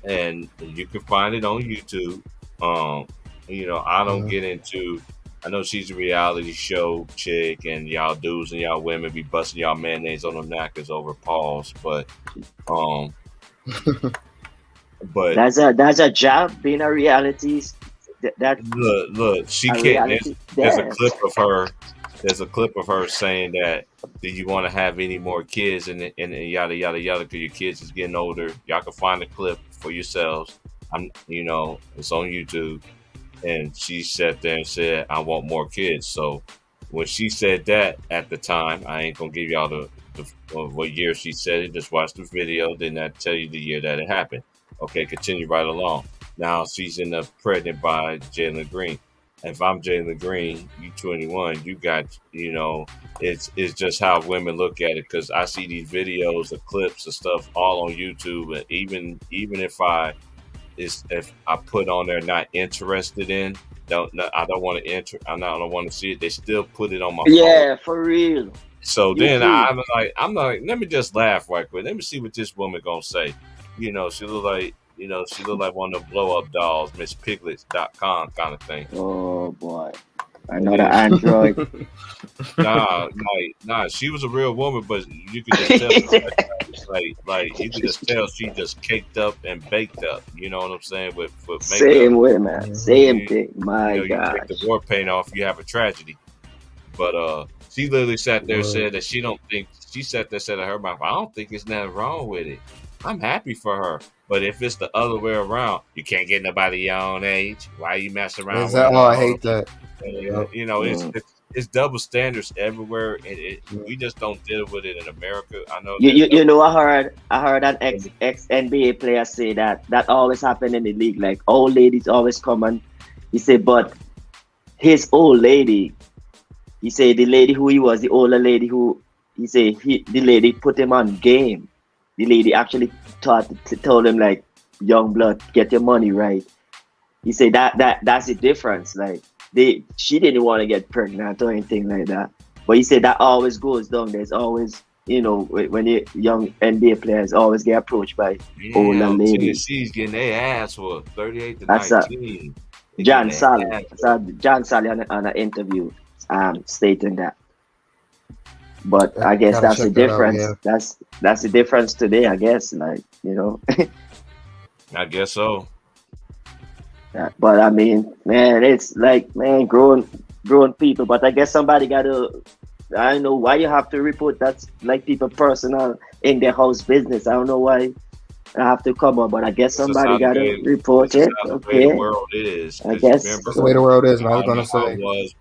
and you can find it on YouTube. You know, I don't Mhm. get into. I know she's a reality show chick, and y'all dudes and y'all women be busting y'all mayonnaise on them knackers over Pauls, but but That's a job being a reality. That look, she a can't. reality. There's a Yeah. clip of her. There's a clip of her saying that, do you want to have any more kids, and yada yada yada, because your kids is getting older. Y'all can find the clip for yourselves. It's on YouTube. And she sat there and said, I want more kids. So when she said that at the time, I ain't gonna give y'all the what year she said it. Just watch the video, then I tell you the year that it happened. Okay, continue right along. Now she's pregnant by Jalen Green. If I'm Jalen Green, you 21, you got, it's just how women look at it. Because I see these videos, the clips, of stuff all on YouTube, and even if I is if I put on there not interested in, I don't want to enter. I don't want to see it. They still put it on my phone. Yeah, for real. So You then too. I'm like, let me just laugh right quick. Let me see what this woman gonna say. She look like, she look like one of the blow up dolls, MissPiglets.com kind of thing. Oh boy, another Android. Nah. She was a real woman, but you could just tell, like you could just tell she just caked up and baked up. You know what I'm saying? With makeup. Same way, man. Same You- thing. My you God. take the war paint off, you have a tragedy. But she literally sat there and said that she sat there and said to her mouth, I don't think there's nothing wrong with it. I'm happy for her. But if it's the other way around, you can't get nobody your own age. Why you messing around with Oh, I her? hate that. It's double standards everywhere, and we just don't deal with it in America. I know. You know, I heard an ex NBA player say that always happened in the league. Like old ladies always come and he said, but his old lady, he said the lady who he was, the older lady who he said the lady put him on game. The lady actually told him like, young blood, get your money right. He said that's the difference. Like she didn't want to get pregnant or anything like that. But he said that always goes down. There's always, when the young NBA players always get approached by older ladies. Tennessee's getting their ass for 38 to That's 19. John Sally. John Sally on an interview stating that. But I guess Gotta that's the check that out, difference. yeah. That's the difference today, I guess. Like, I guess so. Yeah, but I mean, man, it's like, man, grown people. But I guess somebody gotta. I don't know why you have to report that's like people personal in their house business. I don't know why I have to come up, but I guess somebody gotta report it. The way Okay, the world is. I guess That's the way the world is, man. I was gonna say.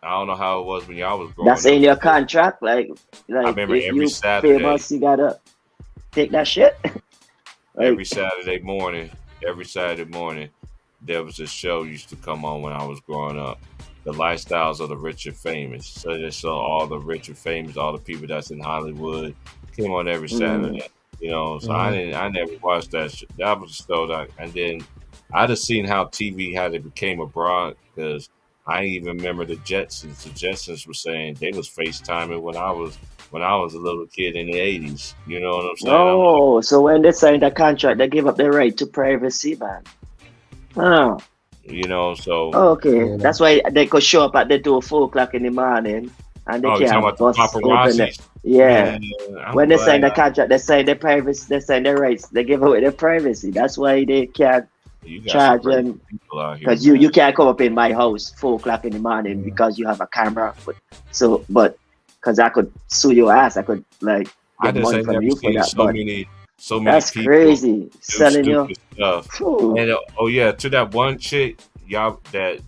I don't know how it was when y'all was growing that's up. in your contract. Like I remember if every you Saturday. famous, you gotta take that shit. Every Saturday morning, there was a show used to come on when I was growing up. The Lifestyles of the Rich and Famous. So they saw all the rich and famous, all the people that's in Hollywood, came on every Saturday. So I never watched that. That was a show and then I just seen how TV had it became abroad because I even remember the Jetsons. The Jetsons were saying they was FaceTiming when I was a little kid in the 80s. You know what I'm saying? Oh, so when they signed that contract, they gave up their right to privacy, man. Oh. So Okay, Yeah. that's why they could show up at the door 4 o'clock in the morning, and they you're can't talking about the bust open it. paparazzi? Yeah, Man, when they I'm sign the glad contract, they sign their privacy, they sign their rights, they give away their privacy. That's why they can't you got charge some great them people out here. because you can't come up in my house 4 o'clock in the morning because you have a camera. But because I could sue your ass, I could like I get just money ain't from never you for seen that. so But many that's people crazy, do selling your. stupid stuff. Phew. And to that one chick, y'all that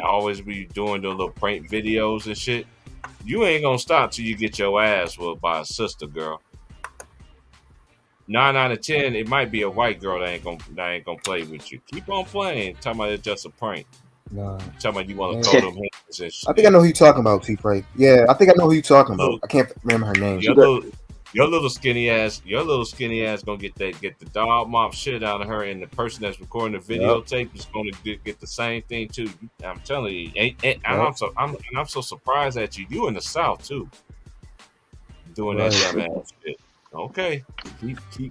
always be doing the little prank videos and shit. You ain't gonna stop till you get your ass whooped by a sister, girl. 9 out of 10, it might be a white girl that ain't gonna play with you. Keep on playing. Talking about it's just a prank. Nah. Talking about you want to throw them hands and shit. I think I know who you're talking about, T-Pray. Yeah, I think I know who you're talking about. I can't remember her name. Your little skinny ass gonna get the dog mop shit out of her, and the person that's recording the videotape is gonna get the same thing too. I'm telling you, and I'm so surprised at you. You in the South too, doing that dumb ass shit. Okay,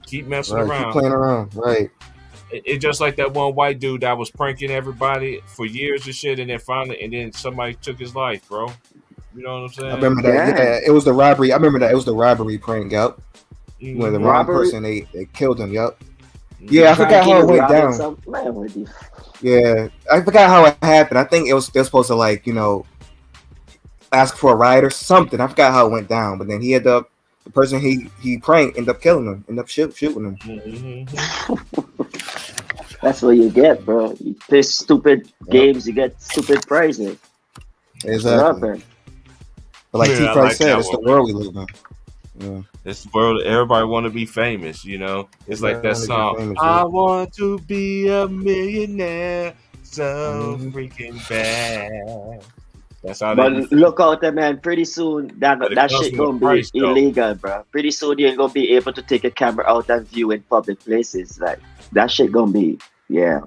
keep messing around. Keep playing around, right? It just like that one white dude that was pranking everybody for years and shit, and then somebody took his life, bro. You know what I'm saying? I remember that. Yeah, it was the robbery. I remember that. It was the robbery prank. Yup. When the wrong person, they killed him. Yup. Yeah, I forgot how it went down. Yeah, I forgot how it happened. I think they're supposed to ask for a ride or something. I forgot how it went down, but then the person he pranked ended up killing him, ended up shooting him. That's what you get, bro. You play stupid games, you get stupid prizes. Exactly. But like T-Price said, it's the world we live in. Yeah. It's the world. Everybody want to be famous, It's like that song. Famous, I want to be a millionaire, so freaking bad. That's how they But be. look out there, man. Pretty soon that But it that comes shit with a gonna be price, though. illegal, bro. Pretty soon you ain't gonna be able to take a camera out and view in public places. Like that shit gonna be, yeah.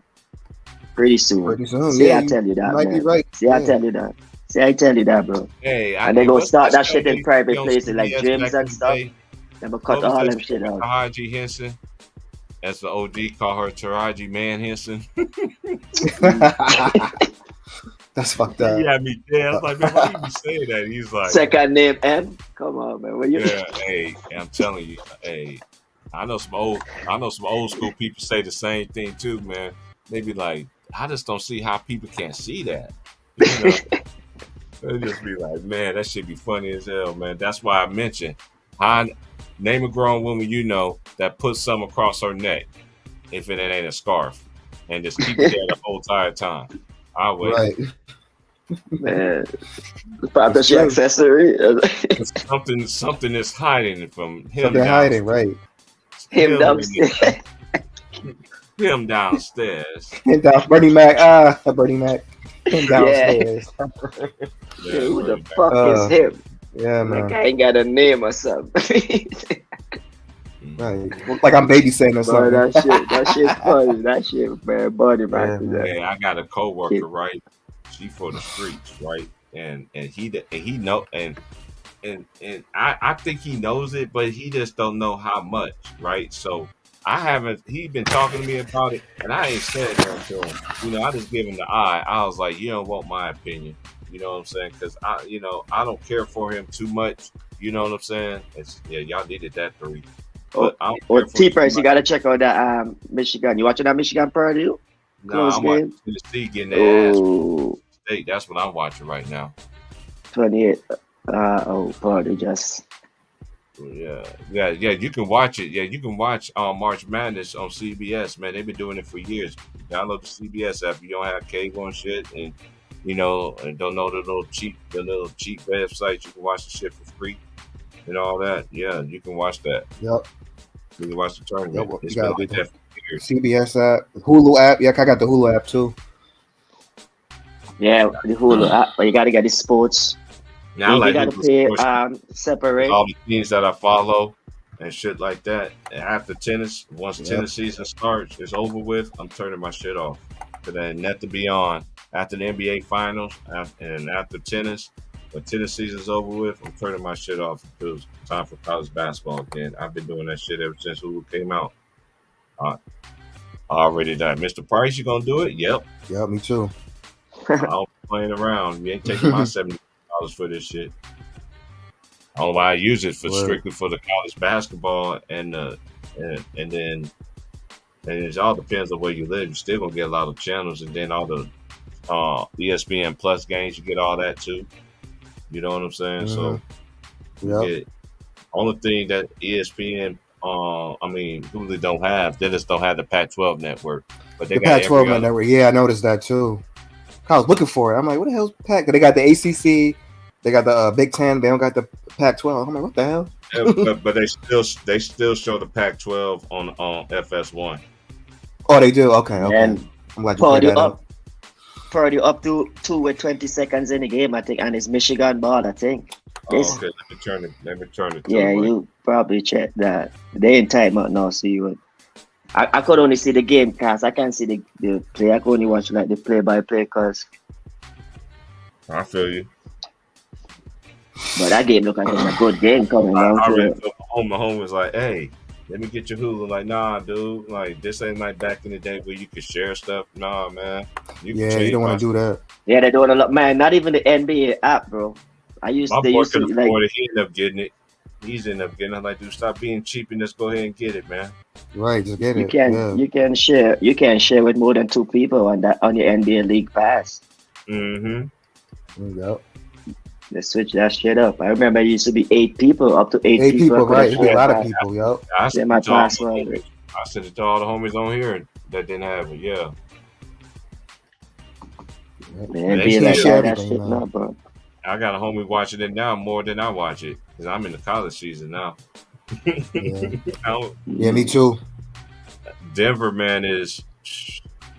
Pretty soon. Pretty soon, See, yeah, I you tell you that, might be man. right. See, I Yeah. tell you that. See, I tell you that, bro. Hey, And they hey, gonna what's start that that show shit they in used to private be on places like CBS gyms back and in the stuff. day? They gonna What cut was all that them show shit with out. Taraji Henson? As the OG call her Taraji Man Henson. That's fucked He up. had me dead. I was like, man, why you be saying that? He's like, Second name M. Come on, man. What you? yeah, hey, I'm telling you, hey, I know some old school people say the same thing too, man. They be like, I just don't see how people can't see that. You know, they just be like, man, that shit be funny as hell, man. That's why I mentioned, name a grown woman you know that puts something across her neck, if it ain't a scarf, and just keep it there the whole entire time. I'll wait. Right. Man, probably It's she true. accessory. Something is hiding from him. Something hiding, right? Him downstairs. Him downstairs. And down Bernie Mac, Bernie Mac. Him downstairs. Yeah, who the Bernie Mac. fuck is him? Yeah, Like man. I ain't got a name or something. Right. Look like I'm babysitting or But something. that shit funny. That shit, man, Bernie Mac. Yeah, Hey, I got a coworker, right? She for the streets, right? And he know and I think he knows it, but he just don't know how much, right? So he been talking to me about it, and I ain't said nothing to him. You know, I just give him the eye. I was like, you don't want my opinion. You know what I'm saying? Because I don't care for him too much. You know what I'm saying? Y'all needed that 3. But I don't Or care for T him too Price, you much. gotta check out that Michigan. You watching that Michigan Purdue? No, Close I'm watching game. Tennessee getting their ass. Oh, State. That's what I'm watching right now. 28. Purdue just. Yeah. You can watch it. Yeah, you can watch March Madness on CBS. Man, they've been doing it for years. Download the CBS app. You don't have cable and shit, and and don't know the little cheap websites. You can watch the shit for free and all that. Yeah, you can watch that. Yep. You can watch the tournament. Yep, It's you been got did that for years. CBS app, Hulu app. Yeah, I got the Hulu app too. Yeah, the Hulu app, but you gotta get the sports. Now I You like gotta Hulu pay Sports. separate. All the teams that I follow and shit like that. And after tennis, once tennis season starts, it's over with. I'm turning my shit off. But then net to be on after the NBA finals and after tennis, when tennis season's over with, I'm turning my shit off until it's time for college basketball again. I've been doing that shit ever since Hulu came out. Already done. Mr. Price, you gonna do it? Yep. Yeah, me too. I don't be playing around. You ain't taking my $70 for this shit. I don't know why I use it for strictly for the college basketball and then it all depends on where you live. You're still gonna get a lot of channels, and then all the ESPN Plus games, you get all that too. You know what I'm saying? So only thing that ESPN Hulu don't have, they just don't have the Pac-12 network. But they The got Pac-12 every other. network. Yeah, I noticed that too. I was looking for it. I'm like, what the hell's Pac? They got the ACC. They got the Big Ten. They don't got the Pac-12. I'm like, what the hell? but they still show the Pac-12 on FS1. Oh, they do. Okay. And I'm glad you cleared that up. Purdue up to 2 with 20 seconds in the game, I think, and it's Michigan ball, I think. Okay, let me turn it. Yeah, you probably check that. They in timeout now, so you would. I could only see the game cast. I can't see the play. I could only watch like the play-by-play because. I feel you. But that game looked like it was a good game coming I out. already told my home was like, hey, let me get your Hulu. Like, nah, dude. Like, this ain't like back in the day where you could share stuff. Nah, man. You don't want to do that. Yeah, they're doing a lot. Man, not even the NBA app, bro. My boy could afford it. He ended up getting it. He's ended up getting it. I'm like, dude, stop being cheap and just go ahead and get it, man. Right, just get it. You can share. You can share with more than 2 people on your NBA League Pass. Mm-hmm. Yep. They switch that shit up. I remember it used to be 8 people, up to 8 people. Right? It'd be a lot of people. Yep. I sent my password. I sent it to all the homies on here that didn't have it. Yeah. Man, be like that shit now, bro. I got a homie watching it now more than I watch it because I'm in the college season now. Yeah, me too. Denver, man,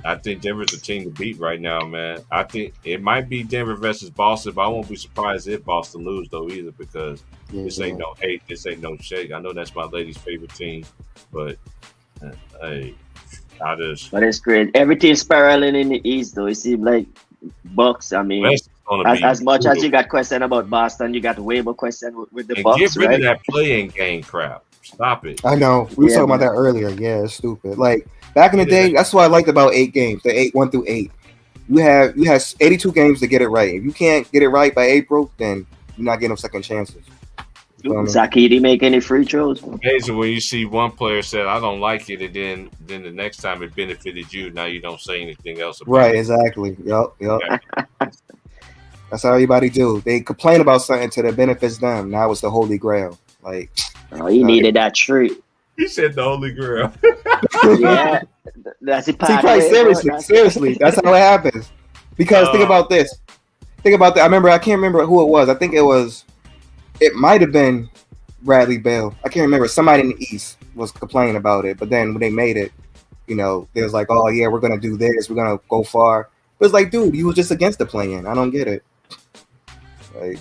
I think Denver's a team to beat right now, man. I think it might be Denver versus Boston, but I won't be surprised if Boston lose though either, because this ain't no hate, this ain't no shake. I know that's my lady's favorite team, but hey, But it's great. Everything's spiraling in the East, though. It seems like Bucks. I mean, as much as you got question about Boston, you got way more question with the Bucks. Get rid right? of that playing game crap. Stop it. I know. We were talking about that earlier. Yeah, it's stupid. Like back in the day, that's what I liked about 8 games. The 1 through 8. You have 82 games to get it right. If you can't get it right by April, then you're not getting second chances. Zakidi make any free throws? Amazing when you see one player said, "I don't like it," and then the next time it benefited you. Now you don't say anything else about Right, it. exactly. Yep. That's how everybody do. They complain about something till it benefits them. Now it's the holy grail. Like, he needed that treat. He said the holy grail. Yeah, that's it. Seriously, that's how it happens. Because think about this. I can't remember who it was. I think it might have been Bradley Beal. I can't remember. Somebody in the East was complaining about it. But then when they made it, they was like, oh, yeah, we're going to do this. We're going to go far. It was like, dude, you was just against the play-in. I don't get it. Like,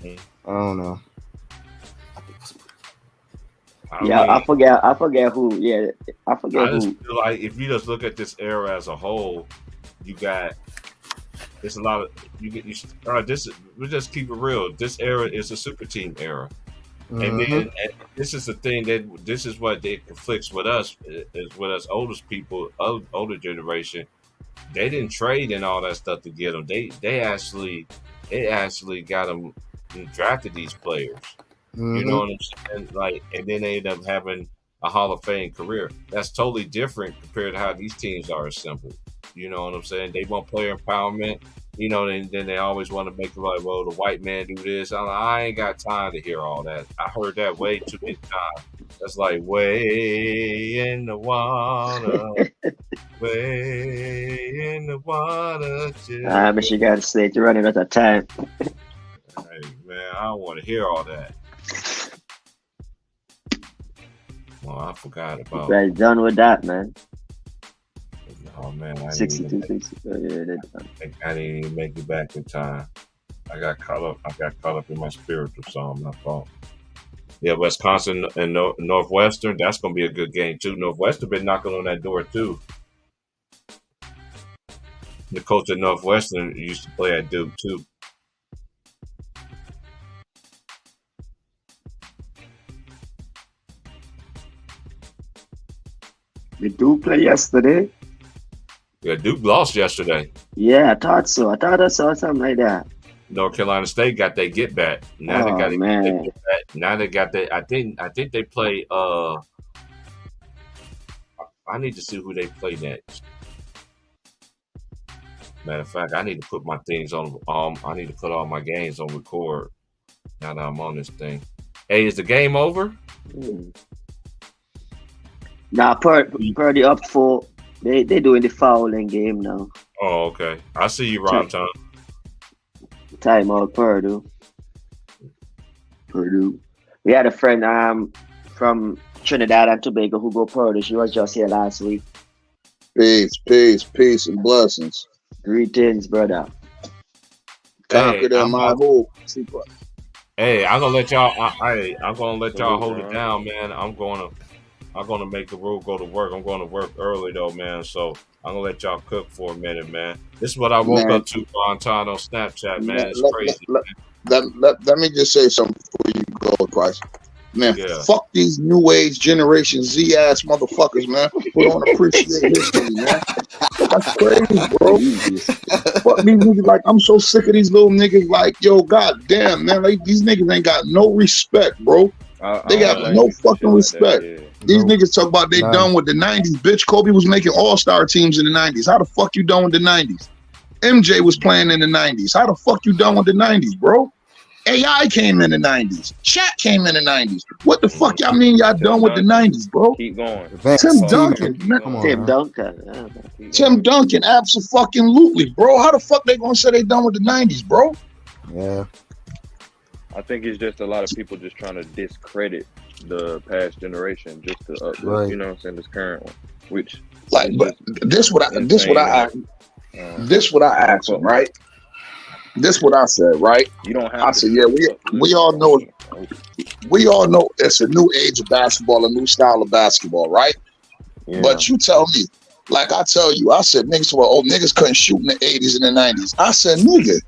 I don't know. I forget who. Yeah, I forget who. I just feel like if you just look at this era as a whole, it's a lot of we'll just keep it real. This era is a super team era, and then this is the thing this is what it conflicts with us is with us oldest people, older generation. They didn't trade and all that stuff to get them. They actually got them drafted these players. You know what I'm saying? Like, and then they end up having a Hall of Fame career. That's totally different compared to how these teams are assembled. You know what I'm saying? They want player empowerment. And then they always want to make it like, well, the white man do this. I ain't got time to hear all that. I heard that way too many times. That's like way in the water, way in the water. But you got to say you're running out of time. Hey, man, I don't want to hear all that. Well, I forgot about. You guys done with that, man. Oh man, 62, 60. I didn't even make it back in time. I got caught up in my spiritual song. My fault. Yeah, Wisconsin and Northwestern. That's gonna be a good game too. Northwestern been knocking on that door too. The coach at Northwestern used to play at Duke too. Did Duke play yesterday? Yeah, Duke lost yesterday. Yeah, I thought so. I thought I saw something like that. North Carolina State got their get back. Now they got to get their get back. Now they got their. I think they play. I need to see who they play next. Matter of fact, I need to put my things on. I need to put all my games on record. Now that I'm on this thing. Hey, is the game over? Nah, Purdy up 4. They doing the fouling game now. Oh, okay. I see you, Ron Tom. Timeout, Purdue. We had a friend from Trinidad and Tobago who go Purdue. She was just here last week. Peace, and blessings. Greetings, brother. Conquer them, my hope. Hey, I'm gonna let y'all. I'm gonna let y'all hold it down, man. I'm gonna make the rule go to work. I'm going to work early though, man. So I'm gonna let y'all cook for a minute, man. This is what I woke up to on Snapchat, man. It's crazy. Let me just say something before you go, Christ. Man, fuck these new age generation Z ass motherfuckers, man. Who don't appreciate history, man. That's crazy, bro. Fuck these niggas. Like, I'm so sick of these little niggas. Like, yo, goddamn, man. Like, these niggas ain't got no respect, bro. They got no fucking respect. These niggas talk about they done with the 90s. Bitch, Kobe was making all-star teams in the 90s. How the fuck you done with the 90s? MJ was playing in the 90s. How the fuck you done with the 90s, bro? AI came in the 90s. Shaq came in the 90s. What the fuck y'all mean y'all done with the 90s, bro? Keep going. Tim Duncan, man. Tim Duncan, absolutely, bro. How the fuck they gonna say they done with the 90s, bro? Yeah. I think it's just a lot of people just trying to discredit the past generation just to uplift, you know what I'm saying, this current one, which Like, It's but just this what I insane. this what I asked him, right? This what I said, right? You don't have I to said, be yeah, we uplifting. all know it's a new age of basketball, a new style of basketball, right? Yeah. But you tell me, like I tell you, I said niggas were niggas couldn't shoot in the 80s and the 90s. I said, nigga,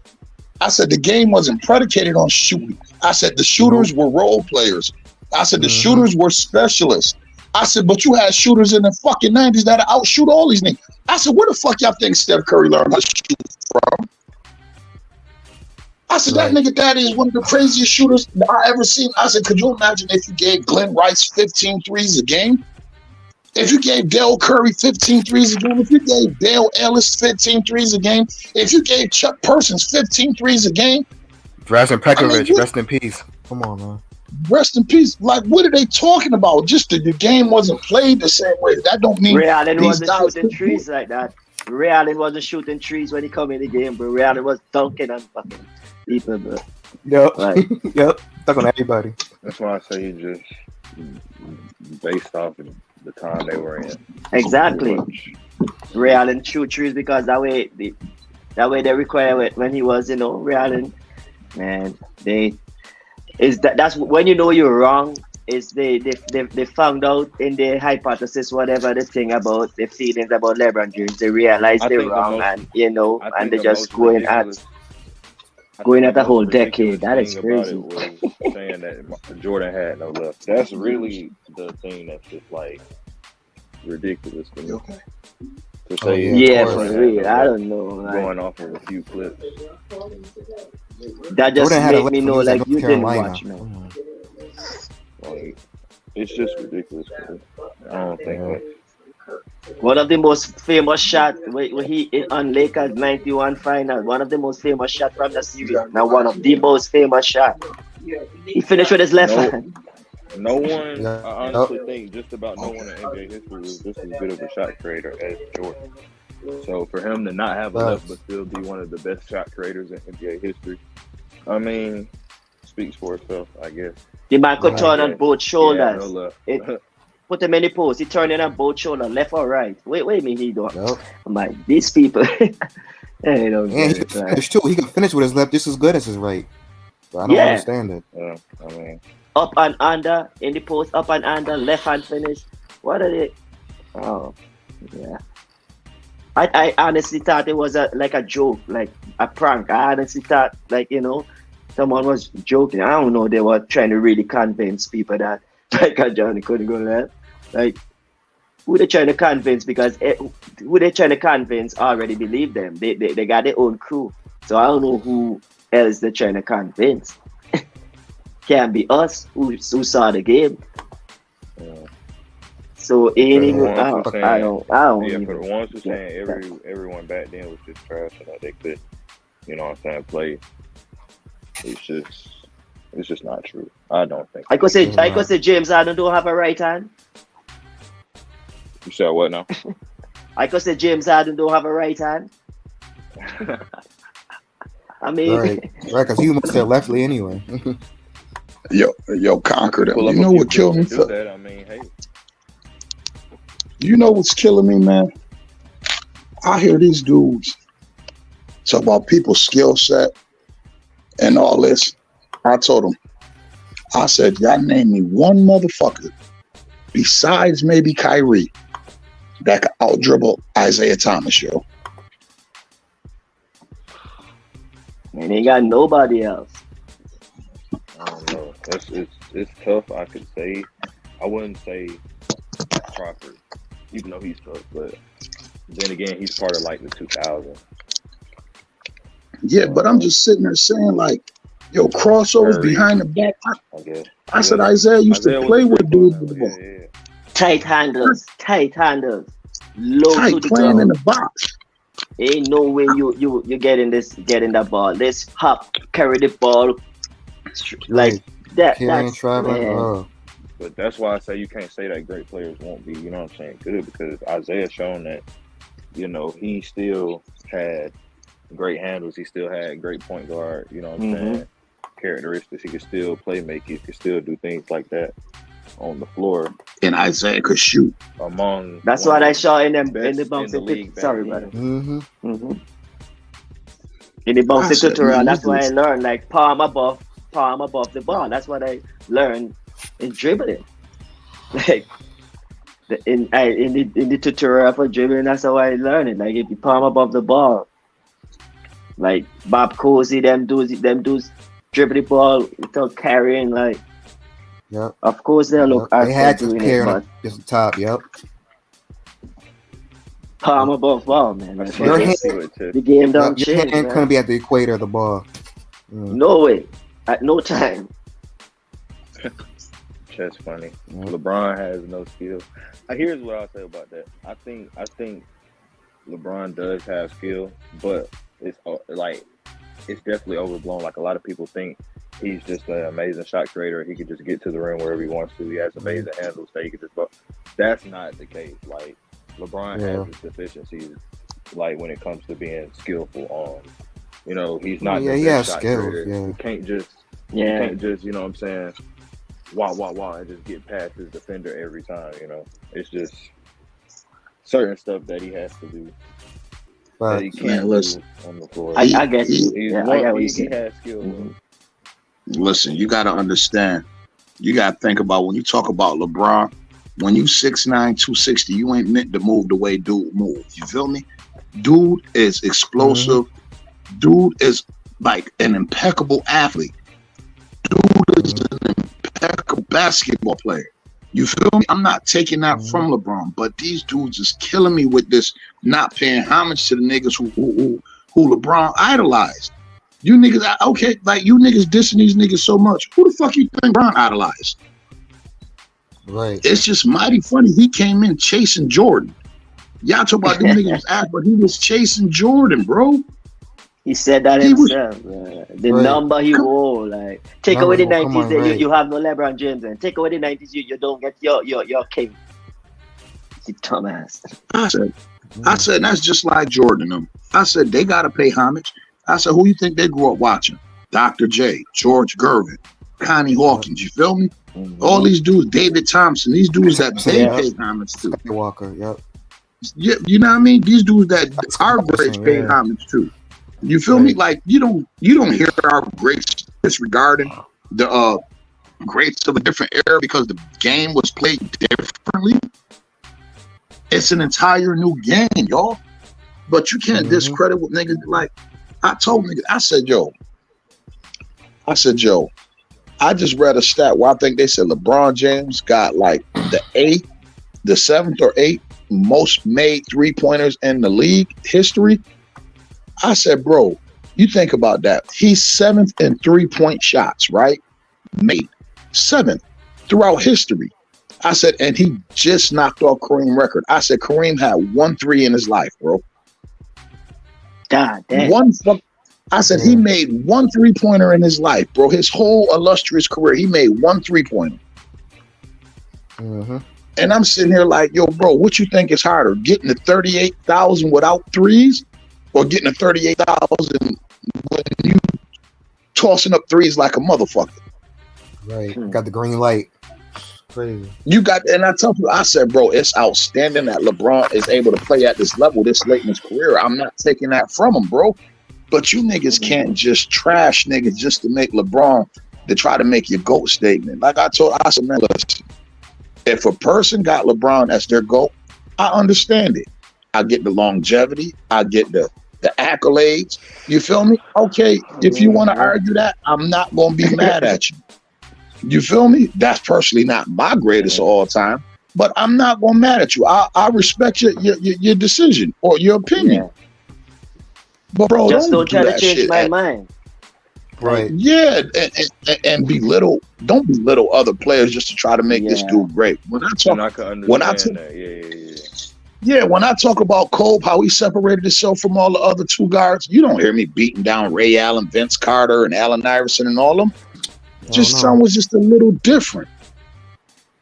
I said the game wasn't predicated on shooting. I said the shooters were role players. I said the shooters were specialists. I said, but you had shooters in the fucking 90s that outshoot all these niggas. I said, where the fuck y'all think Steph Curry learned how to shoot from? I said, that nigga daddy is one of the craziest shooters I ever seen. I said, could you imagine if you gave Glenn Rice 15 threes a game? If you gave Dell Curry 15 threes a game, if you gave Dale Ellis 15 threes a game, if you gave Chuck Persons 15 threes a game, Drazen Pekovic, rest in peace. Come on, man. Rest in peace. Like, what are they talking about? Just the game wasn't played the same way. That don't mean Ray Allen these wasn't guys shooting trees like that. Ray Allen wasn't shooting trees when he come in the game, bro. Ray Allen was dunking on fucking people, bro. Yep. Like, Yep. Stuck on everybody. That's why I say you just based off of the time they were in. exactly. Ray Allen shoot trees because that way they require it when he was, Ray Allen, man, that's when you know you're wrong. Is they found out in their hypothesis, whatever the thing about the feelings about LeBron James, they realize I they're think the wrong, most- and I they think just the going most at ridiculous- I going think at the most whole ridiculous decade. That is thing about crazy. it was saying that Jordan had no left. That's really the thing that's just like ridiculous to me. To say Yeah, Jordan for had real. no I left, don't know. Like, going off of a few clips. that just Jordan had a make left me when know he was at like North you didn't Carolina. watch, man. Like, it's just ridiculous. Man. I don't think that. One of the most famous shots when he on Lakers 91 final. One of the most famous shots from the series. Now one of the most famous shots. He finished with his left No, hand. no one, Yeah. I honestly think just about no one in NBA history was just as good of a shot creator as Jordan. So for him to not have a left but still be one of the best shot creators in NBA history, I mean, speaks for itself, I guess. The man could Right. turn on both He had no shoulders. left. Put him in the post. He turned in on both shoulders, left or right. Wait a minute, he don't. Yep. I'm like, these people, they don't And he get can it. finish too. He can finish with his left just as good as his right. But I don't Yeah. understand it. Yeah, I mean, Up and under in the post, up and under, left hand finish. What are they? Oh, yeah. I honestly thought it was like a joke, like a prank. I honestly thought, someone was joking. I don't know. They were trying to really convince people that Johnny couldn't go left. Like, who they trying to convince? Because who they trying to convince already believe them. They got their own crew. So I don't know who else they're trying to convince. Can't be us who saw the game. yeah. So ain't For the even ones who I don't Yeah, even for the ones who get saying that. everyone back then was just trash and that they could, play. It's just not true. I don't think. I could say James Harden don't have a right hand. You said what now? I could say James Harden don't have a right hand. I mean, Right. Right, because he must have leftly anyway. Yo, conquer them. Pull up You a know few what killed me? clips and do that. I mean, hey, You know what's killing me, man? I hear these dudes talk about people's skill set and all this. I told them, I said, y'all name me one motherfucker besides maybe Kyrie that could out dribble Isaiah Thomas, yo. man, ain't got nobody else. I don't know. It's tough. I could say. I wouldn't say Crawford, even though he's tough. But then again, he's part of like the 2000s. Yeah, but I'm just sitting there saying, like, yo, crossovers Curry, behind the back. I guess. I said Isaiah used to was play a with good dudes ball with the handler. ball. Yeah. Tight handles, low Tight, to the playing in ground. the box. Ain't no way you getting that ball. Let's hop, carry the ball like that. Carrying, That's traveling. man. Oh. But that's why I say you can't say that great players won't be, good, because Isaiah shown that, he still had great handles. He still had great point guard, saying, characteristics. He could still play make. He could still do things like that on the floor. and Isaiah could shoot. among That's one what of I the saw in them in best the in bouncy the league tip. back Sorry, brother. then. Mm-hmm. In the I bouncy said, tutorial, man, that's why I this learned like palm above the ball. That's what I learned in dribbling. Like in the tutorial for dribbling, that's how I learned it. Like if you palm above the ball, like Bob Cousy, them dudes dribble the ball without carrying. Like Yep. of course they look They had after to doing carry it, on but just the top. Yep. palm above ball, man. I That's see what Your I it hand, is. see what Chess The game yep, don't your change, hand couldn't man. be at the equator of the ball. No way. At no time. Chess funny. Yep. LeBron has no skill. Here's what I'll say about that. I think LeBron does have skill, but it's like it's definitely overblown. Like a lot of people think he's just an amazing shot creator. He could just get to the rim wherever he wants to. He has amazing handles that he could just. But that's not the case. Like LeBron Yeah. has his deficiencies. Like when it comes to being skillful, he's Well, not yeah, the he best has shot skills. creator. Yeah. You can't just, Yeah. you know what I'm saying, wah, and just get past his defender every time. It's just certain stuff that he has to do that But he man, can't listen. do on the floor. I He, get you. He's Yeah, I one. get what He you're saying. has skill. Mhm. listen. You got to understand. You got to think about when you talk about LeBron. When you 6'9", 260, you ain't meant to move the way dude moves. You feel me? Dude is explosive. Dude is like an impeccable athlete. Dude is an impeccable basketball player. You feel me? I'm not taking that from LeBron, but these dudes is killing me with this not paying homage to the niggas who LeBron idolized. You niggas, okay, like you niggas dissing these niggas so much. Who the fuck you think LeBron idolized? right. It's just mighty funny. He came in chasing Jordan. Y'all talk about them niggas was ass, but he was chasing Jordan, bro. He said that He was himself. The Right. number he wore, like take away the Numbers will come 90s, on, then right. you have no LeBron James, and take away the 90s, you don't get your king. You dumbass. I said that's just like Jordan. Them. I said they gotta pay homage. I said who you think they grew up watching? Dr. J, George Gervin, Connie Hawkins. You feel me? All these dudes, David Thompson. These dudes that they Yeah. pay homage to. Skywalker. Yep. Yeah, you know what I mean? These dudes that our greats pay Yeah. homage to. You feel me? Right. Like you don't hear our greats disregarding the greats of a different era because the game was played differently. It's an entire new game, y'all. But you can't discredit what niggas like. I told niggas, I said, yo, I just read a stat where I think they said LeBron James got like the seventh or eighth most made 3-pointers in the league history. I said, bro, you think about that. He's 7th in 3-point shots, right? Made 7th throughout history. I said, and he just knocked off Kareem record. I said, Kareem had 1 3 in his life, bro. God damn. I said he made 1 3-pointer in his life, bro. His whole illustrious career, he made 1 3-pointer. And I'm sitting here like, yo, bro, what you think is harder? Getting to 38,000 without threes or getting to 38,000 when you tossing up threes like a motherfucker? Right. Got the green light. Crazy. You got, and I tell you, I said, bro, it's outstanding that LeBron is able to play at this level this late in his career. I'm not taking that from him, bro. But you niggas can't just trash niggas just to make LeBron, to try to make your GOAT statement. Like I said, man, listen, if a person got LeBron as their GOAT, I understand it. I get the longevity. I get the accolades. You feel me? Okay, if you want to argue that, I'm not going to be mad at you. You feel me? That's personally not my greatest of all time, but I'm not going to mad at you. I respect your decision or your opinion. But bro, Just don't try to that change shit my mind. Right. Yeah, and don't belittle other players just to try to make this dude great. When I talk about Kobe, how he separated himself from all the other two guards, you don't hear me beating down Ray Allen, Vince Carter, and Allen Iverson and all them. Just some was just a little different.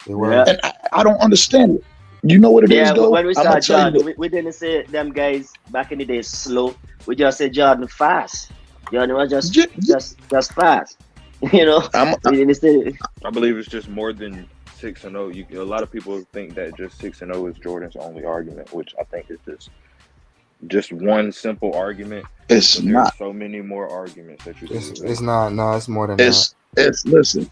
And I don't understand it. You know what it is, though? When we I'm gonna started tell you Jordan, we didn't say them guys back in the day slow. We just said Jordan fast. Jordan was just fast. You know? I believe it's just more than 6-0. A lot of people think that just 6-0 is Jordan's only argument, which I think is just one simple argument. It's But not. there's so many more arguments that you can It's make. not. No, it's more than that. It's listen.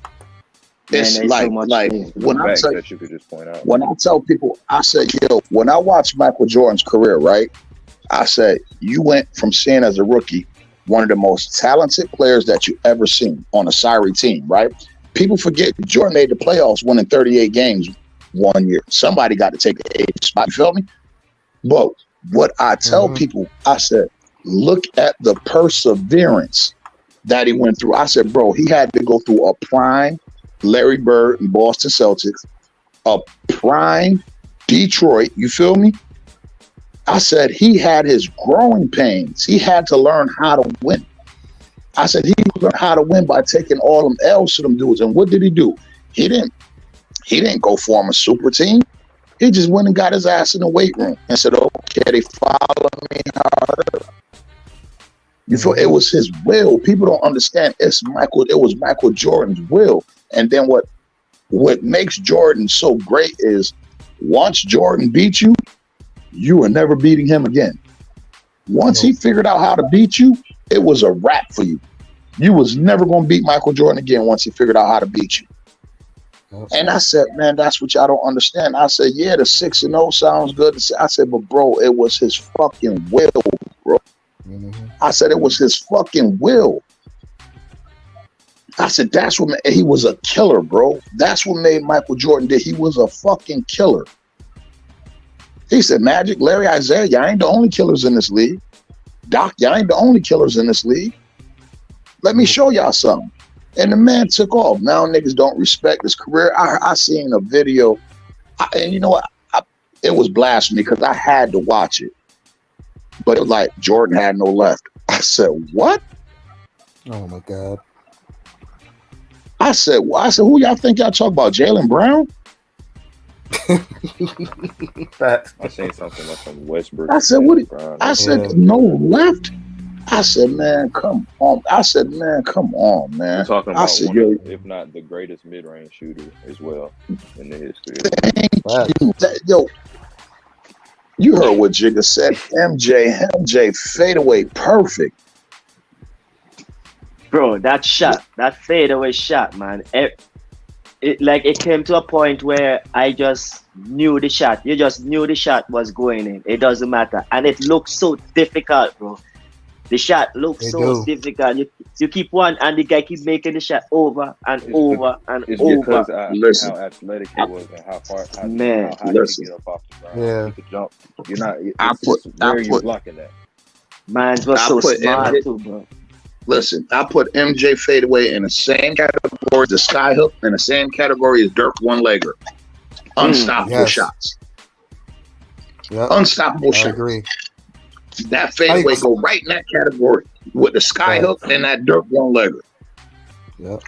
Man, It's there's so much like things. when I Facts tell that you could just point out. when I tell people, I said, yo, when I watched Michael Jordan's career, right? I said, you went from seeing as a rookie one of the most talented players that you ever seen on a sorry team, right? People forget Jordan made the playoffs, winning 38 games one year. Somebody got to take the 8th spot. You feel me? But what I tell people, I said, look at the perseverance that he went through. I said, bro, he had to go through a prime Larry Bird and Boston Celtics, a prime Detroit. You feel me? I said he had his growing pains. He had to learn how to win. I said he learned how to win by taking all them L's to them dudes. And what did he do? He didn't go form a super team. He just went and got his ass in the weight room and said, okay, they follow me harder. You feel it was his will. People don't understand. It was Michael Jordan's will. And then what makes Jordan so great is once Jordan beat you, you are never beating him again. Once he figured out how to beat you, it was a wrap for you. You was never going to beat Michael Jordan again once he figured out how to beat you. And I said, man, that's what y'all don't understand. I said, yeah, the 6-0 sounds good. I said, but bro, it was his fucking will, bro. I said, it was his fucking will. I said, that's what he was a killer, bro. That's what made Michael Jordan did. He was a fucking killer. He said, Magic, Larry, Isaiah, y'all ain't the only killers in this league. Doc, y'all ain't the only killers in this league. Let me show y'all something. And the man took off. Now niggas don't respect his career. I seen a video, and you know what? It was blasphemy because I had to watch it. But it was like Jordan had no left. I said, what? Oh my God. I said, who y'all think y'all talk about? Jaylen Brown? I seen something like from Westbrook. I said, I said, no left? I said, man, come on. I said, man, come on, man. We're talking I about said, one yo, of, if not the greatest mid-range shooter as well in the history. thank you. Yo, you heard what Jigga said. MJ fadeaway, perfect. Bro, that fadeaway shot, man. It came to a point where I just knew the shot. You just knew the shot was going in. It doesn't matter. And it looked so difficult, bro. The shot looks difficult. You keep one, and the guy keep making the shot over and over and It's over. because how athletic he was and how high he could get up off the ground. Yeah. He could jump. You're not. I You put blocking that? Man was so smart too, bro. Listen, I put MJ fadeaway in the same category as the skyhook, and the same category as Dirk one-legger. Unstoppable shots. Yep. Unstoppable I shots. agree. That fadeaway go right in that category with the skyhook and that Dirk one-legger. Yep.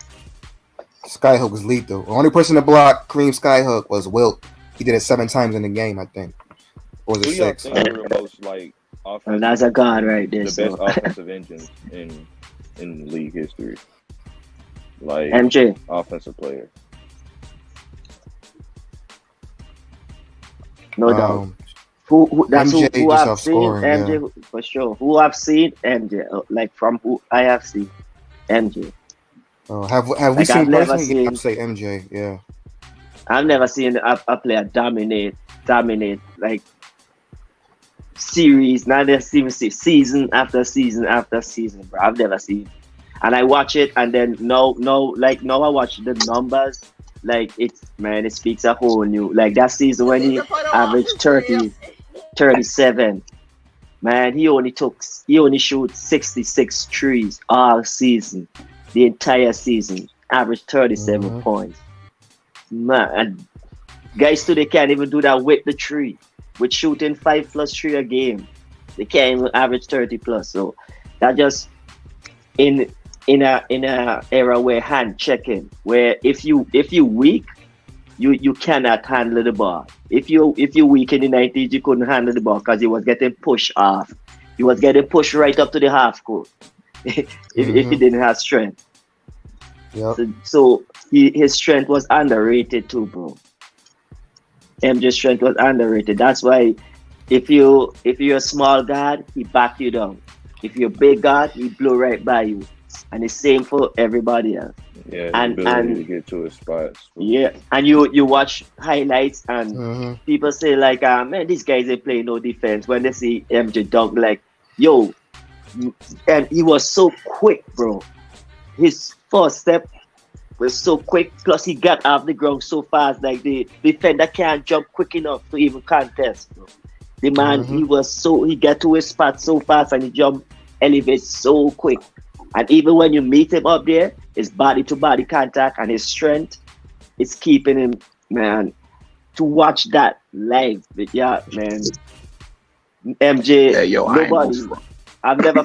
Skyhook was lethal. The only person to block Kareem Skyhook was Wilt. He did it 7 times in the game, I think. Or was Who it y'all 6? think are the most like offensive? And that's a god right there. The best offensive engines in league history. Like MJ. offensive player. No doubt. That's MJ who just I've seen. outscoring, MJ for sure. Who I've seen MJ, like from who I have seen MJ. Have we Like, seen I've never personally? seen- I'd say MJ. Yeah. I've never seen a player dominate like series, not even season after season after season, bro. I've never seen. And I watch it, and then now I watch the numbers. Like it speaks a whole new. Like that season when he averaged 30, 37. Man, he only shoot 66 trees all season, the entire season. Averaged 37 points. Man, and guys today can't even do that with the tree. With shooting 5+ 3 a game, they can't even average 30+. So that just in a era where hand checking, where if you weak, you cannot handle the ball. If you weak in the 90s, you couldn't handle the ball because he was getting pushed off. He was getting pushed right up to the half court if he didn't have strength. Yep. So his strength was underrated too, bro. MJ's strength was underrated. That's why if you're a small guard, he back you down. If you're a big guard, he blow right by you. And the same for everybody else. Yeah, the And ability to get to his spots. yeah, and you watch highlights and people say like, man, these guys ain't playing no defense. When they see MJ dunk, like, yo, and he was so quick, bro. His first step was so quick. Plus, he got off the ground so fast, like the defender can't jump quick enough to even contest, bro. The man, he got to his spot so fast and he jump elevates so quick. And even when you meet him up there, his body to body contact and his strength is keeping him, man. To watch that live, but yeah, man. MJ, Hey, yo, I ain't nobody. no front. I've never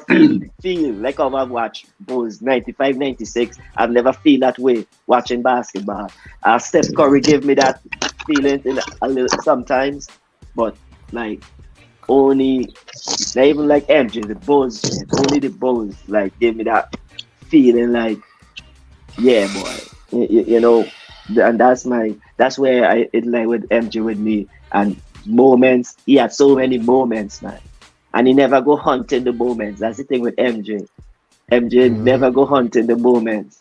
feel like how I've watched Bulls 95, 96. I've never feel that way watching basketball. Steph Curry gave me that feeling a little sometimes, but like only, not even like MJ, the Bulls, man, only the Bulls like gave me that feeling like, yeah, boy, you know, and that's where it like with MJ with me and moments. He had so many moments, man. And he never go hunting the moments. That's the thing with MJ. MJ never go hunting the moments.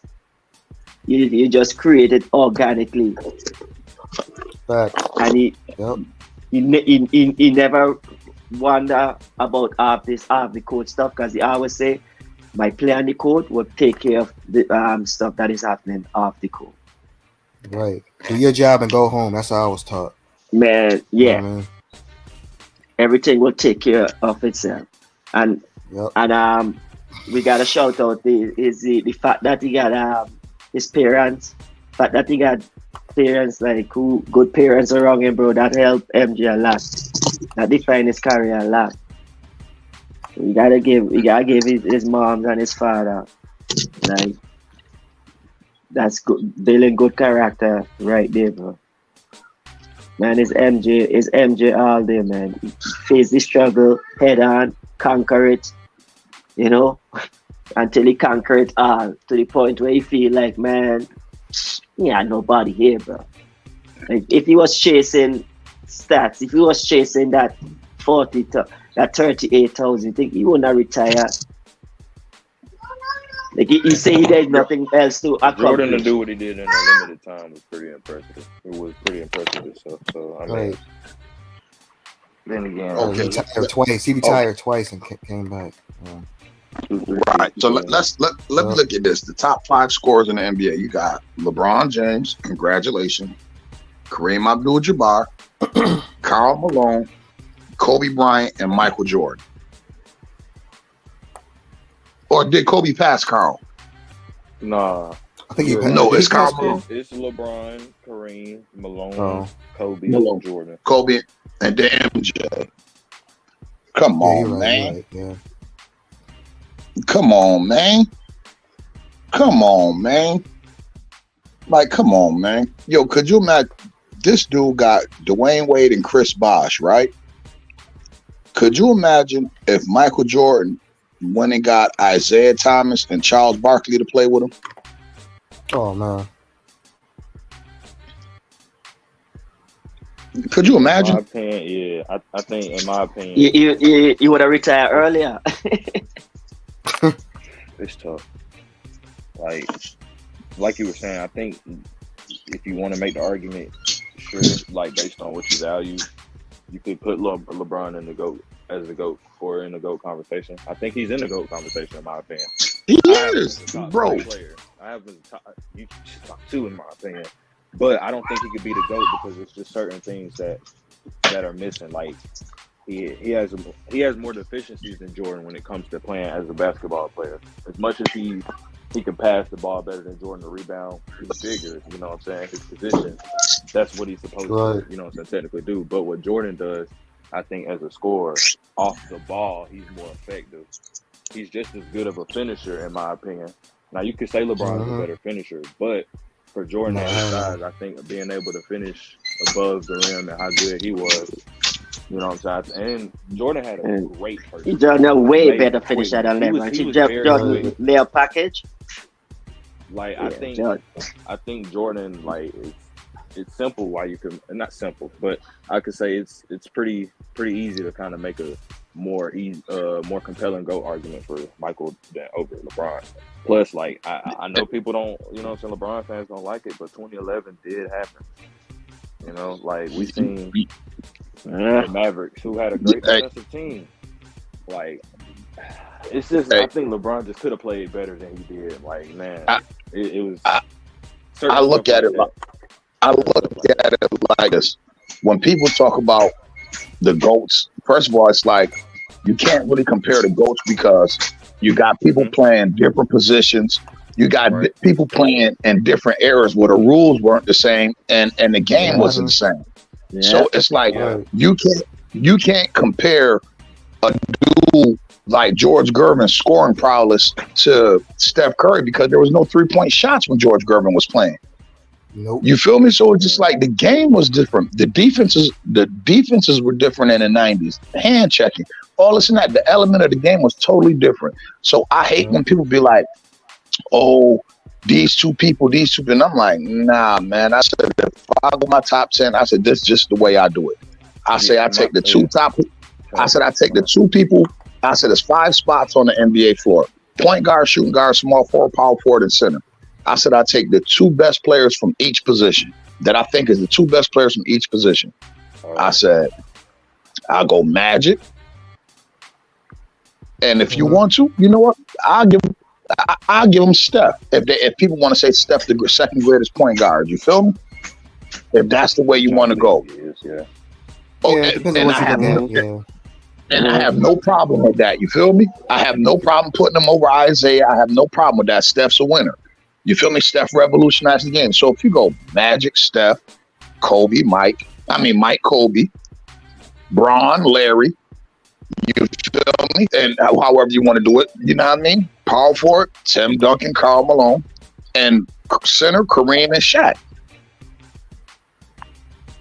You just create it organically. And he never wonder about half the court stuff, because he always say, my play on the court will take care of the stuff that is happening off the court. Right. Do your job and go home. That's how I was taught. Man, yeah. You know what I mean? Everything will take care of itself. And we gotta shout out the fact that he got his parents, fact that he got parents like who good parents around him, bro. That helped MJ a lot. That defined his career a lot. You gotta give his mom and his father, like, that's good, building good character right there, bro. Man, it's MJ all day, man. Face the struggle head on, conquer it, you know, until he conquer it all to the point where you feel like, man, yeah, nobody here, bro. Like, if he was chasing stats, if he was chasing that 38,000, you think he would not retire? Like he say there's nothing else to accomplish. Jordan to do what he did in a limited time was pretty impressive. It was pretty impressive itself. So I mean, then again, He retired twice. He retired twice and came back. Right. So let's me look at this. The top 5 scorers in the NBA. You got LeBron James. Congratulations. Kareem Abdul-Jabbar, Karl Malone, Kobe Bryant, and Michael Jordan. Or did Kobe pass Karl? Nah. I think he No, it's Karl Malone. It's LeBron, Kareem, Malone, Kobe, Jordan. Kobe, and then MJ. Come on, man. Yeah. Come on, man. Come on, man. Like, come on, man. Yo, could you imagine? This dude got Dwayne Wade and Chris Bosh, right? Could you imagine if Michael Jordan went and got Isaiah Thomas and Charles Barkley to play with him? Oh, no. Could you imagine? In my opinion, yeah. I think, in my opinion, you would have retired earlier. It's tough. Like you were saying, I think if you want to make the argument, sure, like based on what you value, you could put LeBron in the GOAT as the GOAT or in the GOAT conversation. I think he's in the GOAT conversation in my opinion. He is, bro. I have been top 2 in my opinion, but I don't think he could be the GOAT because it's just certain things that are missing. Like he has more deficiencies than Jordan when it comes to playing as a basketball player. As much as he can pass the ball better than Jordan to rebound, he's bigger, you know what I'm saying? His position, that's what he's supposed to, you know what I'm saying, technically do. But what Jordan does, I think as a scorer, off the ball, he's more effective. He's just as good of a finisher, in my opinion. Now, you could say LeBron's a better finisher, but for Jordan at his size, I think being able to finish above the rim and how good he was, you know what I'm saying? And Jordan had a great first. He's done a way better finisher than LeBron. He just lay a package. Like John. I think Jordan, like it's simple why you can, not simple, but I could say it's pretty easy to kind of make a more compelling GOAT argument for Michael than over LeBron. Plus, like I know people don't, some LeBron fans don't like it, but 2011 did happen. Like we seen the Mavericks, who had a great defensive team. Like it's just, I think LeBron just could have played better than he did. Like, man, it was. I look at it like this. When people talk about the GOATs, first of all, it's like you can't really compare the GOATs because you got people playing different positions. You got people playing in different eras where the rules weren't the same and the game wasn't the same. Yeah. So it's like you can't compare a dude like George Gervin's scoring prowess to Steph Curry because there was no 3-point shots when George Gervin was playing. Nope. You feel me? So it's just like the game was different. The defenses were different in the 90s. Hand checking, all this and that. The element of the game was totally different. So I hate when people be like, "Oh, these two people," and I'm like, "Nah, man." I said, if I go my top 10, I said, this is just the way I do it. I say I take the two top. I said I take the two people. I said there's 5 spots on the NBA floor: point guard, shooting guard, small forward, power forward, and center. I said I take the 2 best players from each position that I think is the 2 best players from each position. I said I'll go Magic, and if you want to, you know what? I'll give them Steph. If people want to say Steph the second greatest point guard, you feel me? If that's the way you want to go. And I have no problem with that. You feel me? I have no problem putting him over Isaiah. I have no problem with that. Steph's a winner. You feel me? Steph revolutionized the game. So if you go Magic, Steph, Kobe, Mike, Kobe, Bron, Larry, you feel me? And however you want to do it, you know what I mean? Power forward, Tim Duncan, Karl Malone, and center, Kareem and Shaq.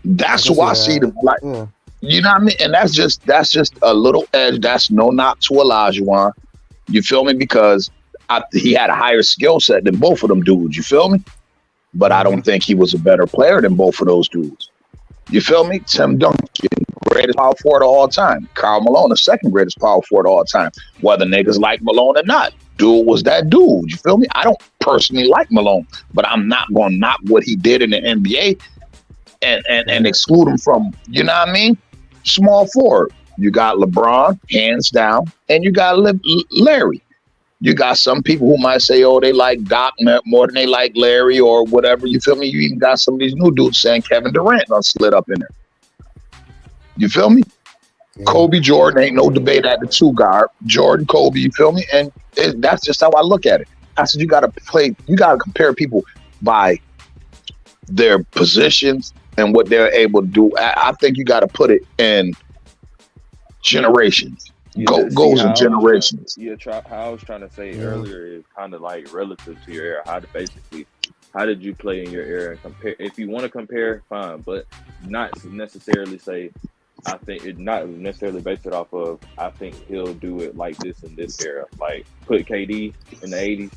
That's who I see them like. Yeah. You know what I mean? And that's just a little edge. That's no knock to Olajuwon. You feel me? Because he had a higher skill set than both of them dudes. You feel me? But I don't think he was a better player than both of those dudes. You feel me? Tim Duncan, greatest power forward of all time. Karl Malone, the second greatest power forward of all time. Whether niggas like Malone or not, dude was that dude. You feel me? I don't personally like Malone, but I'm not going to knock what he did in the NBA and exclude him from, you know what I mean? Small forward. You got LeBron, hands down, and you got Larry. You got some people who might say, oh, they like Doc more than they like Larry or whatever. You feel me? You even got some of these new dudes saying Kevin Durant done slid up in there. You feel me? Yeah. Kobe, Jordan, ain't no debate at the 2 guard. Jordan, Kobe, you feel me? And that's just how I look at it. I said you got to compare people by their positions and what they're able to do. I think you got to put it in generations. Goes in generations. How I was trying to say earlier is kind of like relative to your era. How did you play in your era and compare? If you want to compare, fine, but not necessarily say. I think it not necessarily based it off of. I think he'll do it like this in this era. Like put KD in the 80s.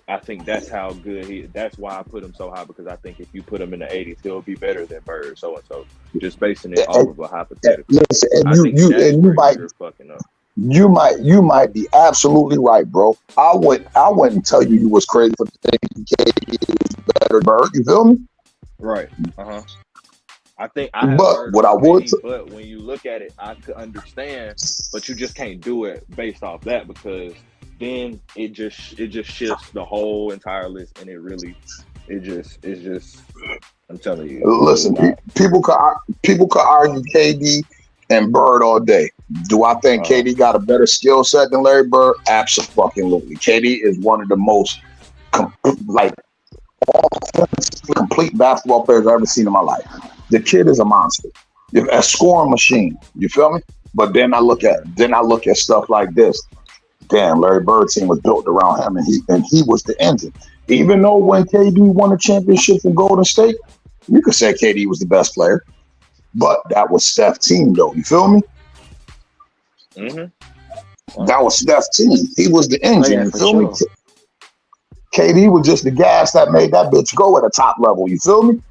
I think that's how good that's why I put him so high, because I think if you put him in the 80s, he'll be better than Bird, so and so. Just basing it off of a hypothetical. Listen, you might be absolutely right, bro. I wouldn't tell you was crazy for thinking KD is better than Bird. You feel me? Right. I think but when you look at it, I could understand, but you just can't do it based off that, because then it just shifts the whole entire list, and it's just I'm telling you. Listen, people could argue KD and Bird all day. Do I think KD got a better skill set than Larry Bird? Absolutely. KD is one of the most complete basketball players I've ever seen in my life. The kid is a monster, a scoring machine. You feel me? But then I look at stuff like this. Damn, Larry Bird's team was built around him, and he was the engine. Even though when KD won a championship in Golden State, you could say KD was the best player, but that was Steph's team, though. You feel me? Mm-hmm. That was Steph's team. He was the engine. You feel me? KD was just the gas that made that bitch go at a top level. You feel me?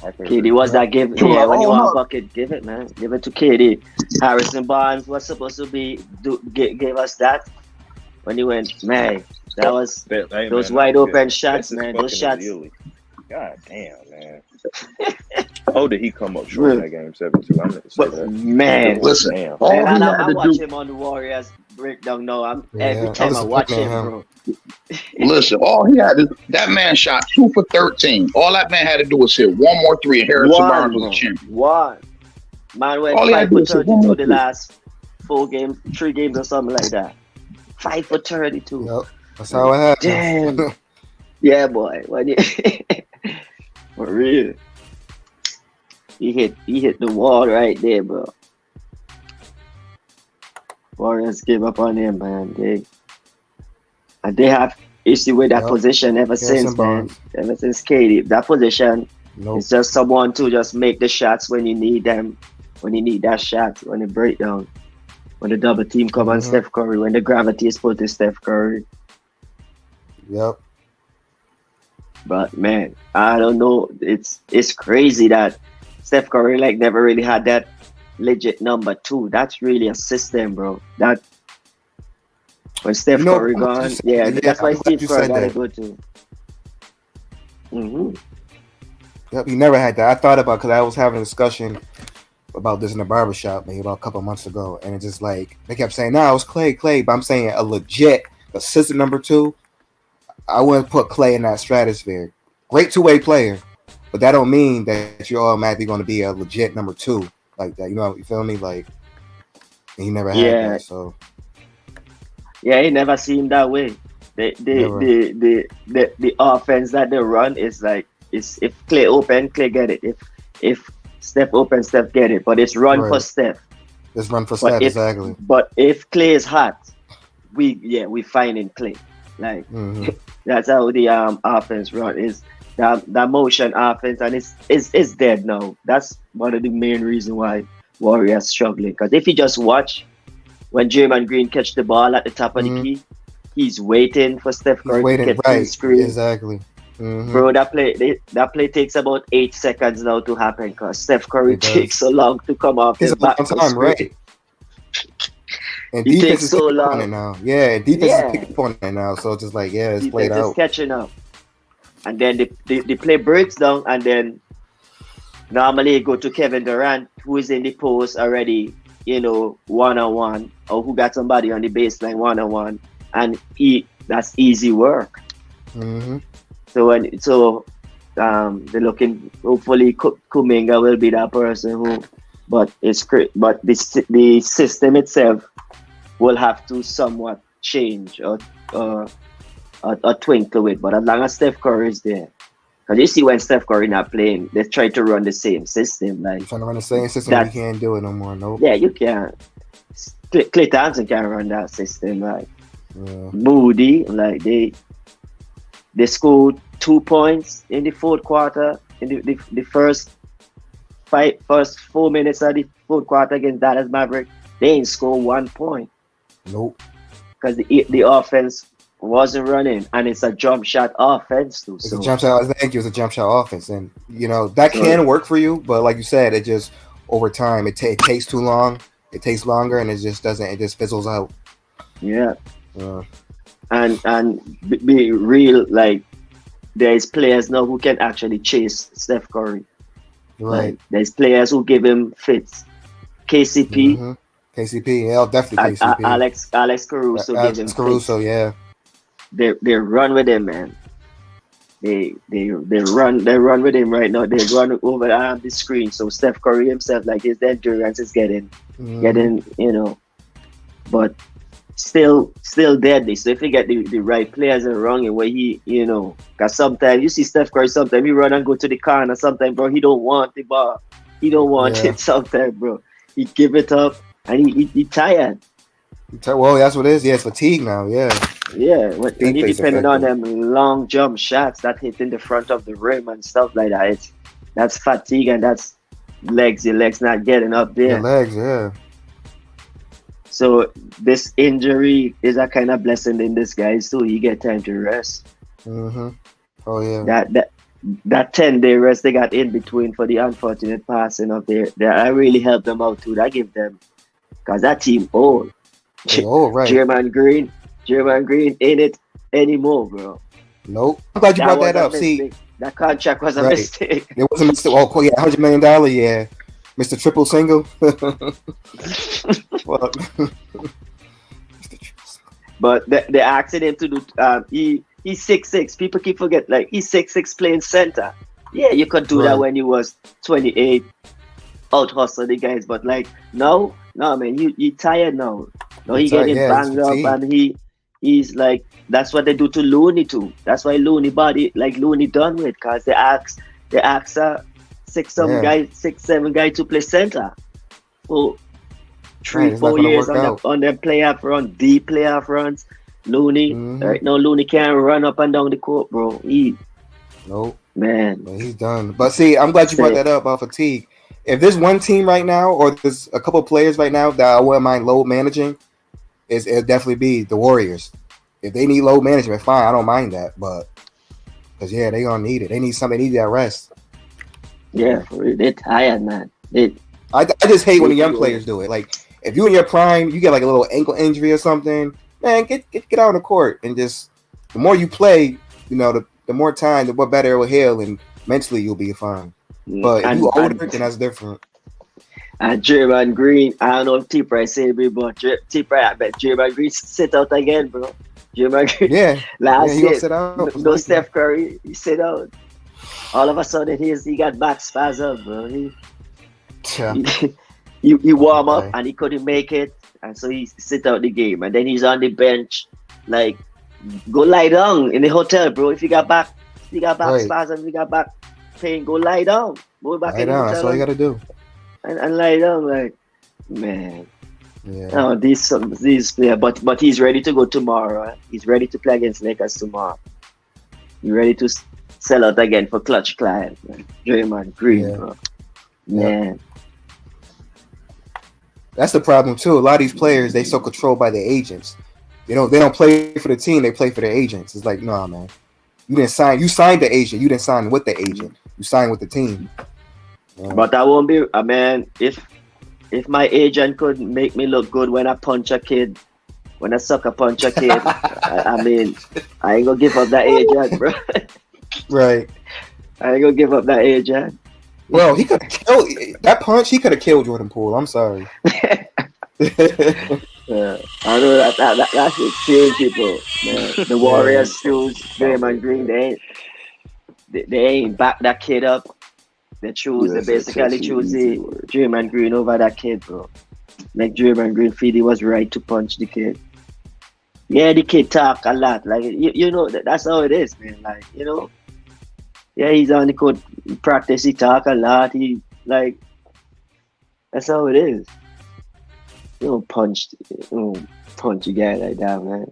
KD was that give. True, Yeah, when you oh, want no. bucket, give it, man. Give it to KD. Harrison Barnes was supposed to give us that when he went, man. That was Hey, those man, wide yeah. open shots, This is man. Those fucking shots. Azili. God damn, man. Oh, did he come up short in that game 7-2? I meant to say that. Man, Listen, Damn. all man, he I had to watch do. him on the Warriors breakdown now. Yeah, Every I'm time I watch disappointed him, in him. bro. Listen, all he had to. That man shot 2 for 13. All that man had to do was hit one more three, and Harrison Barnes was a champion. One. Man went All he had 5 to do for was hit one 32 more the three. last 3 games or something like that. 5 for 32. Yep, that's how it happens. Damn. Yeah, boy. When you for real. He hit the wall right there, bro. Warriors gave up on him, man. They have issue with that Yep. position ever Harrison since, man. Barnes. Ever since KD. That position Nope. is just someone to just make the shots when you need them, when you need that shot, when it break down, when the double team come on Mhm. Steph Curry, when the gravity is put to Steph Curry. Yep. But man, I don't know. It's crazy that Steph Curry like never really had that legit number 2. That's really a system, bro. That when Steph You know, Curry I'm glad gone, you said- yeah, that's why I'm glad Steve you Curry said got to that. go to. Mm-hmm. Yep, he never had that. I thought about because I was having a discussion about this in the barbershop maybe about a couple months ago, and it just like they kept saying, "No, it was Clay," but I'm saying a legit assistant number 2. I wouldn't put Clay in that stratosphere. Great two-way player, but that don't mean that you're automatically going to be a legit number 2 like that. You know, you feel me? Like he never had Yeah. that, so Yeah, he never seen that way. The offense that they run is like it's if Clay open, Clay get it. If Steph open, Steph get it. But it's run for Right. Steph. just run for But Steph if exactly. but if Clay is hot, we finding Clay. Like Mhm. that's how the offense run is. That motion offense, and it's dead now. That's one of the main reasons why Warriors struggling. Because if you just watch when Draymond Green catch the ball at the top of the Mhm. key, he's waiting for Steph He's Curry to waiting get to the right, screen. exactly. Mhm. Bro, that play takes about 8 seconds now to happen because Steph Curry It does. takes so long to come off It's his a long back. to time, screen. right? And He defense takes is so picking up on long. it now. Yeah, defense Yeah. is picking up on it now. So it's just like, yeah, it's played Defense is out. catching up. And then the play breaks down, and then normally you go to Kevin Durant, who is in the post already, one-on-one, or who got somebody on the baseline one-on-one, and that's easy work. Mm-hmm. So they're looking. Hopefully, Kuminga will be that person who. But it's great. But the system itself will have to somewhat change or twinkle it. But as long as Steph Curry is there, because you see when Steph Curry not playing, they try to run the same system. Like Trying to run the same system, that- we can't do it no more. Nope. yeah, you can't. Klay Thompson can't run that system. Like Yeah. Moody, like they scored 2 points in the fourth quarter in the first 4 minutes of the fourth quarter against Dallas Maverick. They ain't scored 1 point Nope. because the offense wasn't running, and it's a jump shot offense too. It's So a jump shot. I think it was a jump shot offense, and that can work for you. But like you said, it just over time it takes too long. It takes longer, and it just doesn't. It just fizzles out. yeah, Uh, and be real. Like there's players now who can actually chase Steph Curry. right. Like, there's players who give him fits. KCP. Mhm. KCP, yeah, definitely KCP. Alex Caruso gave him Alex Caruso, fits. yeah. They run with him, man. They run with him right now. They run over the screen. So Steph Curry himself, like his endurance is getting, but still deadly. So if you get the right players around him, where he, because sometimes you see Steph Curry, sometimes he run and go to the corner. Sometimes, bro, he don't want the ball. He don't want it. Sometimes, bro, he give it up and he tired. Well, that's what it is. Yeah, it's fatigue now. Yeah. Yeah, when you plays depending on effective. them long jump shots that hit in the front of the rim and stuff like that, that's fatigue and that's your legs not getting up there. Your legs, yeah. So this injury is a kind of blessing in disguise too. He get time to rest. Mm-hmm. Oh yeah. That 10-day rest they got in between for the unfortunate passing of I really helped them out too. That give them, because that team old. Right. German Green ain't it anymore, bro. Nope. I'm glad you brought that up. See, that contract was a mistake. It was a mistake. Oh, cool. Yeah, $100 million. Yeah, Mr. Triple Single. But they asked him to do. He's 6'6". People keep forget, like, he's 6'6" playing center. Yeah, you could do that when he was 28, out hustle the guys. But like no man, you tired now. No, he getting banged up, and he's like, that's what they do to Looney too. That's why Looney done with, cause they ask a 6'7" guy to play center for 3-4 years on their playoff run, deep playoff runs. Looney, right now, Looney can't run up and down the court, bro. Man, he's done. But see, I'm glad you brought that up about fatigue. If there's one team right now, or there's a couple of players right now that I wouldn't mind load managing, it'll definitely be the Warriors. If they need load management, fine, I don't mind that. But because they gonna need it. They need something. They need that rest. Yeah, they're tired, man. I just hate when the young players do it. Like, if you in your prime, you get like a little ankle injury or something, man, get out on the court and just, the more you play, the more time, the more better it will heal, and mentally you'll be fine. But if you older, then that's different. And Draymond Green, I don't know if T-Price said it, but T-Price, I bet Draymond Green sit out again, bro. Draymond Green, last year, no Steph Curry, he sit out. All of a sudden, he got back spasm, bro. He warm up and he couldn't make it, and so he sit out the game, and then he's on the bench, like, go lie down in the hotel, bro. If you got back spasm, you got back pain, go lie down. Go back in the hotel. That's all you gotta do. And lie down, like, man. Yeah. No, these players, but he's ready to go tomorrow. Right? He's ready to play against Lakers tomorrow. He's ready to sell out again for clutch clients, man. Draymond Green, bro. Man. That's the problem too. A lot of these players, they so controlled by their agents. They don't play for the team, they play for their agents. It's like, nah, man. You signed the agent, you didn't sign with the agent. You signed with the team. Yeah. But I won't be, man, if my agent could make me look good when I punch a kid, when I sucker punch a kid, I mean, I ain't gonna give up that agent, bro. Right. I ain't gonna give up that agent. Well, he could have killed that punch. He could have killed Jordan Poole. I'm sorry. Yeah, I know that should change people. Man. The Warriors choose Draymond Green. They ain't back that kid up. They basically choose Draymond Green over that kid, bro. Like, Draymond Green feel he was right to punch the kid. Yeah, the kid talk a lot. Like, that's how it is, man. Like, yeah, he's on the court, practice, he talk a lot. That's how it is. You don't punch a guy like that, man.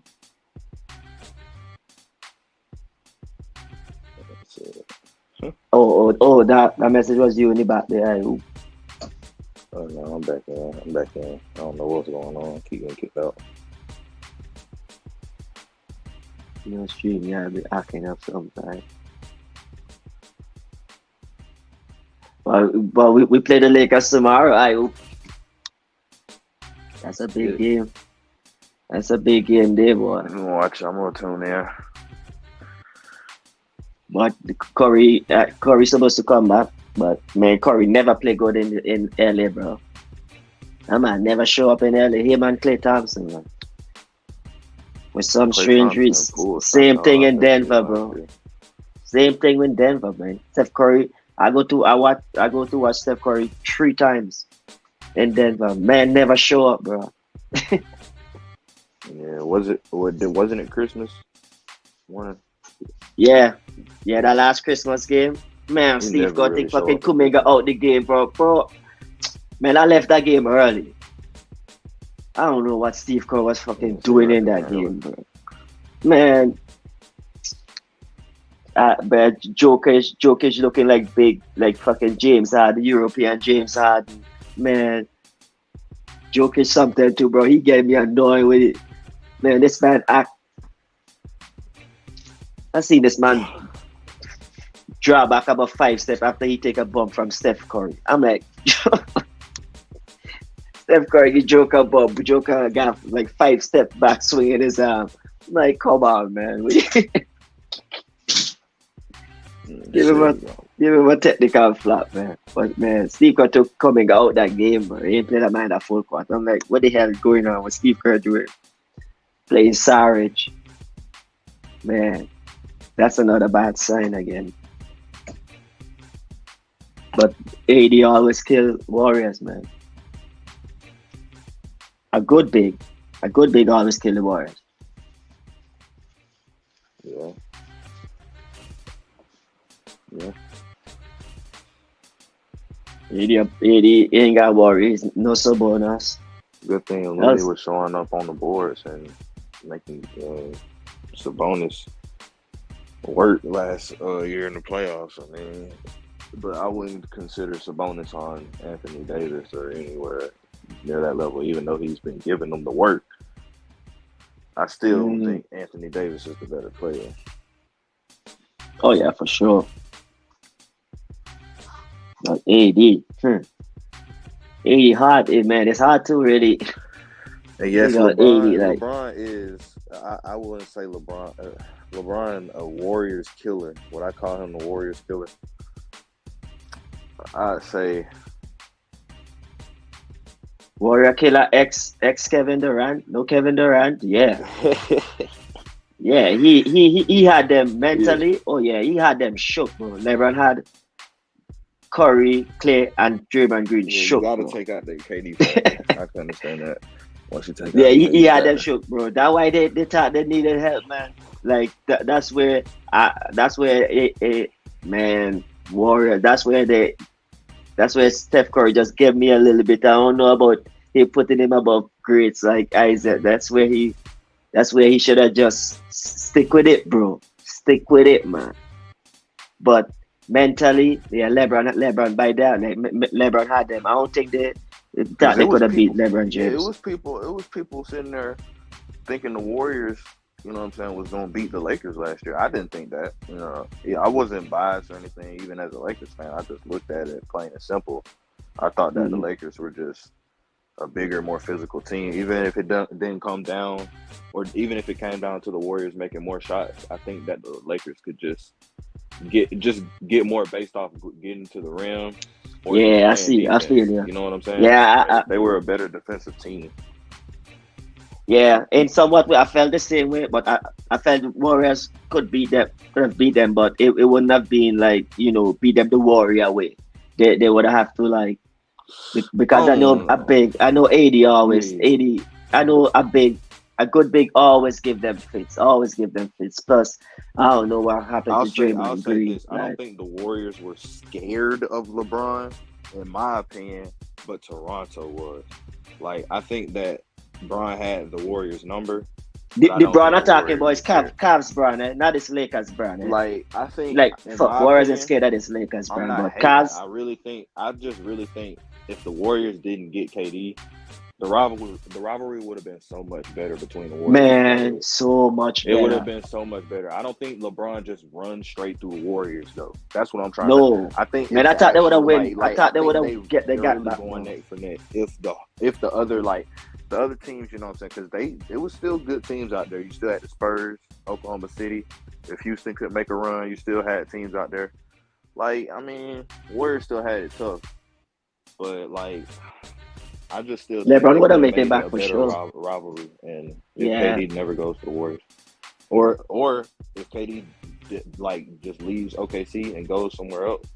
Oh, that message was you in the back there. Oh no, I'm back in. I don't know what's going on. Keep getting kicked out. Stream, yeah, I'll be acting up sometimes. Well, we play the Lakers tomorrow. I hope. That's a big game. That's a big game there, boy. I'm gonna tune in. But Curry's supposed to come back. But man, Curry never play good in LA, bro. That man never show up in LA. Him and Klay Thompson, man. With some strange reason. Same thing in Denver, bro. Same thing in Denver, man. Steph Curry. I go to watch Steph Curry 3 times in Denver. Man, never show up, bro. Yeah, wasn't it Christmas? Yeah, that last Christmas game. Man, Steve got to fucking Kuminga out the game, bro. Man, I left that game early. I don't know what Steve Kerr was fucking doing in that game, bro. Man. But Jokic looking like big, like fucking James Harden, European James Harden. Man, Jokic something too, bro. He get me annoyed with it. Man, this man act. I seen this man draw back about 5 steps after he take a bump from Steph Curry. I'm like, Steph Curry, the Joker bump. Joker got like 5 step back swinging his arm. I'm like, come on, man. Give him a technical flop, man. But man, Steve Kerr took coming out that game, bro. He ain't played a man at full court. I'm like, what the hell is going on with Steve Kerr doing? Playing Sarge. Man, that's another bad sign again. But AD always kill Warriors, man. A good big always kill the Warriors. Yeah. Yeah. AD ain't got Warriors, no Sabonis. Good thing Looney was showing up on the boards and making Sabonis work last year in the playoffs. I mean, but I wouldn't consider Sabonis on Anthony Davis or anywhere near that level, even though he's been giving them the work. I still think Anthony Davis is the better player. Oh yeah, for sure. But AD hard, man. It's hard to really. And yes, LeBron is. I wouldn't say LeBron. LeBron a Warriors killer. Would I call him the Warriors killer? I'd say Warrior killer X Kevin Durant. No Kevin Durant. Yeah. Yeah, he had them mentally. Yeah. Oh yeah, he had them shook, bro. LeBron had Curry, Clay, and Draymond Green shook. You gotta take out the KD fan. I can understand that. Once you take out he had them shook, bro. That's why they thought they needed help, man. Like that's where man, Warrior. That's where Steph Curry just gave me a little bit. I don't know about he putting him above greats like Isaac. That's where he should have just stick with it, bro. Stick with it, man. But mentally, yeah, LeBron by that, LeBron had them. I don't think they thought they could have beat LeBron James. Yeah, it was people sitting there thinking the Warriors, you know what I'm saying, was gonna beat the Lakers last year. I didn't think that. You know, I wasn't biased or anything, even as a Lakers fan. I just looked at it plain and simple. I thought that the Lakers were just a bigger, more physical team. Even if it didn't come down, or even if it came down to the Warriors making more shots, I think that the Lakers could just get more based off getting to the rim. Yeah, I see. I feel you. You know what I'm saying? Yeah, they were a better defensive team. Yeah, and somewhat I felt the same way, but I felt the Warriors could have beat them, but it wouldn't have been like, you know, beat them the Warrior way. They would have to like, because I know AD always I know a good big always give them fits. Plus, I don't know what happened to Draymond Green. I don't think the Warriors were scared of LeBron, in my opinion, but Toronto was. Like, I think that Bron had the Warriors number. The Bron attacking boys, Cavs Bron, not this Lakers Bron. Like, I think, Warriors ain't scared of this Lakers Bron, but Cavs. I just really think if the Warriors didn't get KD, the rivalry would have been so much better between the Warriors. Man, so much better. It would have been so much better. I don't think LeBron just runs straight through the Warriors, though. That's what I'm trying to. I think. Man, I thought they would have win. I thought they would have got back. Going neck for neck. If the other teams, you know what I'm saying, because it was still good teams out there. You still had the Spurs, Oklahoma City. If Houston could make a run, you still had teams out there. Like, I mean, Warriors still had it tough, but like, I just still LeBron would have made it back for sure. Rivalry, and if KD never goes to the Warriors, or if KD just leaves OKC and goes somewhere else,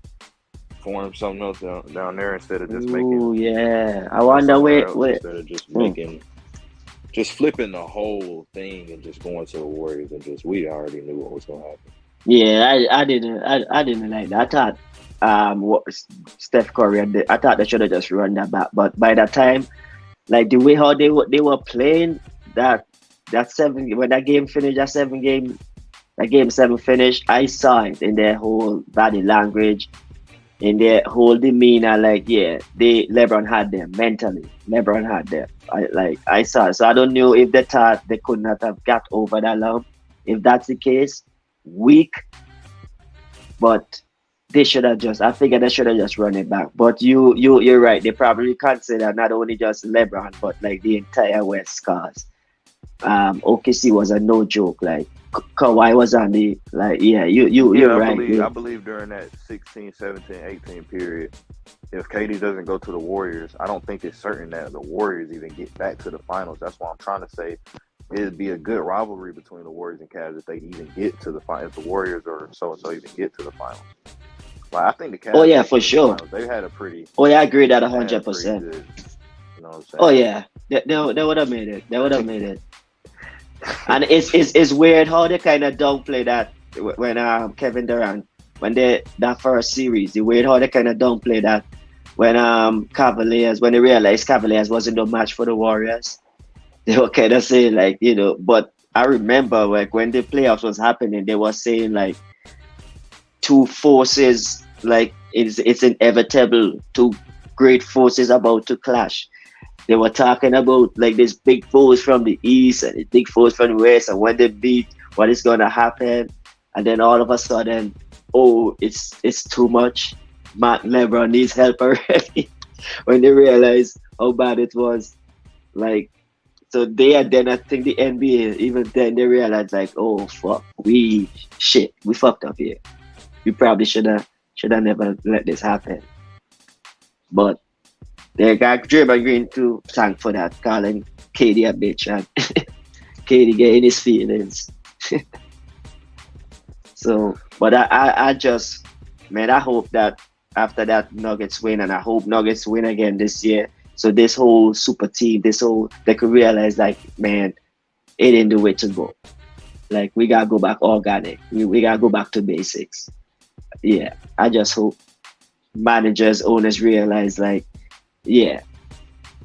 form something else down there instead of just making. Oh yeah, I wonder where instead of just just flipping the whole thing and just going to the Warriors and we already knew what was going to happen. Yeah, I didn't like that. I thought what Steph Curry I thought they should have just run that back. But by that time, like the way how they were playing that 7 when that game finished, that game 7 finished, I saw it in their whole body language, in their whole demeanor, like LeBron had them mentally. LeBron had them. I saw it. So I don't know if they thought they could not have got over that lump. If that's the case, weak. But they should have just. I figured they should have just run it back. But you're right. They probably consider not only just LeBron, but like the entire West cause. OKC was a no joke. Like Kawhi was on the you're right. I believe during that 16, 17, 18 period, if KD doesn't go to the Warriors, I don't think it's certain that the Warriors even get back to the finals. That's why I'm trying to say it'd be a good rivalry between the Warriors and Cavs if they even get to the finals. If the Warriors or so even get to the finals. Like I think the Cavs. Oh yeah, for sure. They had a pretty. Oh yeah, I agree that 100%. You know what I'm saying? Oh yeah, they would have made it. They would have made it. And it's weird how they kind of downplay that when Kevin Durant when that first series. The weird how they kind of downplay that when when they realized Cavaliers wasn't no match for the Warriors. They were kind of saying like but I remember like when the playoffs was happening, they were saying like two forces like it's inevitable. Two great forces about to clash. They were talking about like this big force from the east and the big force from the west, and when they beat, what is gonna happen? And then all of a sudden, it's too much. LeBron needs help already. When they realized how bad it was, like so then I think the NBA even then they realized like, oh fuck, we fucked up here. We probably should have never let this happen. But they got Draymond Green to thank for that, calling KD a bitch and KD getting his feelings. So, but I just, man, I hope that after that Nuggets win, and I hope Nuggets win again this year. So this whole super team, they could realize like, man, it ain't the way to go. Like we gotta go back organic. We gotta go back to basics. Yeah, I just hope managers, owners realize like, yeah,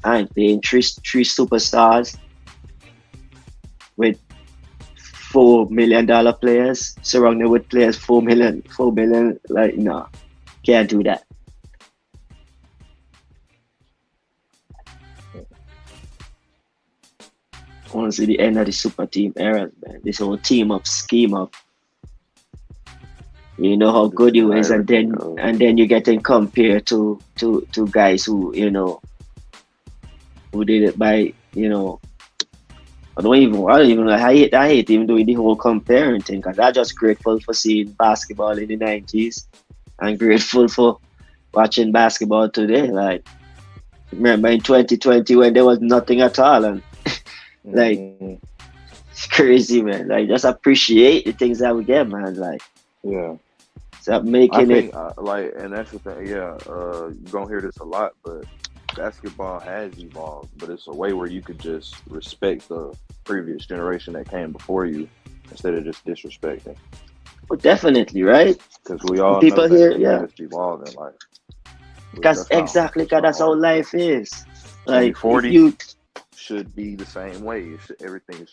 I ain't paying three superstars with $4 million players, surrounded with players $4 million. Like, no, can't do that. I want to see the end of the super team era, man. This whole team up, scheme up. You know how good you is, and then you're getting compared to guys who who did it by I don't even know. I hate even doing the whole comparing thing, because I'm just grateful for seeing basketball in the 90s and grateful for watching basketball today. Like remember in 2020 when there was nothing at all, and like it's crazy, man. Like just appreciate the things that we get, man. Like stop making it. And that's the thing. Yeah, you're gonna hear this a lot, but basketball has evolved, but it's a way where you could just respect the previous generation that came before you instead of just disrespecting. Well, definitely, right? Because we all people know here, just evolved in life. Because that's how life is. Like 40 you should be the same way. Everything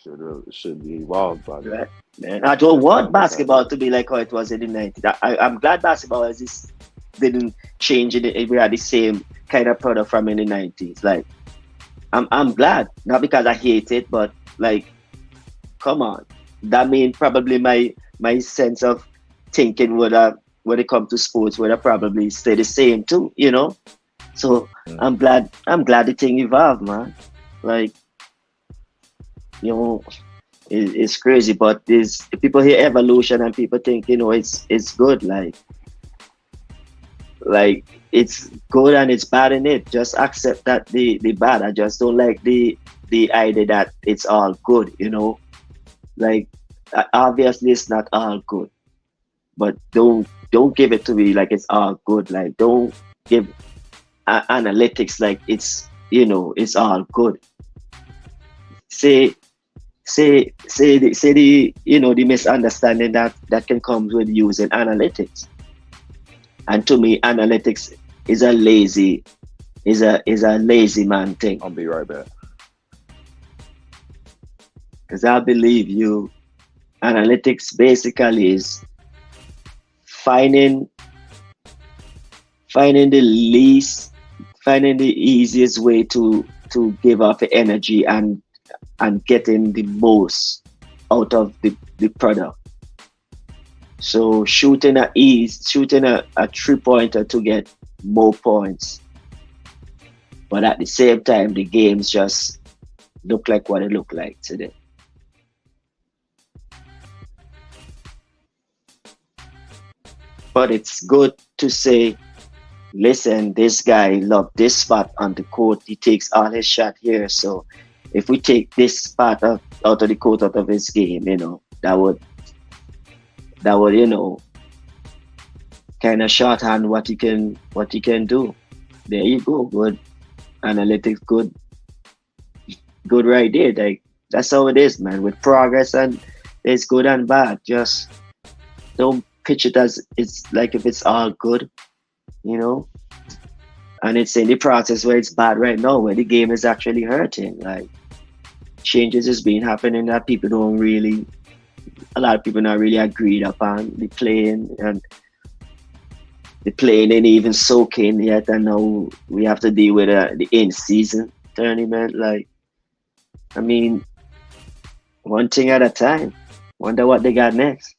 should be evolved by that. Right, man. I don't want basketball to be like how it was in the 90s. I'm glad basketball didn't change it. We had the same kind of product from in the 90s. Like I'm glad, not because I hate it, but like, come on. That means probably my sense of thinking when it comes to sports would have probably stay the same too, So I'm glad the thing evolved, man. Like, it's crazy, but people hear evolution and people think, it's good. Like it's good and it's bad in it. Just accept that the bad. I just don't like the idea that it's all good, Like obviously it's not all good, but don't give it to me like it's all good. Like don't give analytics like it's it's all good. Say the the misunderstanding that can come with using analytics. And to me, analytics is a lazy man thing. I'll be right back. Because I believe analytics basically is finding finding the easiest way to give off the energy and getting the most out of the product. So shooting a 3-pointer to get more points. But at the same time, the games just look like what it look like today. But it's good to say, listen, this guy loved this spot on the court. He takes all his shot here. So if we take this spot out of the court, out of his game, that would, kind of shorthand what he can do. There you go. Good analytics, good right there. Like, that's how it is, man. With progress, and there's good and bad. Just don't pitch it as it's like if it's all good, and it's in the process where it's bad right now, where the game is actually hurting. Like, changes is being happening that a lot of people not really agreed upon the playing, and the playing ain't even soaking yet, and now we have to deal with the in-season tournament. Like, I mean, one thing at a time. Wonder what they got next.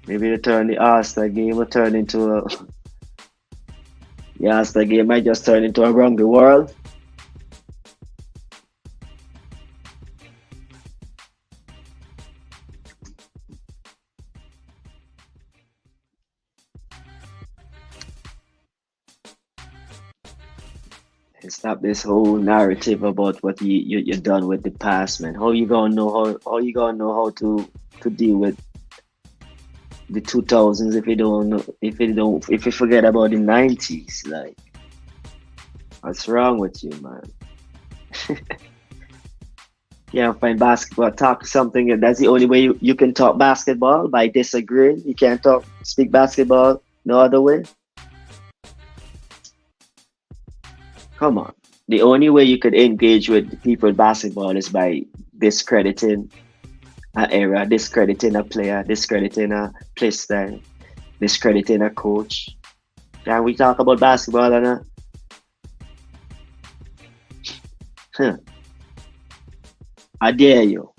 Maybe the All-Star game will turn into the All-Star game might just turn into around the world. And stop this whole narrative about what you're done with the past, man. How you gonna know how to deal with the 2000s if you forget about the 90s? Like, what's wrong with you, man? Can't find basketball, talk something. That's the only way you can talk basketball, by disagreeing. You can't speak basketball no other way. Come on. The only way you could engage with people in basketball is by discrediting an era, discrediting a player, discrediting a play style, discrediting a coach. Can we talk about basketball or not? I dare you.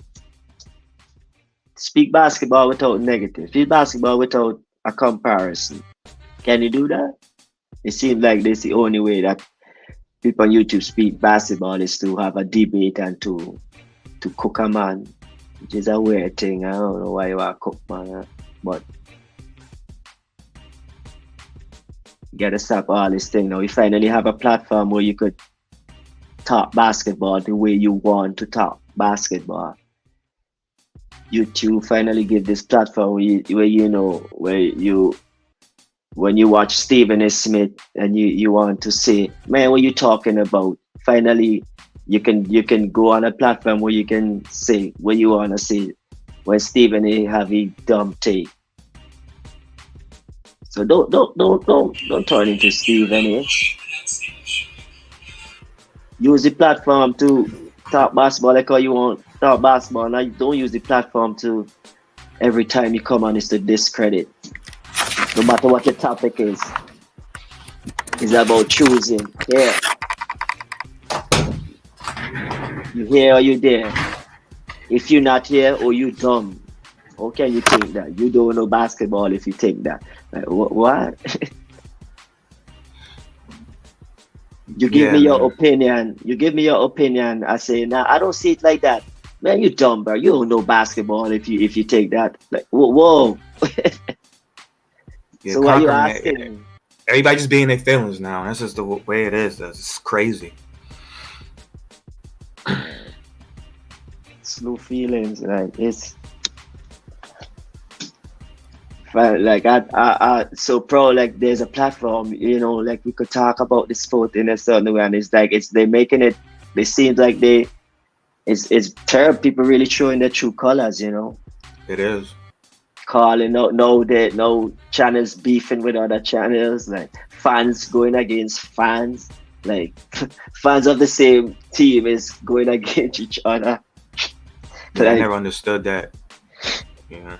Speak basketball without negative. Speak basketball without a comparison. Can you do that? It seems like this is the only way that people on YouTube speak basketball, is to have a debate and to cook a man, which is a weird thing. I don't know why you are a cook man, but you gotta stop all this thing now. You finally have a platform where you could talk basketball the way you want to talk basketball. YouTube finally give this platform when you watch Stephen A. Smith and you want to say, man, what you talking about? Finally, you can go on a platform where you can say what you want to say when Stephen A. have a dumb take. So don't turn into Stephen A. Use the platform to talk basketball like how you want to talk basketball. Now, don't use the platform to every time you come on is to discredit. No matter what your topic is, it's about choosing. Yeah. You here or you there? If you're not here, or you dumb, how can you think that? You don't know basketball if you think that. Like, what? You give me your opinion. You give me your opinion. I say, nah, I don't see it like that. Man, you dumb, bro. You don't know basketball if you take that. Like, whoa. Yeah, so what are you asking? Everybody just being their feelings now. That's just the way it is. It's crazy. Slow feelings, like it's like I so pro, like there's a platform, like we could talk about the sport in a certain way, and it's like they making it. They seem like it's terrible. People really showing their true colors, It is. Calling out no channels beefing with other channels, like fans going against fans, like fans of the same team is going against each other. Yeah, I never understood that. Yeah.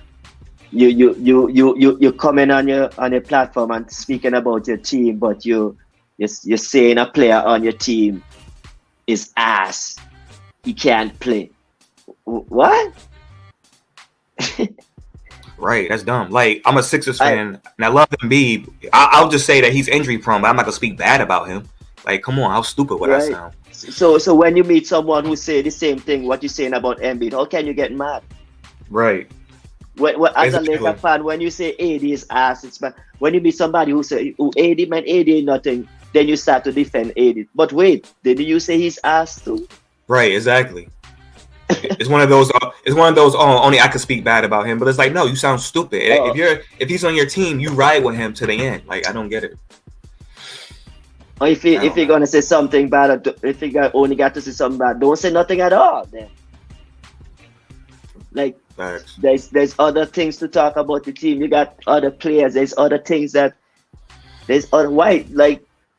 You coming on your platform and speaking about your team, but you're saying a player on your team is ass. He can't play. What? Right, that's dumb. Like, I'm a Sixers fan, and I love Embiid. I'll just say that he's injury prone, but I'm not gonna speak bad about him. Like, come on, how stupid would I sound? So when you meet someone who say the same thing, what you're saying about Embiid, how can you get mad? Right. As a Laker fan, when you say AD is ass, it's bad. When you meet somebody who say AD ain't nothing, then you start to defend AD. But wait, did you say he's ass too? Right, exactly. It's one of those. Oh, only I could speak bad about him. But it's like, no, you sound stupid. If he's on your team, you ride with him to the end. Like, I don't get it. Or if you're gonna say something bad, if you only got to say something bad, don't say nothing at all. Then, like, facts. There's other things to talk about the team. You got other players. There's other things that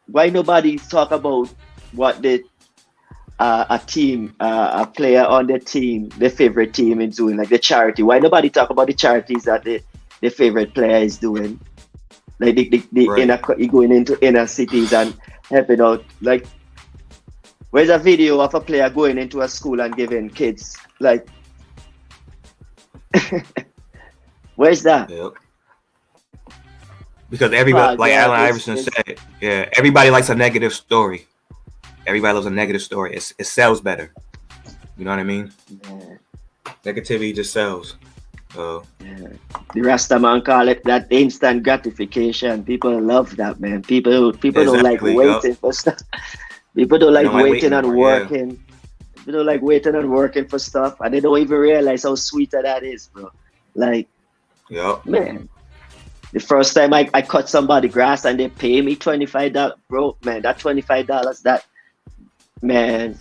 why nobody talk about what a player on the team, their favorite team is doing, like the charity. Why nobody talk about the charities that the favorite player is doing? Like the going into inner cities and helping out. Like, where's a video of a player going into a school and giving kids, like, where's that? Yep. Because everybody, like Allen Iverson said, everybody likes a negative story. Everybody loves a negative story. It sells better. You know what I mean? Yeah. Negativity just sells. The Rasta man call it that instant gratification. People love that, man. People don't like waiting for stuff. People don't like waiting and working. Yeah. People don't like waiting and working for stuff, and they don't even realize how sweeter that is, bro. Like, man. The first time I cut somebody grass and they pay me $25, bro, man, that $25, that, man.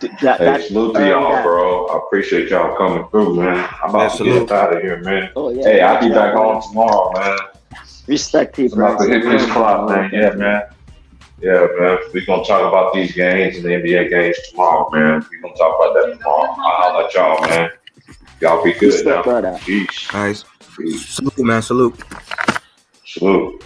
Salute to y'all, bro. I appreciate y'all coming through, man. I'm about to get out of here, man. Oh, yeah, hey, I'll be back on tomorrow, man. Respect people. I'm about to hit this clock, man. Yeah, man. Yeah, man. We're going to talk about these games and the NBA games tomorrow, man. We're going to talk about that tomorrow. I'll let y'all, man. Y'all be good now. Peace. Nice. Peace. Salute, man. Salute. Salute.